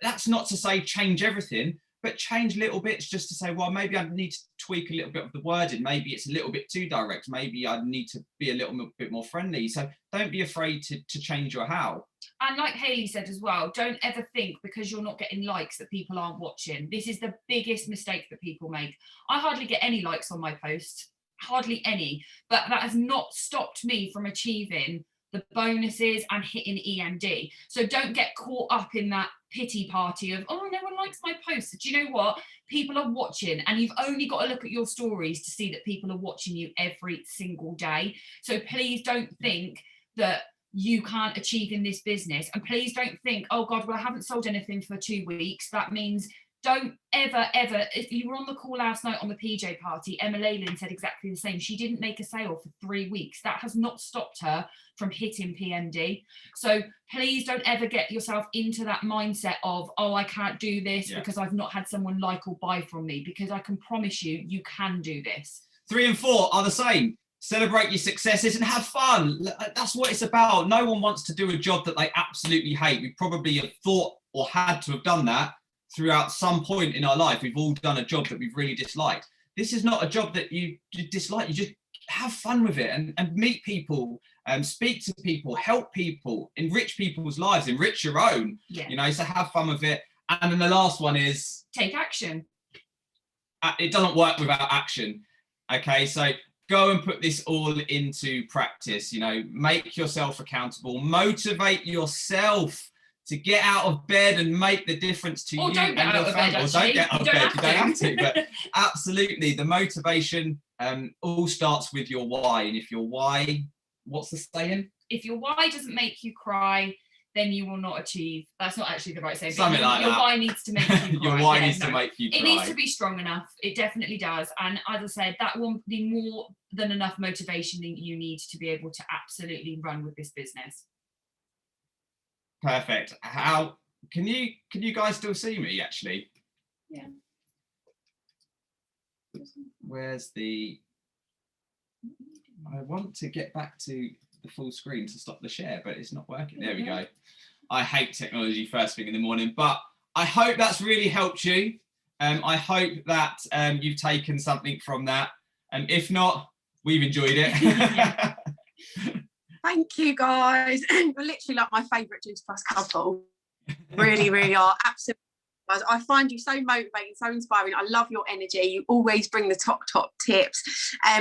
G: That's not to say change everything, but change little bits just to say, well, maybe I need to tweak a little bit of the wording. Maybe it's a little bit too direct. Maybe I need to be a little bit more friendly. So don't be afraid to change your how.
H: And like Hayley said as well, don't ever think because you're not getting likes that people aren't watching. This is the biggest mistake that people make. I hardly get any likes on my posts, hardly any, but that has not stopped me from achieving the bonuses and hitting EMD. So don't get caught up in that pity party of, oh, no one likes my posts. Do you know what? People are watching, and you've only got to look at your stories to see that people are watching you every single day. So please don't think that you can't achieve in this business. And please don't think, oh God, well, I haven't sold anything for 2 weeks. That means don't ever, if you were on the call last night on the PJ party, Emma Leyland said exactly the same. She didn't make a sale for 3 weeks. That has not stopped her from hitting PMD. So please don't ever get yourself into that mindset of, oh, I can't do this because I've not had someone like or buy from me, because I can promise you, you can do this.
G: 3 and 4 are the same. Celebrate your successes and have fun. That's what it's about. No one wants to do a job that they absolutely hate. We probably have thought or had to have done that throughout some point in our life. We've all done a job that we've really disliked. This is not a job that you dislike. You just have fun with it and meet people, speak to people, help people, enrich people's lives, enrich your own, you know, so have fun with it. And then the last one is
H: take action.
G: It doesn't work without action. Okay, so go and put this all into practice. You know, make yourself accountable, motivate yourself to get out of bed and make the difference to you and your family. Or don't get out of bed, you don't have to, but absolutely, the motivation all starts with your why. And if your why, what's the saying?
H: If your why doesn't make you cry, then you will not achieve. That's not actually the right saying.
G: Something like that.
H: Your why needs to make you cry.
G: Your why needs to make you cry.
H: It needs to be strong enough. It definitely does. And as I said, that will be more than enough motivation that you need to be able to absolutely run with this business.
G: Perfect. How can you guys still see me actually?
H: Yeah.
G: Where's the? I want to get back to the full screen to stop the share, but it's not working. There we go. I hate technology first thing in the morning, but I hope that's really helped you. I hope that you've taken something from that. And if not, we've enjoyed it.
A: Thank you, guys. You're literally like my favourite Juice Plus couple. Really, really are. Absolutely. I find you so motivating, so inspiring. I love your energy. You always bring the top tips.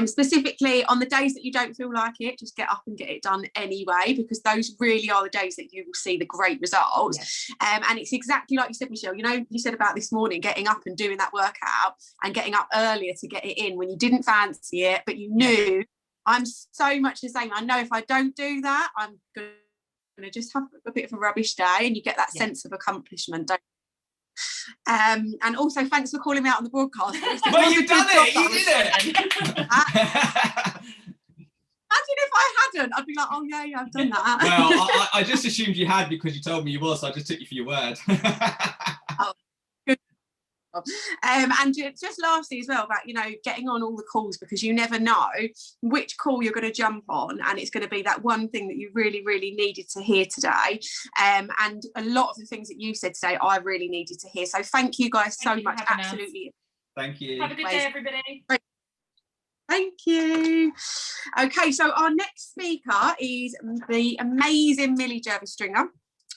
A: Specifically on the days that you don't feel like it, just get up and get it done anyway, because those really are the days that you will see the great results. Yeah. And it's exactly like you said, Michelle, you know, you said about this morning, getting up and doing that workout and getting up earlier to get it in when you didn't fancy it, but you knew. I'm so much the same. I know if I don't do that, I'm going to just have a bit of a rubbish day, and you get that sense of accomplishment, don't you? And also, thanks for calling me out on the broadcast.
G: Well, you've done it. You did it.
A: Imagine if I hadn't. I'd be like, oh yeah, I've done that.
G: Well, I just assumed you had because you told me you was, so I just took you for your word.
A: Oh, good. And just lastly as well about, you know, getting on all the calls, because you never know which call you're going to jump on, and it's going to be that one thing that you really, really needed to hear today. And a lot of the things that you said today, I really needed to hear. So thank you guys so much. Absolutely.
G: Thank you.
H: Have a good day, everybody.
A: Thank you. Okay, so our next speaker is the amazing Millie Jervis-Stringer,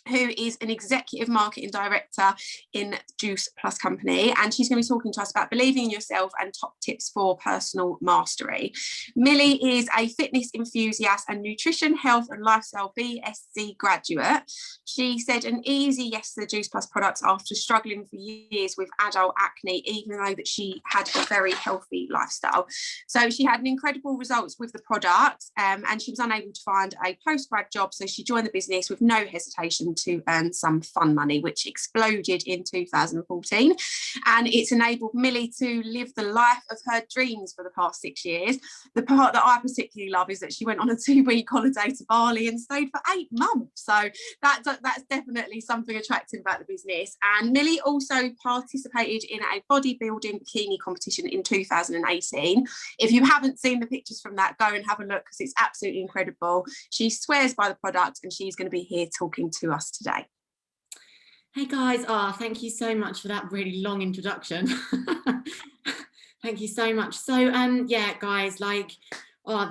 A: who is an executive marketing director in Juice Plus Company, and she's going to be talking to us about believing in yourself and top tips for personal mastery. Millie is a fitness enthusiast and nutrition, health and lifestyle BSc graduate. She said an easy yes to the Juice Plus products after struggling for years with adult acne, even though that she had a very healthy lifestyle. So she had incredible results with the product, and she was unable to find a post-grad job, so she joined the business with no hesitation to earn some fun money, which exploded in 2014, and it's enabled Millie to live the life of her dreams for the past 6 years. The part that I particularly love is that she went on a 2-week holiday to Bali and stayed for 8 months, so that's definitely something attractive about the business. And Millie also participated in a bodybuilding bikini competition in 2018. If you haven't seen the pictures from that, go and have a look, because it's absolutely incredible. She swears by the product, and she's going to be here talking to us today.
I: Hey guys, thank you so much for that really long introduction. Thank you so much. So yeah guys, like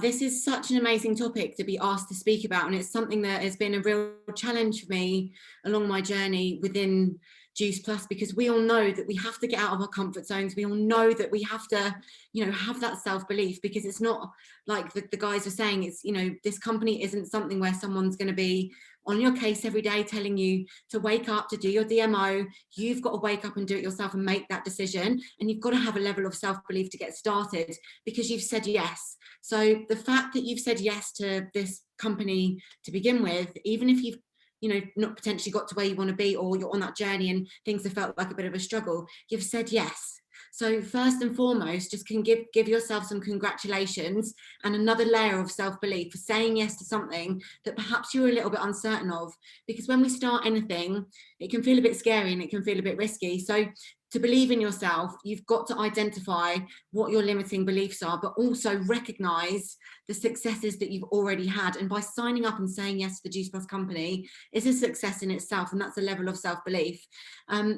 I: this is such an amazing topic to be asked to speak about, and it's something that has been a real challenge for me along my journey within Juice Plus, because we all know that we have to get out of our comfort zones. We all know that we have to, you know, have that self-belief, because it's not like the guys are saying, it's, you know, this company isn't something where someone's going to be on your case every day telling you to wake up, to do your DMO. You've got to wake up and do it yourself and make that decision, and you've got to have a level of self-belief to get started, because you've said yes. So the fact that you've said yes to this company to begin with, even if you've, you know, not potentially got to where you want to be, or you're on that journey and things have felt like a bit of a struggle, you've said yes. So first and foremost, just can give yourself some congratulations and another layer of self-belief for saying yes to something that perhaps you're a little bit uncertain of, because when we start anything, it can feel a bit scary and it can feel a bit risky. So to believe in yourself, you've got to identify what your limiting beliefs are, but also recognize the successes that you've already had. And by signing up and saying yes to the Juice Plus company is a success in itself, and that's a level of self-belief.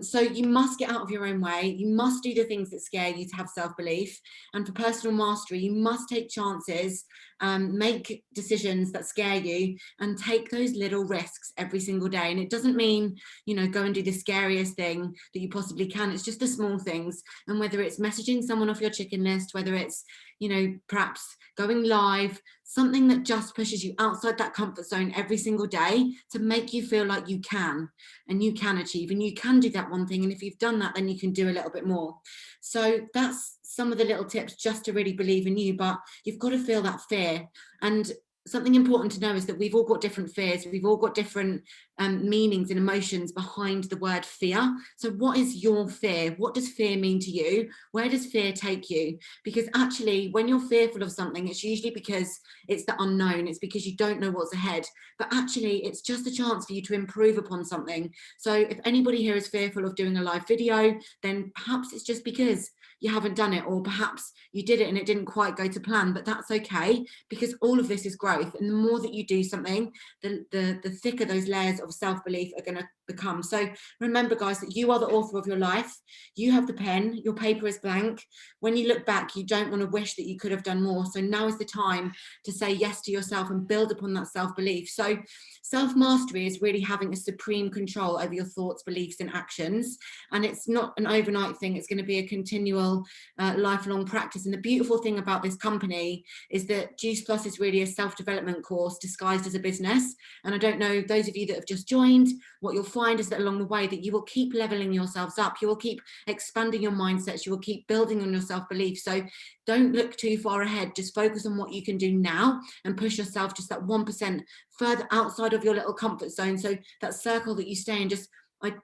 I: So you must get out of your own way. You must do the things that scare you to have self-belief. And for personal mastery, you must take chances, make decisions that scare you, and take those little risks every single day. And it doesn't mean, you know, go and do the scariest thing that you possibly can. It's just the small things. And whether it's messaging someone off your chicken list, whether it's, you know, perhaps going live, something that just pushes you outside that comfort zone every single day to make you feel like you can, and you can achieve, and you can do that one thing. And if you've done that, then you can do a little bit more. So that's some of the little tips just to really believe in you, but you've got to feel that fear. And something important to know is that we've all got different fears. We've all got different meanings and emotions behind the word fear. So what is your fear? What does fear mean to you? Where does fear take you? Because actually, when you're fearful of something, it's usually because it's the unknown. It's because you don't know what's ahead. But actually, it's just a chance for you to improve upon something. So if anybody here is fearful of doing a live video, then perhaps it's just because you haven't done it, or perhaps you did it and it didn't quite go to plan, but that's okay, because all of this is growth. And the more that you do something, the thicker those layers of self-belief are going to become. So remember, guys, that you are the author of your life. You have the pen, your paper is blank. When you look back, you don't want to wish that you could have done more. So now is the time to say yes to yourself and build upon that self-belief. So self-mastery is really having a supreme control over your thoughts, beliefs, and actions. And it's not an overnight thing. It's going to be a continual, lifelong practice. And the beautiful thing about this company is that Juice Plus is really a self-development course disguised as a business. And I don't know, those of you that have just joined, what you'll find is that along the way that you will keep leveling yourselves up. You will keep expanding your mindsets. You will keep building on your self-belief. So don't look too far ahead. Just focus on what you can do now and push yourself just that 1% further outside of your little comfort zone. So that circle that you stay in, just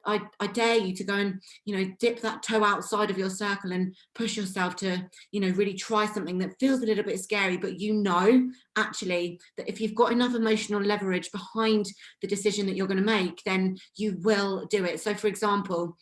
I: I dare you to go and, you know, dip that toe outside of your circle and push yourself to, you know, really try something that feels a little bit scary, but you know actually that if you've got enough emotional leverage behind the decision that you're going to make, then you will do it. So for example,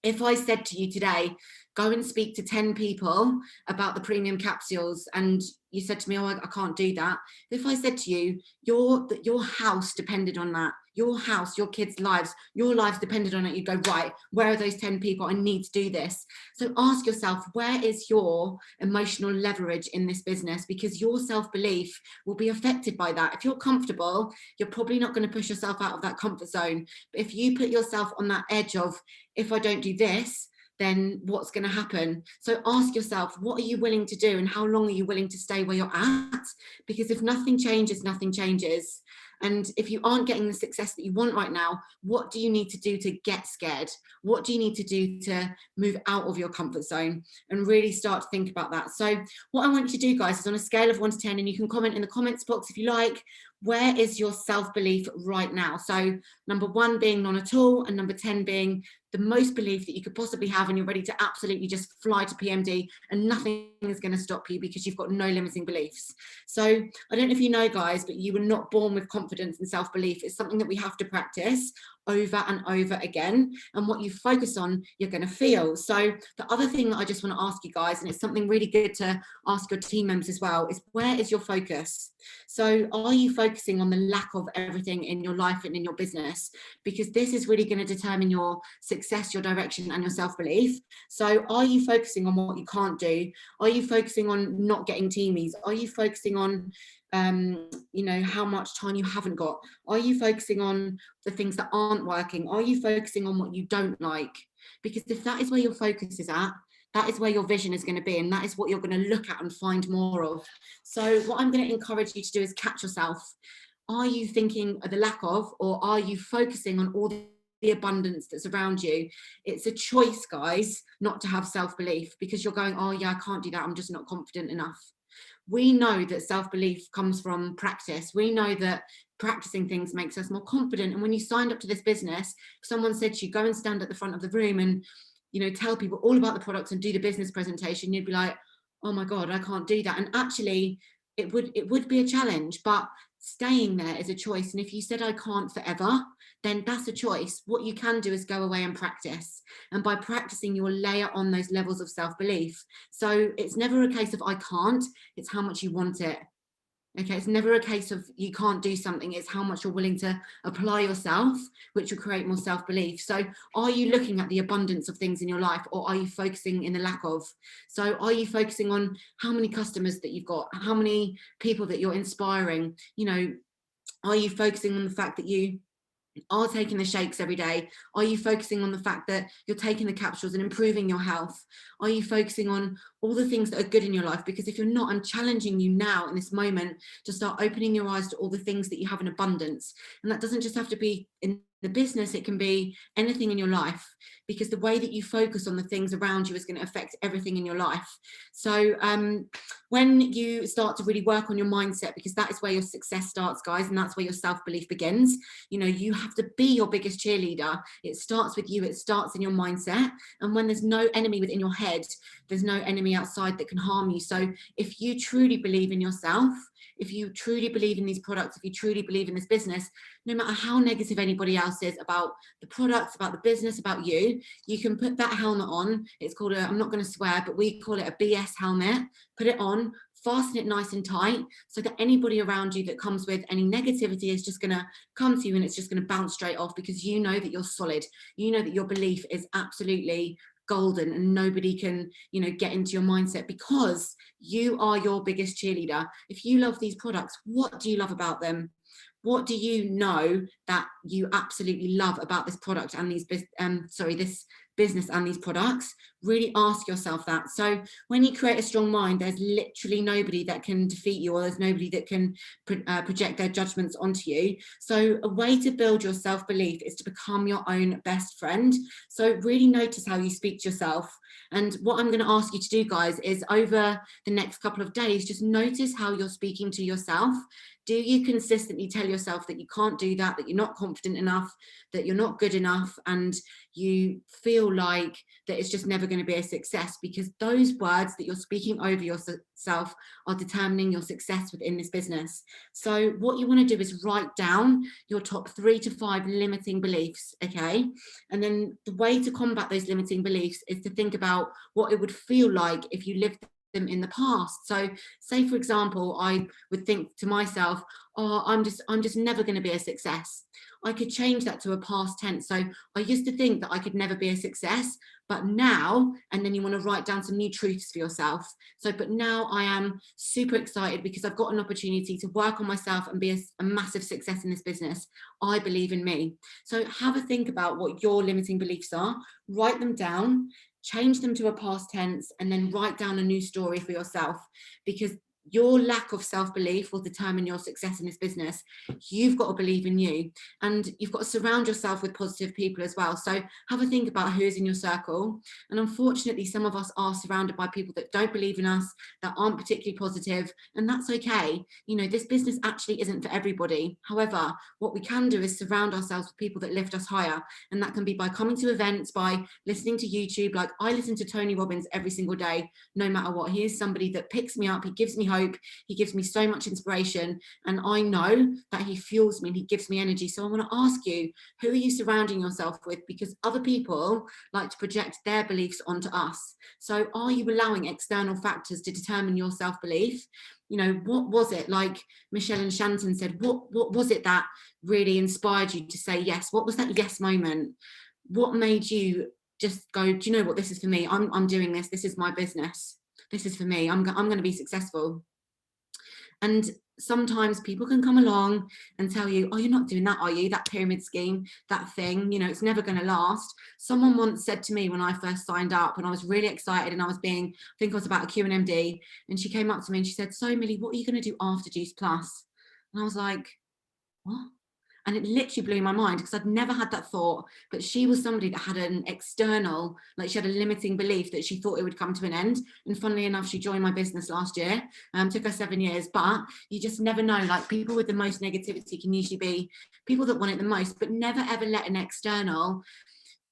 I: if I said to you today, go and speak to 10 people about the premium capsules, and you said to me, oh, I can't do that. If I said to you, your house depended on that, your house, your kids' lives, your lives depended on it, you'd go, right, where are those 10 people? I need to do this. So ask yourself, where is your emotional leverage in this business? Because your self-belief will be affected by that. If you're comfortable, you're probably not going to push yourself out of that comfort zone. But if you put yourself on that edge of, if I don't do this, then what's going to happen? So ask yourself, what are you willing to do, and how long are you willing to stay where you're at? Because if nothing changes, nothing changes. And if you aren't getting the success that you want right now, what do you need to do to get scared? What do you need to do to move out of your comfort zone? And really start to think about that. So what I want you to do, guys, is on a scale of 1 to 10, and you can comment in the comments box if you like, where is your self-belief right now? So number 1 being none at all, and number 10 being the most belief that you could possibly have, and you're ready to absolutely just fly to PMD and nothing is going to stop you because you've got no limiting beliefs. So I don't know if you know, guys, but you were not born with confidence and self-belief. It's something that we have to practice over and over again, and what you focus on, you're going to feel. So the other thing that I just want to ask you guys, and it's something really good to ask your team members as well, is where is your focus? So are you focusing on the lack of everything in your life and in your business? Because this is really going to determine your success, your direction, and your self-belief. So are you focusing on what you can't do? Are you focusing on not getting teamies? Are you focusing on you know, how much time you haven't got? Are you focusing on the things that aren't working? Are you focusing on what you don't like? Because if that is where your focus is at, that is where your vision is going to be, and that is what you're going to look at and find more of. So what I'm going to encourage you to do is catch yourself. Are you thinking of the lack of, or are you focusing on all the abundance that's around you? It's a choice, guys, not to have self-belief, because you're going, oh yeah, I can't do that, I'm just not confident enough. We know that self-belief comes from practice. We know that practicing things makes us more confident. And when you signed up to this business, someone said to you, go and stand at the front of the room and, you know, tell people all about the products and do the business presentation, you'd be like, oh my God, I can't do that. And actually it would be a challenge, but staying there is a choice. And if you said I can't forever, then that's a choice. What you can do is go away and practice. And by practicing, you will layer on those levels of self-belief. So it's never a case of I can't, it's how much you want it. Okay, it's never a case of you can't do something, it's how much you're willing to apply yourself, which will create more self-belief. So are you looking at the abundance of things in your life, or are you focusing in the lack of? So are you focusing on how many customers that you've got, how many people that you're inspiring? You know, are you focusing on the fact that you are taking the shakes every day? Are you focusing on the fact that you're taking the capsules and improving your health? Are you focusing on all the things that are good in your life? Because if you're not, I'm challenging you now in this moment to start opening your eyes to all the things that you have in abundance. And that doesn't just have to be in the business, it can be anything in your life, because the way that you focus on the things around you is going to affect everything in your life. So when you start to really work on your mindset, because that is where your success starts, guys, and that's where your self-belief begins. You know, you have to be your biggest cheerleader. It starts with you, it starts in your mindset. And when there's no enemy within your head, there's no enemy outside that can harm you. So if you truly believe in yourself, if you truly believe in these products, if you truly believe in this business, no matter how negative anybody else is about the products, about the business, about you, you can put that helmet on. It's called a, I'm not going to swear, but we call it a BS helmet. Put it on, fasten it nice and tight, so that anybody around you that comes with any negativity is just going to come to you and it's just going to bounce straight off, because you know that you're solid. You know that your belief is absolutely golden and nobody can, you know, get into your mindset, because you are your biggest cheerleader. If you love these products, what do you love about them? What do you know that you absolutely love about this product and these this business and these products? Really ask yourself that. So when you create a strong mind, there's literally nobody that can defeat you, or there's nobody that can project their judgments onto you. So a way to build your self-belief is to become your own best friend. So really notice how you speak to yourself. And what I'm going to ask you to do, guys, is over the next couple of days, just notice how you're speaking to yourself. Do you consistently tell yourself that you can't do that, that you're not confident enough, that you're not good enough, and you feel like that it's just never going to be a success? Because those words that you're speaking over yourself are determining your success within this business. So what you want to do is write down your top 3 to 5 limiting beliefs, okay? And then the way to combat those limiting beliefs is to think about what it would feel like if you lived them in the past. So say, for example, I would think to myself, oh, I'm just never going to be a success. I could change that to a past tense. So I used to think that I could never be a success, but now, and then you want to write down some new truths for yourself. So, but now I am super excited because I've got an opportunity to work on myself and be a massive success in this business. I believe in me. So have a think about what your limiting beliefs are, write them down, change them to a past tense, and then write down a new story for yourself, because your lack of self-belief will determine your success in this business. You've got to believe in you, and you've got to surround yourself with positive people as well. So have a think about who's in your circle. And unfortunately, some of us are surrounded by people that don't believe in us, that aren't particularly positive, and that's okay. You know, this business actually isn't for everybody. However, what we can do is surround ourselves with people that lift us higher, and that can be by coming to events, by listening to YouTube. Like, I listen to Tony Robbins every single day, no matter what. He is somebody that picks me up, he gives me hope, he gives me so much inspiration, and I know that he fuels me and he gives me energy. So I want to ask you, who are you surrounding yourself with? Because other people like to project their beliefs onto us. So are you allowing external factors to determine your self-belief? You know, what was it, like Michelle and Shanton said, what was it that really inspired you to say yes? What was that yes moment? What made you just go, do you know what, this is for me, I'm doing this, this is my business, this is for me, I'm going to be successful. And sometimes people can come along and tell you, oh, you're not doing that, are you? That pyramid scheme, that thing, you know, it's never going to last. Someone once said to me when I first signed up, and I was really excited, and I think I was about a QMD, and she came up to me and she said, so Millie, what are you going to do after Juice Plus? And I was like, what? And it literally blew my mind, because I'd never had that thought. But she was somebody that had an external, like she had a limiting belief that she thought it would come to an end. And funnily enough, she joined my business last year. Took her 7 years, but you just never know. Like, people with the most negativity can usually be people that want it the most, but never ever let an external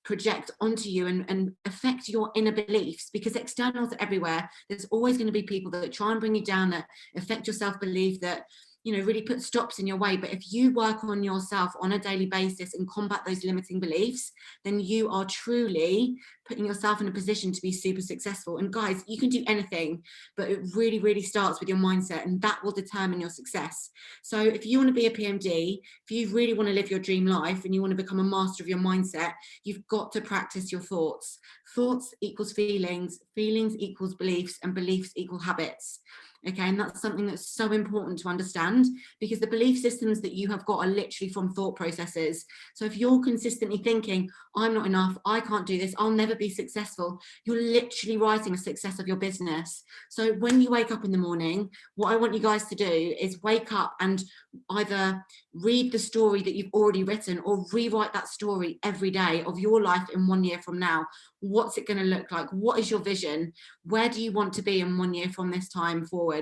I: project onto you and affect your inner beliefs, because externals are everywhere. There's always going to be people that try and bring you down, that affect your self-belief, that, you know, really put stops in your way. But if you work on yourself on a daily basis and combat those limiting beliefs, then you are truly putting yourself in a position to be super successful. And guys, you can do anything, but it really, really starts with your mindset, and that will determine your success. So if you want to be a PMD, if you really want to live your dream life and you want to become a master of your mindset, you've got to practice your thoughts. Thoughts equals feelings, feelings equals beliefs, and beliefs equal habits. Okay, and that's something that's so important to understand, because the belief systems that you have got are literally from thought processes. So if you're consistently thinking, I'm not enough, I can't do this, I'll never be successful, you're literally writing the success of your business. So when you wake up in the morning, what I want you guys to do is wake up and either read the story that you've already written or rewrite that story every day of your life in 1 year from now. What's it going to look like? What is your vision? Where do you want to be in 1 year from this time forward?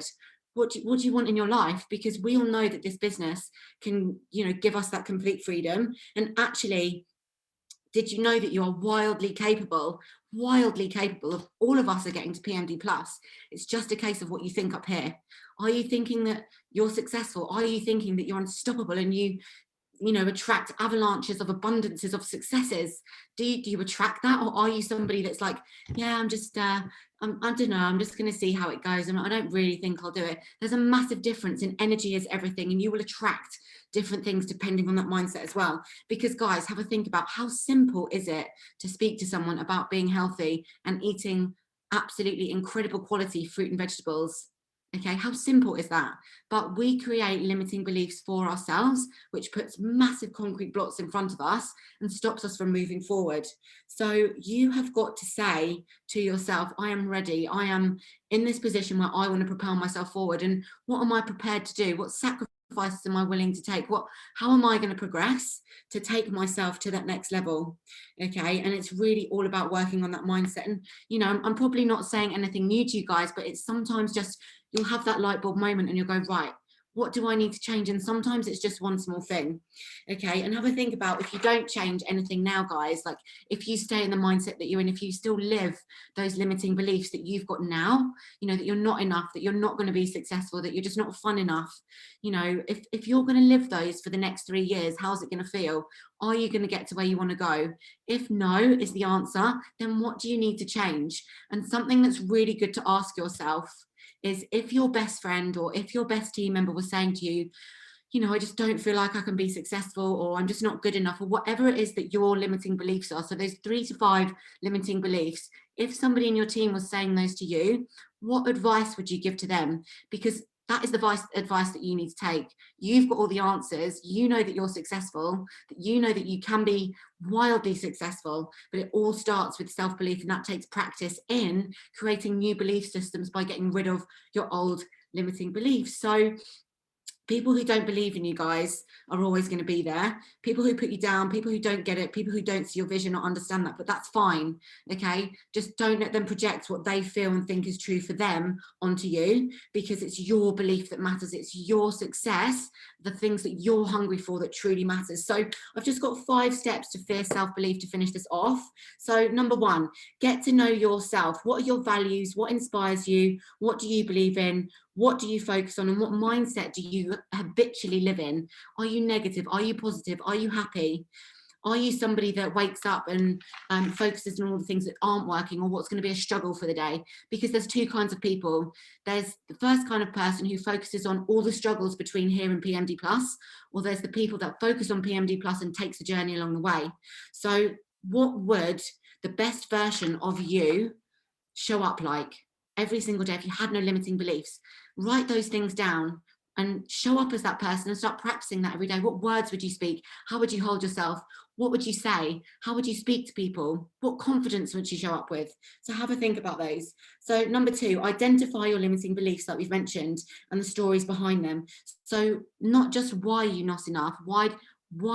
I: What do you want in your life? Because we all know that this business can, you know, give us that complete freedom. And actually, did you know that you are wildly capable of, all of us are getting to PMD plus. It's just a case of what you think up here. Are you thinking that you're successful? Are you thinking that you're unstoppable and you know, attract avalanches of abundances of successes? Do you attract that? Or are you somebody that's like, yeah, I'm just, I don't know, I'm just going to see how it goes, and I don't really think I'll do it. There's a massive difference, in energy is everything, and you will attract different things depending on that mindset as well. Because guys, have a think about how simple is it to speak to someone about being healthy and eating absolutely incredible quality fruit and vegetables. Okay, how simple is that? But we create limiting beliefs for ourselves, which puts massive concrete blocks in front of us and stops us from moving forward. So you have got to say to yourself, I am ready. I am in this position where I want to propel myself forward. And what am I prepared to do? What sacrifices am I willing to take? How am I going to progress to take myself to that next level? Okay, and it's really all about working on that mindset. And, you know, I'm probably not saying anything new to you guys, but it's sometimes just, you'll have that light bulb moment and you'll go, right, what do I need to change? And sometimes it's just one small thing. Okay, and have a think about, if you don't change anything now, guys, like if you stay in the mindset that you're in, if you still live those limiting beliefs that you've got now, you know, that you're not enough, that you're not going to be successful, that you're just not fun enough, you know, if you're going to live those for the next 3 years, how's it going to feel? Are you going to get to where you want to go? If no is the answer, then what do you need to change? And something that's really good to ask yourself is, if your best friend or if your best team member was saying to you, you know, I just don't feel like I can be successful, or I'm just not good enough, or whatever it is that your limiting beliefs are. So there's 3 to 5 limiting beliefs. If somebody in your team was saying those to you, what advice would you give to them? Because that is the advice that you need to take. You've got all the answers. You know that you're successful, that you know that you can be wildly successful, but it all starts with self-belief, and that takes practice in creating new belief systems by getting rid of your old limiting beliefs. So people who don't believe in you guys are always going to be there. People who put you down, people who don't get it, people who don't see your vision or understand that, but that's fine. Okay, just don't let them project what they feel and think is true for them onto you, because it's your belief that matters. It's your success, the things that you're hungry for, that truly matters. So I've just got 5 steps to fierce self-belief to finish this off. So number 1, get to know yourself. What are your values? What inspires you? What do you believe in? What do you focus on, and what mindset do you habitually live in? Are you negative? Are you positive? Are you happy? Are you somebody that wakes up and focuses on all the things that aren't working, or what's going to be a struggle for the day? Because there's 2 kinds of people. There's the first kind of person who focuses on all the struggles between here and PMD plus, or there's the people that focus on PMD plus and takes the journey along the way. So what would the best version of you show up like every single day if you had no limiting beliefs? Write those things down and show up as that person and start practicing that every day. What words would you speak? How would you hold yourself? What would you say? How would you speak to people? What confidence would you show up with? So have a think about those. So number 2, identify your limiting beliefs that we've mentioned and the stories behind them. So not just why you're not enough, why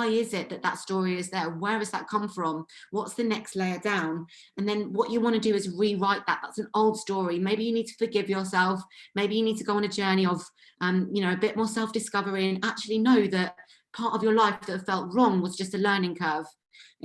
I: is it that story is there? Where has that come from? What's the next layer down? And then what you want to do is rewrite that. That's an old story. Maybe you need to forgive yourself. Maybe you need to go on a journey of, you know, a bit more self-discovery, and actually know that part of your life that felt wrong was just a learning curve.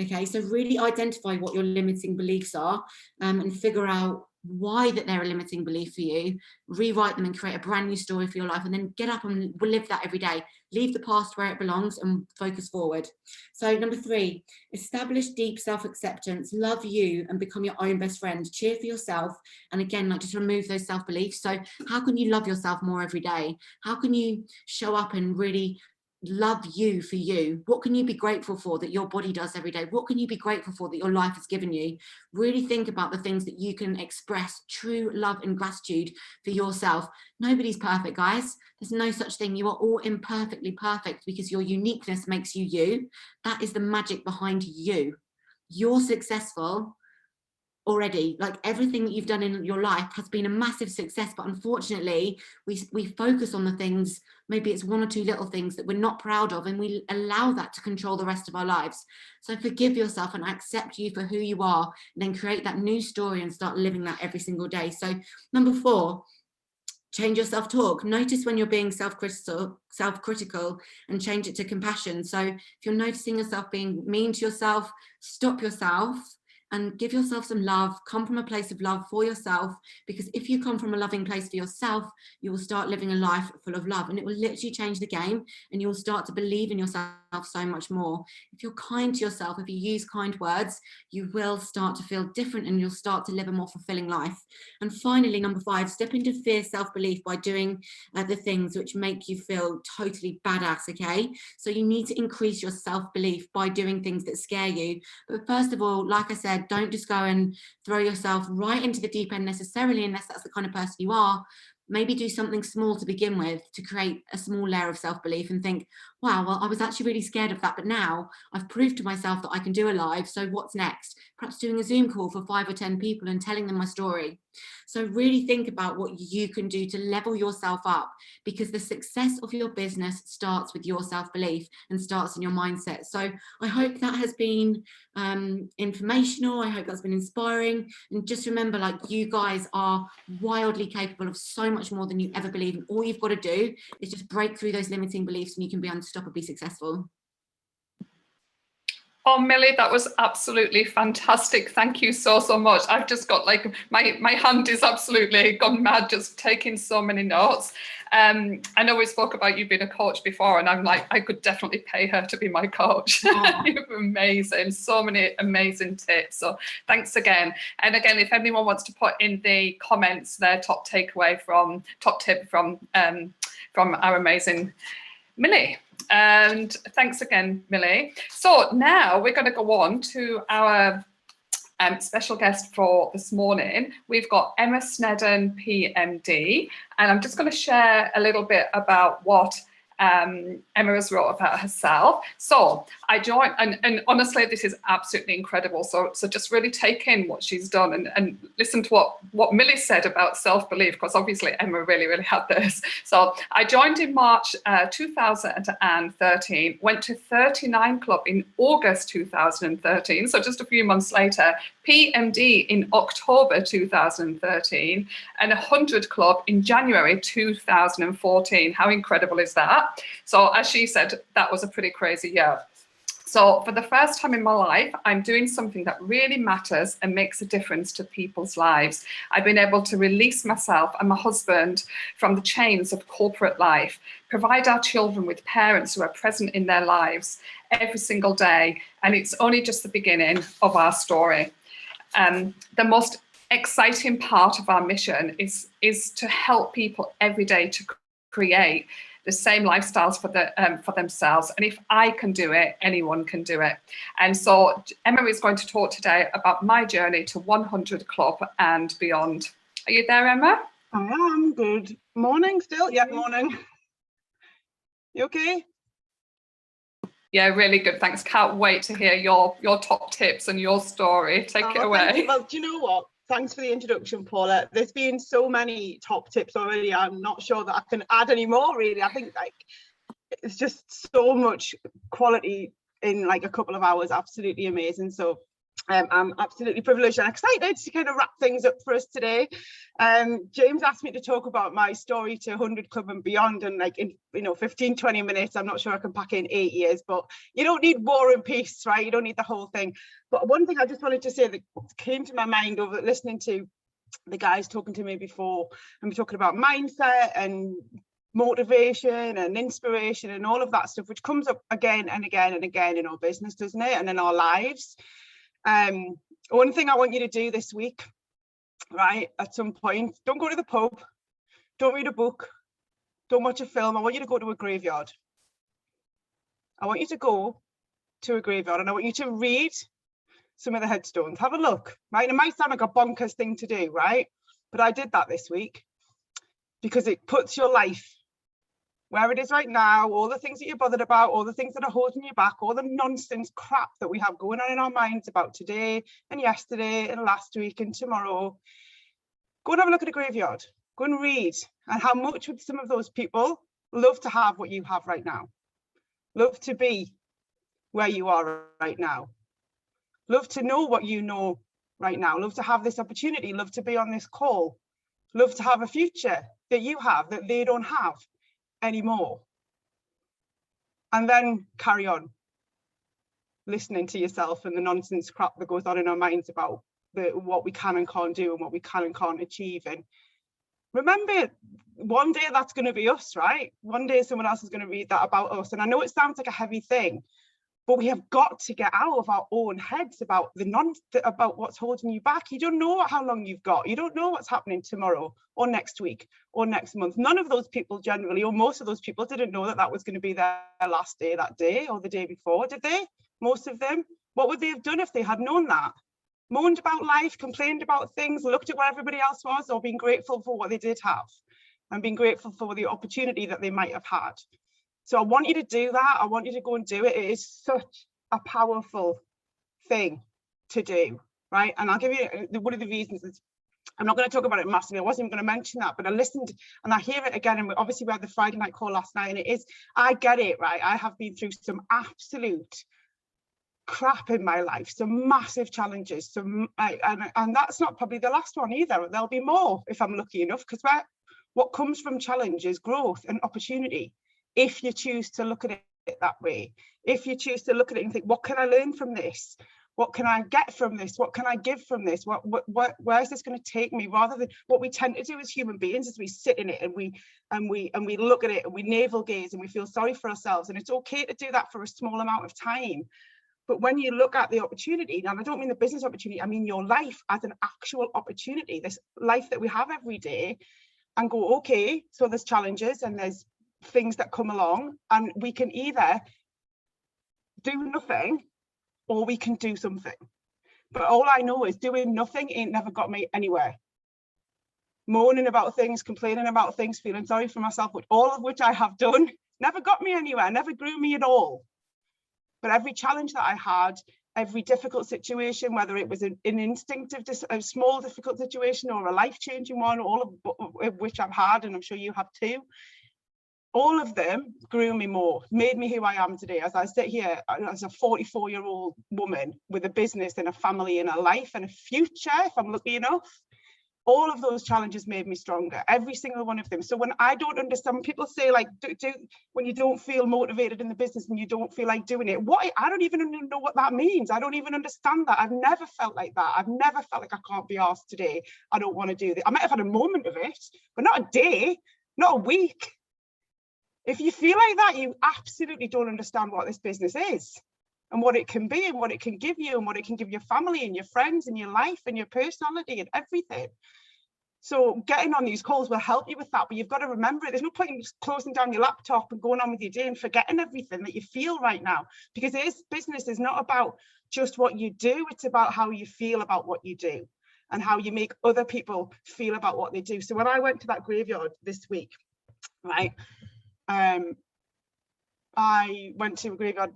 I: Okay, so really identify what your limiting beliefs are, and figure out why that they're a limiting belief for you. Rewrite them and create a brand new story for your life, and then get up and live that every day. Leave the past where it belongs and focus forward. So number 3, establish deep self-acceptance. Love you and become your own best friend. Cheer for yourself, and again, like, just remove those self-beliefs. So how can you love yourself more every day? How can you show up and really love you for you. What can you be grateful for that your body does every day? What can you be grateful for that your life has given you? Really think about the things that you can express true love and gratitude for yourself. Nobody's perfect, guys. There's no such thing. You are all imperfectly perfect because your uniqueness makes you you. That is the magic behind you. You're successful already. Like, everything that you've done in your life has been a massive success, but unfortunately we focus on the things, maybe it's one or two little things that we're not proud of, and we allow that to control the rest of our lives. So forgive yourself and accept you for who you are, and then create that new story and start living that every single day. So number 4, change your self-talk. Notice when you're being self-critical and change it to compassion. So if you're noticing yourself being mean to yourself, stop yourself and give yourself some love. Come from a place of love for yourself, because if you come from a loving place for yourself, you will start living a life full of love, and it will literally change the game, and you'll start to believe in yourself so much more. If you're kind to yourself, if you use kind words, you will start to feel different, and you'll start to live a more fulfilling life. And finally, number 5, step into fear self-belief by doing the things which make you feel totally badass. Okay, so you need to increase your self-belief by doing things that scare you. But first of all, like I said, don't just go and throw yourself right into the deep end necessarily, unless that's the kind of person you are. Maybe do something small to begin with to create a small layer of self-belief, and think, wow, well, I was actually really scared of that, but now I've proved to myself that I can do a live, so what's next? Perhaps doing a Zoom call for 5 or 10 people and telling them my story. So really think about what you can do to level yourself up, because the success of your business starts with your self-belief and starts in your mindset. So I hope that has been informational. I hope that's been inspiring. And just remember, like, you guys are wildly capable of so much more than you ever believe. And all you've got to do is just break through those limiting beliefs, and you can be unstoppably successful.
C: Oh, Millie, that was absolutely fantastic. Thank you so much. I've just got, like, my hand is absolutely gone mad just taking so many notes. I know we spoke about you being a coach before, and I'm like, I could definitely pay her to be my coach. You're amazing. So many amazing tips. So thanks again. And again, if anyone wants to put in the comments their top tip from our amazing Millie. And thanks again, Millie. So now we're going to go on to our special guest for this morning. We've got Emma Snedden, PMD, and I'm just going to share a little bit about what Emma has wrote about herself. So I joined, and honestly, this is absolutely incredible. So just really take in what she's done and listen to what Millie said about self-belief, because obviously Emma really, really had this. So I joined in March 2013, went to 39 Club in August 2013, so just a few months later, PMD in October 2013, and 100 Club in January 2014. How incredible is that? So as she said, that was a pretty crazy year. So for the first time in my life, I'm doing something that really matters and makes a difference to people's lives. I've been able to release myself and my husband from the chains of corporate life, provide our children with parents who are present in their lives every single day. And it's only just the beginning of our story. The most exciting part of our mission is to help people every day to create the same lifestyles for themselves. And if I can do it, anyone can do it. And so Emma is going to talk today about my journey to 100 Club and beyond. Are you there, Emma?
J: I am. Good morning still. Yeah, morning. You okay?
C: Yeah, really good. Thanks. Can't wait to hear your top tips and your story. Take it away.
J: Well, do you know what? Thanks for the introduction, Paula. There's been so many top tips already. I'm not sure that I can add any more, really. I think, like, it's just so much quality in like a couple of hours. Absolutely amazing. So I'm absolutely privileged and excited to kind of wrap things up for us today. James asked me to talk about my story to 100 Club and beyond, and like in 15-20 minutes. I'm not sure I can pack in 8 years, but you don't need War and Peace, right? You don't need the whole thing. But one thing I just wanted to say that came to my mind over listening to the guys talking to me before, and we're talking about mindset and motivation and inspiration and all of that stuff, which comes up again and again and again in our business, doesn't it? And in our lives. One thing I want you to do this week, right, at some point, don't go to the pub, don't read a book, don't watch a film. I want you to go to a graveyard. I want you to go to a graveyard and I want you to read some of the headstones. Have a look, right? It might sound like a bonkers thing to do, right? But I did that this week because it puts your life where it is right now, all the things that you're bothered about, all the things that are holding you back, all the nonsense crap that we have going on in our minds about today and yesterday and last week and tomorrow. Go and have a look at a graveyard. Go and read. And how much would some of those people love to have what you have right now? Love to be where you are right now. Love to know what you know right now. Love to have this opportunity. Love to be on this call. Love to have a future that you have that they don't have anymore. And then carry on listening to yourself and the nonsense crap that goes on in our minds about what we can and can't do and what we can and can't achieve. And remember, one day that's going to be us, right? One day someone else is going to read that about us. And I know it sounds like a heavy thing, but we have got to get out of our own heads about about what's holding you back. You don't know how long you've got. You don't know what's happening tomorrow or next week or next month. None of those people generally, or most of those people, didn't know that that was going to be their last day that day or the day before, did they? Most of them. What would they have done if they had known that? Moaned about life, complained about things, looked at where everybody else was, or been grateful for what they did have and been grateful for the opportunity that they might have had. So I want you to do that. I want you to go and do it. It is such a powerful thing to do, right? And I'll give you one of the reasons. Is, I'm not going to talk about it massively. I wasn't even going to mention that, but I listened and I hear it again. And obviously we had the Friday night call last night, and it is, I get it, right? I have been through some absolute crap in my life, some massive challenges, and that's not probably the last one either. There'll be more if I'm lucky enough, because what comes from challenge is growth and opportunity. If you choose to look at it that way, if you choose to look at it and think, what can I learn from this? What can I get from this? What can I give from this? Where is this going to take me? Rather than what we tend to do as human beings is we sit in it and we look at it and we navel gaze and we feel sorry for ourselves. And it's okay to do that for a small amount of time. But when you look at the opportunity, and I don't mean the business opportunity, I mean your life as an actual opportunity, this life that we have every day, and go, okay, so there's challenges and there's things that come along, and we can either do nothing or we can do something. But all I know is doing nothing ain't never got me anywhere. Moaning about things, complaining about things, feeling sorry for myself, all of which I have done, never got me anywhere, never grew me at all. But every challenge that I had, every difficult situation, whether it was an instinctive, a small difficult situation or a life-changing one, all of which I've had, and I'm sure you have too, all of them grew me more, made me who I am today. As I sit here as a 44-year-old woman with a business and a family and a life and a future, if I'm lucky enough, all of those challenges made me stronger, every single one of them. So when I don't understand, people say like, when you don't feel motivated in the business and you don't feel like doing it, I don't even know what that means. I don't even understand that. I've never felt like that. I've never felt like I can't be asked today. I don't want to do this. I might have had a moment of it, but not a day, not a week. If you feel like that, you absolutely don't understand what this business is and what it can be and what it can give you and what it can give your family and your friends and your life and your personality and everything. So getting on these calls will help you with that, but you've got to remember it. There's no point in just closing down your laptop and going on with your day and forgetting everything that you feel right now, because business is not about just what you do. It's about how you feel about what you do and how you make other people feel about what they do. So when I went to that graveyard this week, right, I went to a graveyard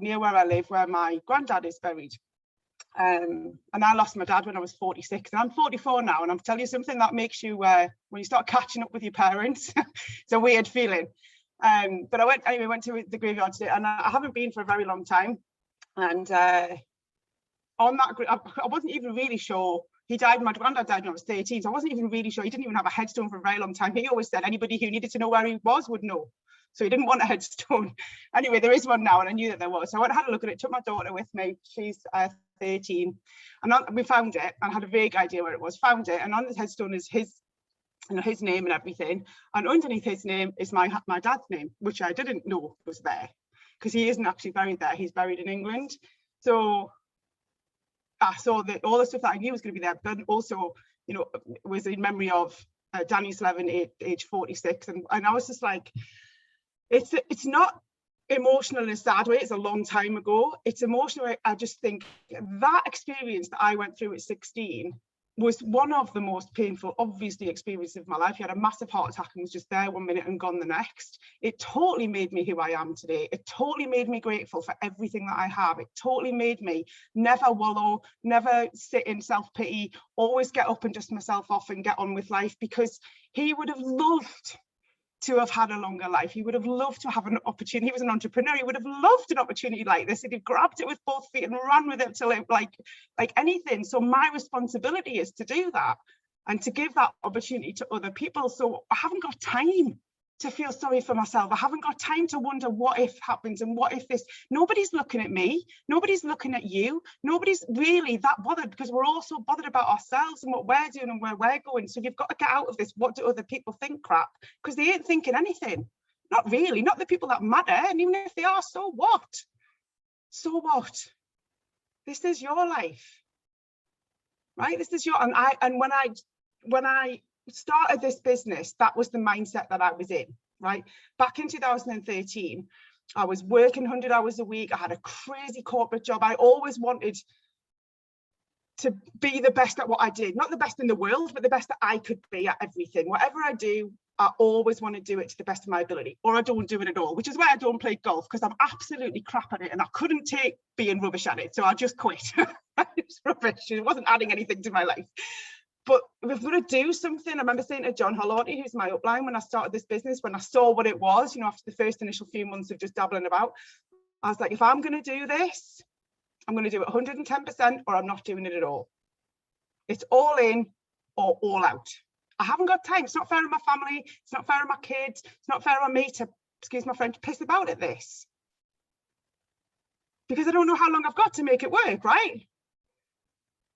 J: near where I live, where my granddad is buried. And I lost my dad when I was 46, and I'm 44 now, and I'm telling you something that makes you, when you start catching up with your parents, it's a weird feeling. But I went to the graveyard today, and I haven't been for a very long time. And on that, I wasn't even really sure. My granddad died when I was 13, so I wasn't even really sure. He didn't even have a headstone for a very long time. He always said anybody who needed to know where he was would know. So he didn't want a headstone. Anyway, there is one now, and I knew that there was. So I went and had a look at it, took my daughter with me. She's 13. And we found it, and had a vague idea where it was, found it. And on the headstone is his name and everything. And underneath his name is my dad's name, which I didn't know was there, because he isn't actually buried there. He's buried in England. So I saw that all the stuff that I knew was going to be there, but also, you know, was in memory of Danny Slevin, age 46. And I was just like, it's not emotional in a sad way. It's a long time ago. It's emotional. I just think that experience that I went through at 16 was one of the most painful, obviously, experiences of my life. He had a massive heart attack and was just there one minute and gone the next. It totally made me who I am today. It totally made me grateful for everything that I have. It totally made me never wallow, never sit in self-pity, always get up and dust myself off and get on with life, because he would have loved to have had a longer life. He would have loved to have an opportunity. He was an entrepreneur. He would have loved an opportunity like this. He'd have grabbed it with both feet and ran with it till it like anything. So my responsibility is to do that and to give that opportunity to other people. So I haven't got time to feel sorry for myself. I haven't got time to wonder what if happens and what if this. Nobody's looking at me. Nobody's looking at you. Nobody's really that bothered, because we're all so bothered about ourselves and what we're doing and where we're going. So you've got to get out of this what do other people think crap, because they ain't thinking anything. Not really, not the people that matter. And even if they are, so what? So what? This is your life, right? This is your, and when I started this business, that was the mindset that I was in, right? Back in 2013, I was working 100 hours a week. I had a crazy corporate job. I always wanted to be the best at what I did, not the best in the world, but the best that I could be at everything. Whatever I do, I always want to do it to the best of my ability, or I don't do it at all, which is why I don't play golf, because I'm absolutely crap at it and I couldn't take being rubbish at it. So I just quit. It's rubbish. It wasn't adding anything to my life. But we've got to do something. I remember saying to John Hollarty, who's my upline, when I started this business, when I saw what it was, you know, after the first initial few months of just dabbling about, I was like, if I'm going to do this, I'm going to do it 110%, or I'm not doing it at all. It's all in or all out. I haven't got time. It's not fair on my family. It's not fair on my kids. It's not fair on me to, excuse my French, piss about at this. Because I don't know how long I've got to make it work, right?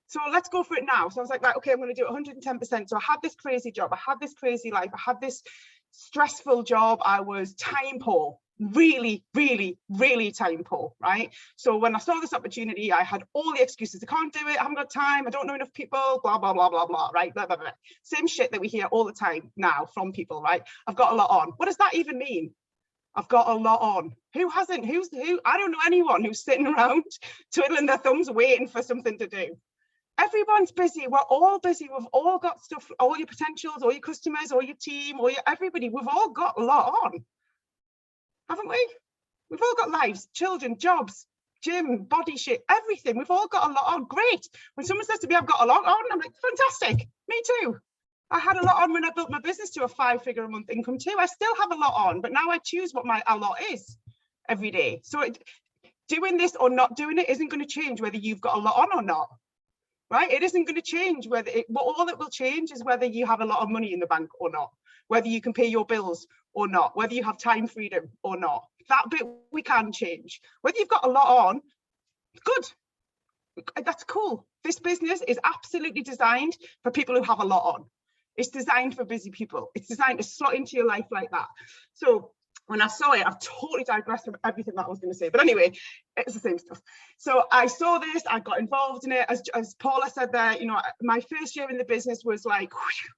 J: So let's go for it now. So I was like, right, okay, I'm going to do it 110%. So I had this crazy job. I had this crazy life. I had this stressful job. I was time poor, really, really, really time poor, right? So when I saw this opportunity, I had all the excuses. I can't do it. I haven't got time. I don't know enough people, blah, blah, blah, blah, blah, right? Blah, blah, blah. Same shit that we hear all the time now from people, right? I've got a lot on. What does that even mean? I've got a lot on. Who hasn't? Who? I don't know anyone who's sitting around twiddling their thumbs waiting for something to do. Everyone's busy. We're all busy. We've all got stuff, all your potentials, all your customers, all your team, all your everybody. We've all got a lot on, haven't we? We've all got lives, children, jobs, gym, body shit, everything. We've all got a lot on. Great. When someone says to me, I've got a lot on, I'm like, fantastic. Me too. I had a lot on when I built my business to a 5-figure a month income too. I still have a lot on, but now I choose what a lot is every day. So doing this or not doing it isn't going to change whether you've got a lot on or not. Right? It isn't going to change whether all that will change is whether you have a lot of money in the bank or not, whether you can pay your bills or not, whether you have time freedom or not. That bit we can change. Whether you've got a lot on, good. That's cool. This business is absolutely designed for people who have a lot on. It's designed for busy people. It's designed to slot into your life like that. So when I saw it, I've totally digressed from everything that I was going to say. But anyway, it's the same stuff. So I saw this, I got involved in it. As Paula said there, you know, my first year in the business was like,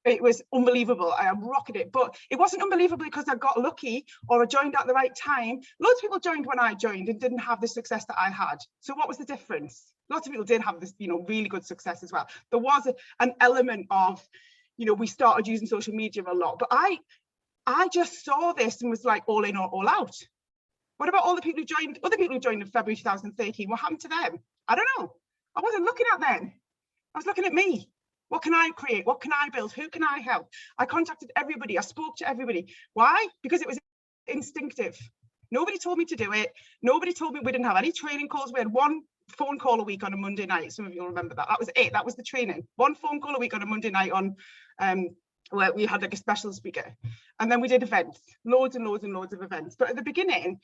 J: it was unbelievable. I rocketed it. But it wasn't unbelievable because I got lucky or I joined at the right time. Loads of people joined when I joined and didn't have the success that I had. So what was the difference? Lots of people did have this, you know, really good success as well. There was an element of, you know, we started using social media a lot. But I just saw this and was like all in or all out. What about all the people who joined, other people who joined in February 2013? What happened to them? I don't know. I wasn't looking at them. I was looking at me. What can I create? What can I build? Who can I help? I contacted everybody. I spoke to everybody. Why? Because it was instinctive. Nobody told me to do it. Nobody told me. We didn't have any training calls. We had one phone call a week on a Monday night. Some of you will remember that. That was it. That was the training. One phone call a week on a Monday night on where we had like a special speaker, and then we did events, loads and loads and loads of events. But at the beginning,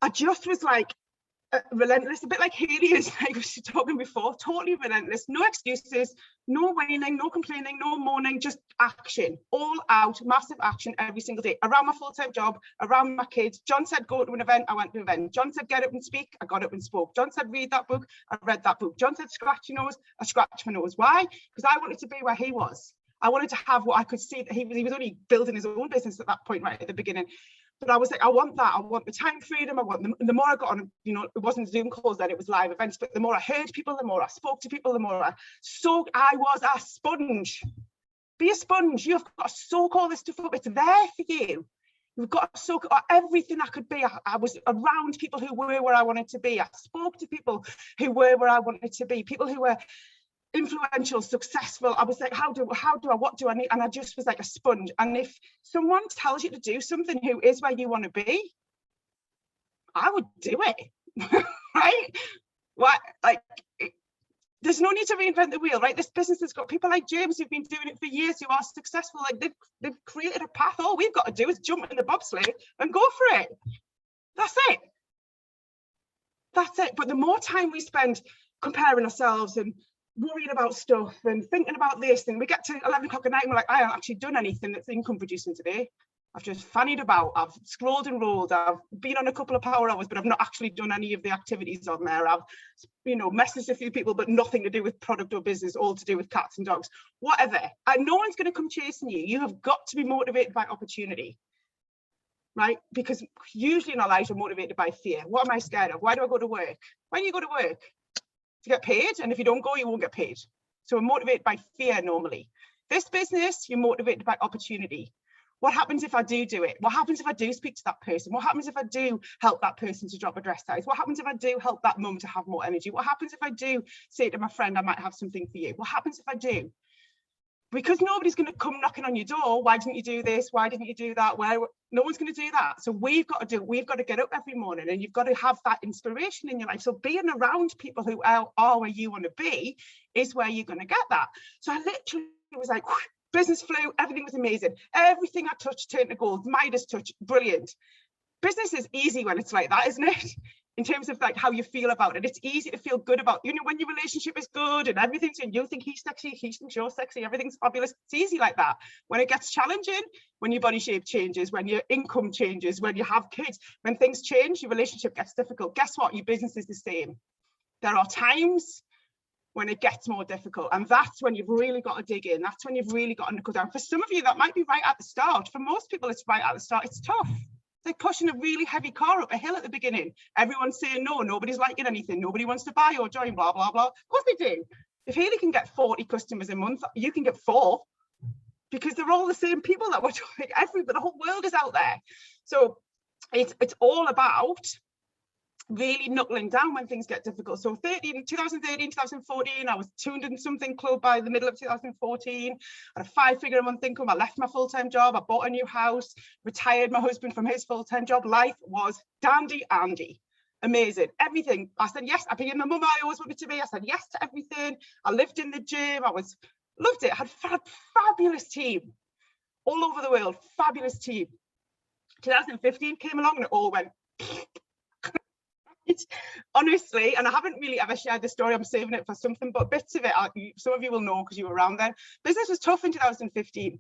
J: I just was like relentless, a bit like Hayley is, like we were talking before, totally relentless, no excuses, no whining, no complaining, no moaning, just action, all out, massive action every single day, around my full-time job, around my kids. John said go to an event, I went to an event. John said get up and speak, I got up and spoke. John said read that book, I read that book. John said scratch your nose, I scratched my nose. Why? Because I wanted to be where he was. I wanted to have what I could see that he was only building his own business at that point, right at the beginning. But I was like, I want that. I want the time freedom. I want the more I got on, you know, it wasn't Zoom calls then, it was live events, but the more I heard people, the more I spoke to people, the more I was a sponge. Be a sponge. You've got to soak all this stuff up. It's there for you. You've got to soak up everything I could be. I was around people who were where I wanted to be. I spoke to people who were where I wanted to be. People who were influential, successful. I was like, what do I need? And I just was like a sponge. And if someone tells you to do something who is where you want to be, I would do it. Right? What, like, there's no need to reinvent the wheel, right? This business has got people like James who've been doing it for years, who are successful. Like, they've created a path. All we've got to do is jump in the bobsleigh and go for it. That's it. That's it. But the more time we spend comparing ourselves and worrying about stuff and thinking about this, and we get to 11 o'clock at night and we're like, I haven't actually done anything that's income producing today. I've just fannied about, I've scrolled and rolled, I've been on a couple of power hours, but I've not actually done any of the activities on there. I've, you know, messaged a few people, but nothing to do with product or business, all to do with cats and dogs, whatever. And no one's going to come chasing you. You have got to be motivated by opportunity, right? Because usually in our lives, we're motivated by fear. What am I scared of? Why do I go to work? Why do you go to work? To get paid? And if you don't go, you won't get paid. So we're motivated by fear normally. This business, you're motivated by opportunity. What happens if I do it? What happens if I do speak to that person? What happens if I do help that person to drop a dress size? What happens if I do help that mum to have more energy? What happens if I do say to my friend, I might have something for you? What happens if I do? Because nobody's going to come knocking on your door. Why didn't you do this? Why didn't you do that? No one's going to do that. So we've got to get up every morning, and you've got to have that inspiration in your life. So being around people who are where you want to be is where you're going to get that. So I literally was like, whoosh, business flew, everything was amazing. Everything I touched turned to gold. Midas touch, brilliant. Business is easy when it's like that, isn't it? In terms of like how you feel about it. It's easy to feel good about, you know, when your relationship is good and everything's, and you think he's sexy, he thinks you're sexy, everything's fabulous. It's easy like that. When it gets challenging, when your body shape changes, when your income changes, when you have kids, when things change, your relationship gets difficult. Guess what? Your business is the same. There are times when it gets more difficult, and that's when you've really got to dig in. That's when you've really got to knuckle down. For some of you, that might be right at the start. For most people, it's right at the start. It's tough. It's like pushing a really heavy car up a hill at the beginning. Everyone's saying no, nobody's liking anything, nobody wants to buy or join, blah, blah, blah. Of course they do. If Hayley can get 40 customers a month, you can get 4, because they're all the same people that we're doing. The whole world is out there. So it's all about really knuckling down when things get difficult. So 2013, 2014, I was 200 and something club by the middle of 2014. I had a 5-figure a month income. I left my full-time job. I bought a new house, retired my husband from his full-time job. Life was dandy Andy. Amazing. Everything. I said yes. I became the mum I always wanted to be. I said yes to everything. I lived in the gym. Loved it. I had a fabulous team all over the world. Fabulous team. 2015 came along and it all went honestly, and I haven't really ever shared the story. I'm saving it for something, but bits of it, some of you will know because you were around then. Business was tough in 2015.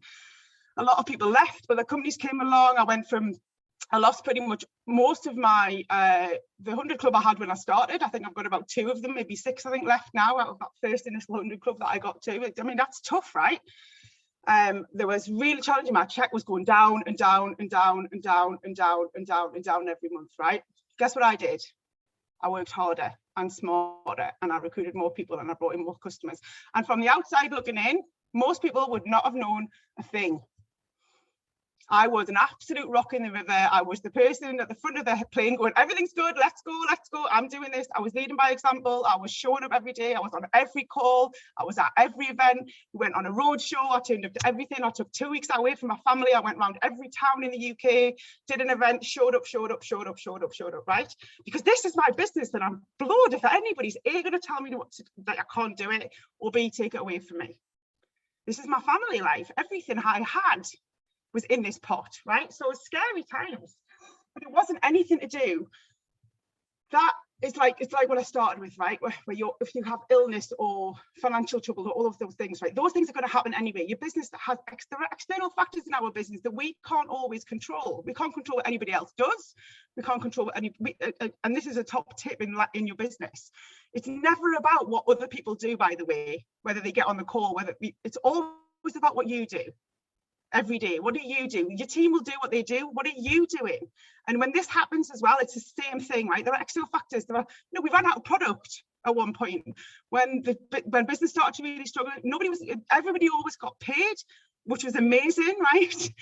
J: A lot of people left, but the companies came along. I lost pretty much most of my the 100 club I had when I started. I think I've got about 2 of them, maybe 6 I think left now out of that first initial 100 club that I got to. I mean, that's tough, right? There was really challenging. My check was going down and down and down and down and down and down and down every month, right? Guess what I did? I worked harder and smarter, and I recruited more people, and I brought in more customers. And from the outside looking in, most people would not have known a thing. I was an absolute rock in the river. I was the person at the front of the plane going, everything's good, let's go, I'm doing this. I was leading by example. I was showing up every day. I was on every call. I was at every event. We went on a road show. I turned up to everything. I took 2 weeks away from my family. I went around every town in the UK, did an event, showed up, right? Because this is my business, and I'm blowed if anybody's A, going to tell me that I can't do it, or B, take it away from me. This is my family life. Everything I had was in this pot, right? So it's scary times, but it wasn't anything to do. That is like, it's like what I started with, right? Where if you have illness or financial trouble or all of those things, right? Those things are going to happen anyway. Your business has there are external factors in our business that we can't always control. We can't control what anybody else does. We can't control what and this is a top tip in your business. It's never about what other people do, by the way, whether they get on the call, it's always about what you do. every day? What do you do? Your team will do what they do. What are you doing? And when this happens as well, it's the same thing, right? There are external factors. There are, you know, we ran out of product at one point. When business started to really struggle, everybody always got paid, which was amazing, right?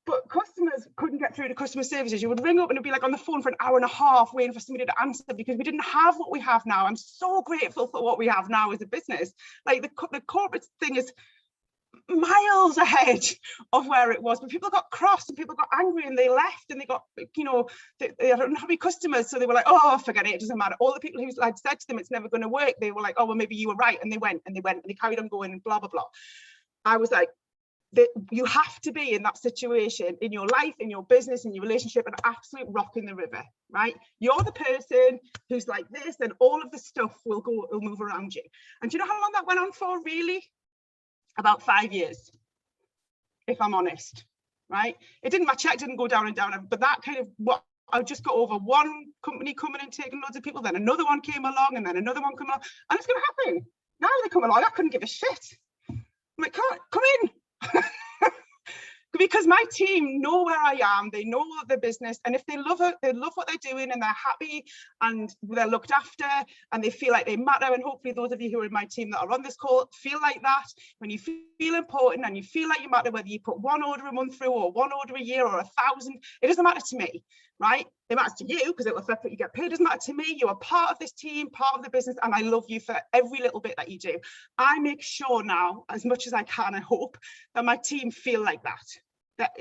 J: But customers couldn't get through to customer services. You would ring up and it'd be like on the phone for an hour and a half waiting for somebody to answer because we didn't have what we have now. I'm so grateful for what we have now as a business. Like the corporate thing is miles ahead of where it was, but people got cross and people got angry and they left and they got, you know, they don't have any customers, so they were like, oh, forget it, it doesn't matter. All the people who I'd said to them it's never going to work, they were like, oh well, maybe you were right, and they went and they carried on going and blah blah blah. I was like, you have to be in that situation in your life, in your business, in your relationship, an absolute rock in the river, right? You're the person who's like this, and all of the stuff will move around you. And do you know how long that went on for, really? About 5 years, if I'm honest, right? It didn't, my check didn't go down and down, but that kind of, what I just got over one company coming and taking loads of people, then another one came along, and then another one came along, and it's going to happen. Now they come along, I couldn't give a shit. I'm like, come in. Because my team know where I am, they know the business, and if they love it, they love what they're doing, and they're happy and they're looked after and they feel like they matter. And hopefully those of you who are in my team that are on this call feel like that. When you feel important and you feel like you matter, whether you put one order a month through or one order a year or 1,000, it doesn't matter to me, right? It matters to you because it will affect what you get paid. It doesn't matter to me. You are part of this team, part of the business, and I love you for every little bit that you do. I make sure now, as much as I can, I hope, that my team feel like that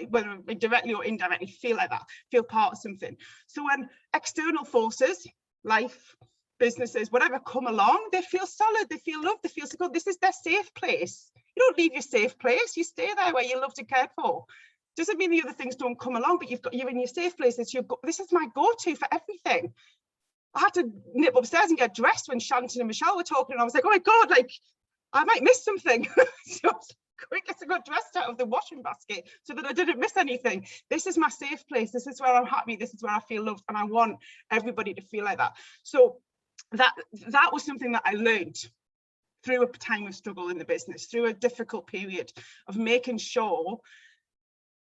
J: whether directly or indirectly feel like that, feel part of something. So when external forces, life, businesses, whatever, come along, they feel solid, they feel loved, they feel so good. This is their safe place. You don't leave your safe place, you stay there where you're loved and cared for. Doesn't mean the other things don't come along, but you're in your safe place. This is my go-to for everything. I had to nip upstairs and get dressed when Shanton and Michelle were talking, and I was like, oh my God, like I might miss something. So quickest I got dressed out of the washing basket so that I didn't miss anything. This is my safe place. This is where I'm happy. This is where I feel loved, and I want everybody to feel like that. So that was something that I learned through a time of struggle in the business, through a difficult period of making sure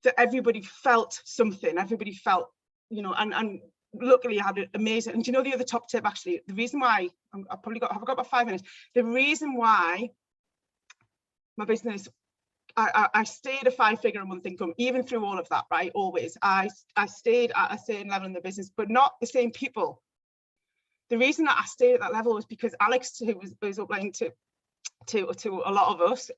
J: that everybody felt something. Everybody felt, you know, and luckily I had an amazing. And do you know the other top tip? Actually, the reason why I've got about 5 minutes. The reason why my business, I stayed a 5-figure a month income, even through all of that, right? Always. I stayed at a certain level in the business, but not the same people. The reason that I stayed at that level was because Alex, who was upline to a lot of us,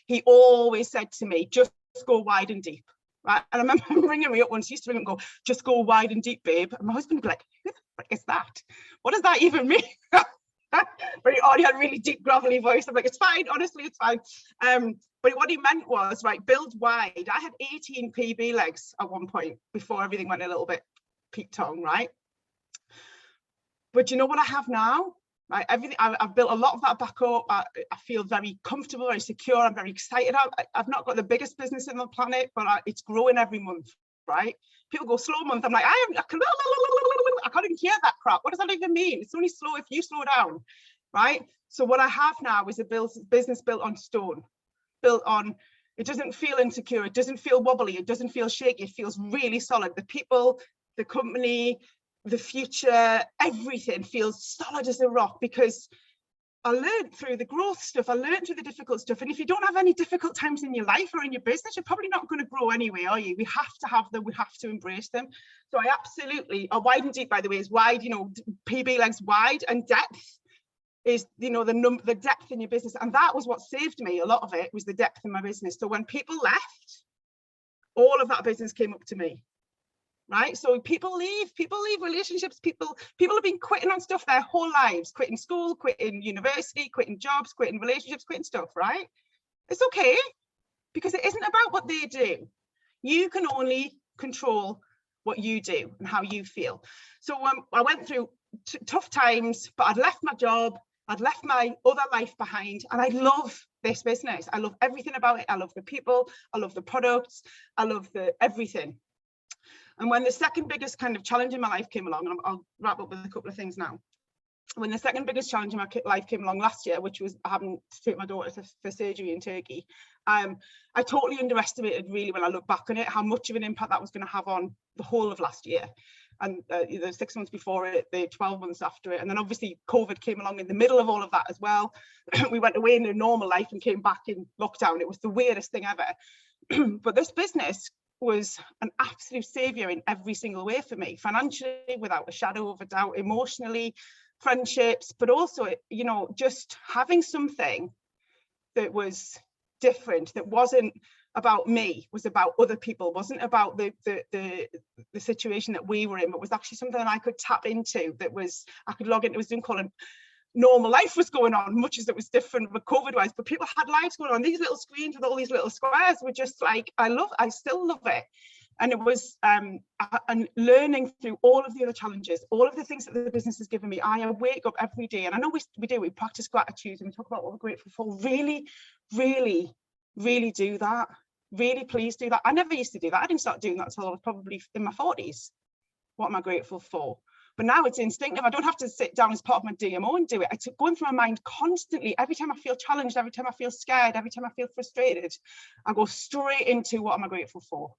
J: he always said to me, just go wide and deep, right? And I remember him ringing me up once. He used to ring and go, just go wide and deep, babe. And my husband would be like, who the frick is that? What does that even mean? But he already had a really deep, gravelly voice. I'm like, it's fine, honestly, it's fine. But what he meant was, right, build wide. I had 18 PB legs at one point before everything went a little bit peak-tongue, right? But you know what I have now? Right, everything, I've built a lot of that back up. I feel very comfortable, very secure. I'm very excited. I've not got the biggest business in the planet, but it's growing every month, right? People go slow month. I'm like, I can't even hear that crap. What does that even mean? It's only slow if you slow down, right? So what I have now is a business built on stone, built on, it doesn't feel insecure. It doesn't feel wobbly. It doesn't feel shaky. It feels really solid. The people, the company, the future, everything feels solid as a rock, because I learned through the growth stuff, I learned through the difficult stuff. And if you don't have any difficult times in your life or in your business, you're probably not going to grow anyway, are you? We have to have them, we have to embrace them. So I absolutely, wide and deep, by the way, is wide, you know, PB legs wide, and depth is, you know, the depth in your business. And that was what saved me. A lot of it was the depth in my business. So when people left, all of that business came up to me. Right, so people leave relationships, people have been quitting on stuff their whole lives, quitting school, quitting university, quitting jobs, quitting relationships, quitting stuff, right? It's okay, because it isn't about what they do. You can only control what you do and how you feel. So I went through tough times, but I'd left my job, I'd left my other life behind, and I love this business. I love everything about it. I love the people, I love the products, I love the everything. And when the second biggest kind of challenge in my life came along, and I'll wrap up with a couple of things now. When the second biggest challenge in my life came along last year, which was having to take my daughter for surgery in Turkey, I totally underestimated, really, when I look back on it, how much of an impact that was going to have on the whole of last year. And the 6 months before it, the 12 months after it. And then obviously COVID came along in the middle of all of that as well. We went away into normal life and came back in lockdown. It was the weirdest thing ever. But this business was an absolute savior in every single way for me, financially, without a shadow of a doubt, emotionally, friendships, but also, you know, just having something that was different, that wasn't about me, was about other people, wasn't about the situation that we were in, but was actually something that I could tap into, that was, I could log into a Zoom call and normal life was going on, much as it was different with COVID wise, but people had lives going on. These little screens with all these little squares were just like, I still love it. And it was and learning through all of the other challenges, all of the things that the business has given me. I wake up every day, and I know we practice gratitude and we talk about what we're grateful for. Really, really, really do that. Really, please do that. I never used to do that. I didn't start doing that until I was probably in my 40s. What am I grateful for? But now it's instinctive. I don't have to sit down as part of my DMO and do it. It's going through my mind constantly. Every time I feel challenged, every time I feel scared, every time I feel frustrated, I go straight into what am I grateful for.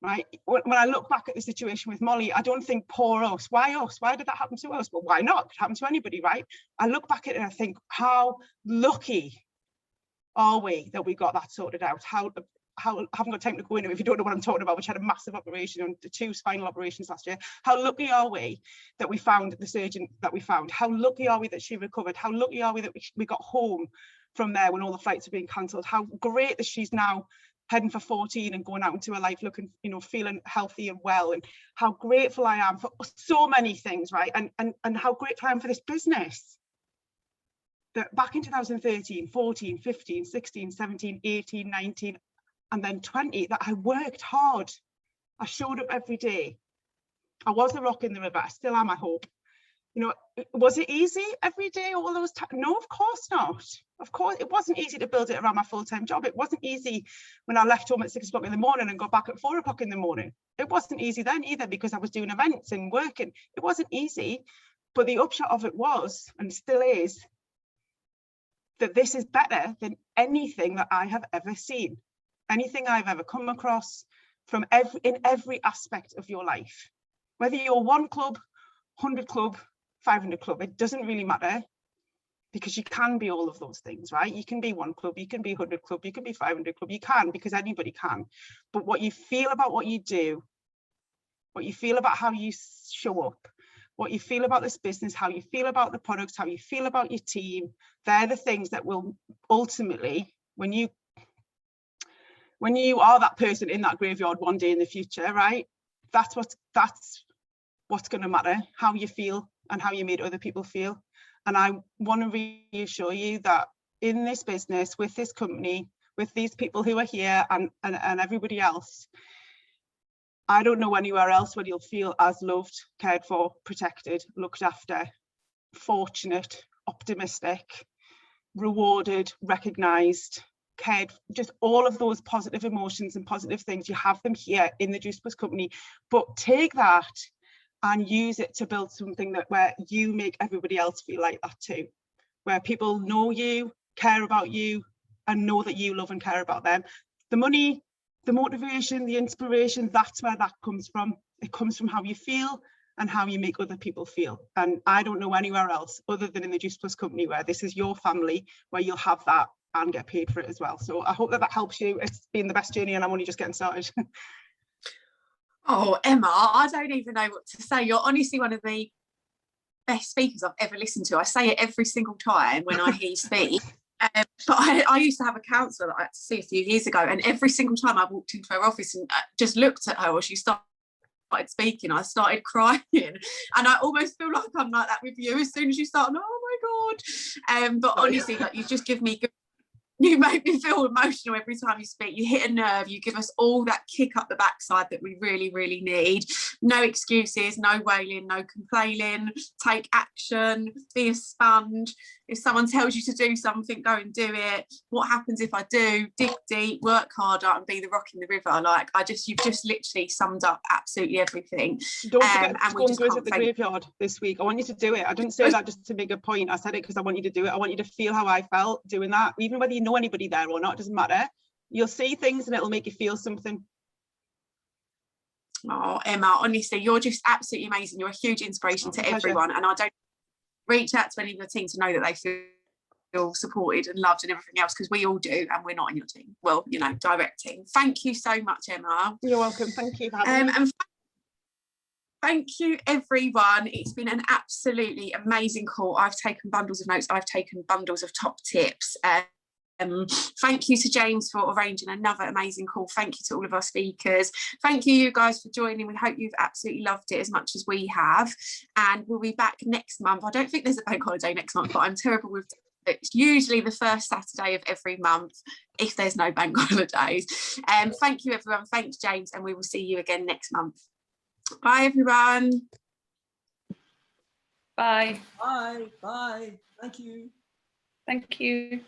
J: Right? When I look back at the situation with Molly, I don't think poor us. Why us? Why did that happen to us? Well, why not? It could happen to anybody, right? I look back at it and I think, how lucky are we that we got that sorted out? How I haven't got time to go into it if you don't know what I'm talking about, which had a massive operation and 2 spinal operations last year. How lucky are we that we found the surgeon that we found? How lucky are we that she recovered? How lucky are we that we got home from there when all the flights are being cancelled? How great that she's now heading for 14 and going out into her life looking, you know, feeling healthy and well, and how grateful I am for so many things, right? And how grateful I am for this business. That back in 2013, 14, 15, 16, 17, 18, 19, and then 20, that I worked hard. I showed up every day. I was the rock in the river. I still am, I hope. You know, was it easy every day, all those times? No, of course not. Of course, it wasn't easy to build it around my full-time job. It wasn't easy when I left home at 6 o'clock in the morning and got back at 4 o'clock in the morning. It wasn't easy then either, because I was doing events and working. It wasn't easy, but the upshot of it was, and still is, that this is better than anything that I have ever seen, anything I've ever come across from in every aspect of your life. Whether you're 1 club, 100 club, 500 club, it doesn't really matter, because you can be all of those things, right? You can be 1 club, you can be 100 club, you can be 500 club, you can, because anybody can. But what you feel about what you do, what you feel about how you show up, what you feel about this business, how you feel about the products, how you feel about your team, they're the things that will ultimately, when you are that person in that graveyard one day in the future, right? That's what's going to matter, how you feel and how you made other people feel. And I want to reassure you that in this business, with this company, with these people who are here and everybody else, I don't know anywhere else where you'll feel as loved, cared for, protected, looked after, fortunate, optimistic, rewarded, recognised, cared, just all of those positive emotions and positive things. You have them here in the Juice Plus company, but take that and use it to build something that where you make everybody else feel like that too, where people know you, care about you, and know that you love and care about them. The money, the motivation, the inspiration, that's where that comes from. It comes from how you feel and how you make other people feel. And I don't know anywhere else other than in the Juice Plus company where this is your family, where you'll have that and get paid for it as well. So I hope that helps you. It's been the best journey and I'm only just getting started.
A: Oh, Emma, I don't even know what to say. You're honestly one of the best speakers I've ever listened to. I say it every single time when I hear you speak. But I used to have a counsellor that I had to see a few years ago, and every single time I walked into her office and just looked at her while she started speaking, I started crying. And I almost feel like I'm like that with you. As soon as you start, oh my God. But honestly, like, you just give me good. You make me feel emotional every time you speak. You hit a nerve. You give us all that kick up the backside that we really, really need. No excuses, no wailing, no complaining. Take action, be a sponge. If someone tells you to do something, go and do it. What happens if I do? Dig deep, work harder, and be the rock in the river. Like, you've just literally summed up absolutely everything.
J: Don't forget
A: and
J: to
A: we
J: go and
A: just
J: visit
A: can't
J: the
A: thank
J: graveyard this week. I want you to do it. I didn't say that just to make a point. I said it because I want you to do it. I want you to feel how I felt doing that. Even whether you know anybody there or not, it doesn't matter. You'll see things and it'll make you feel something.
A: Oh, Emma, honestly, you're just absolutely amazing. You're a huge inspiration to everyone. And I don't reach out to any of your team to know that they feel supported and loved and everything else, because we all do, and we're not in your team. Well, you know, directing. Thank you so much, Emma.
J: You're welcome. Thank you for having me.
A: And thank you, everyone. It's been an absolutely amazing call. I've taken bundles of notes. I've taken bundles of top tips. Thank you to James for arranging another amazing call. Thank you to all of our speakers. Thank you guys for joining. We hope you've absolutely loved it as much as we have, and we'll be back next month. I don't think there's a bank holiday next month, but I'm terrible with it. It's usually the first Saturday of every month if there's no bank holidays. Thank you, everyone. Thanks, James, and we will see you again next month. Bye, everyone.
C: Bye.
D: Bye. Bye. Thank you.
C: Thank you.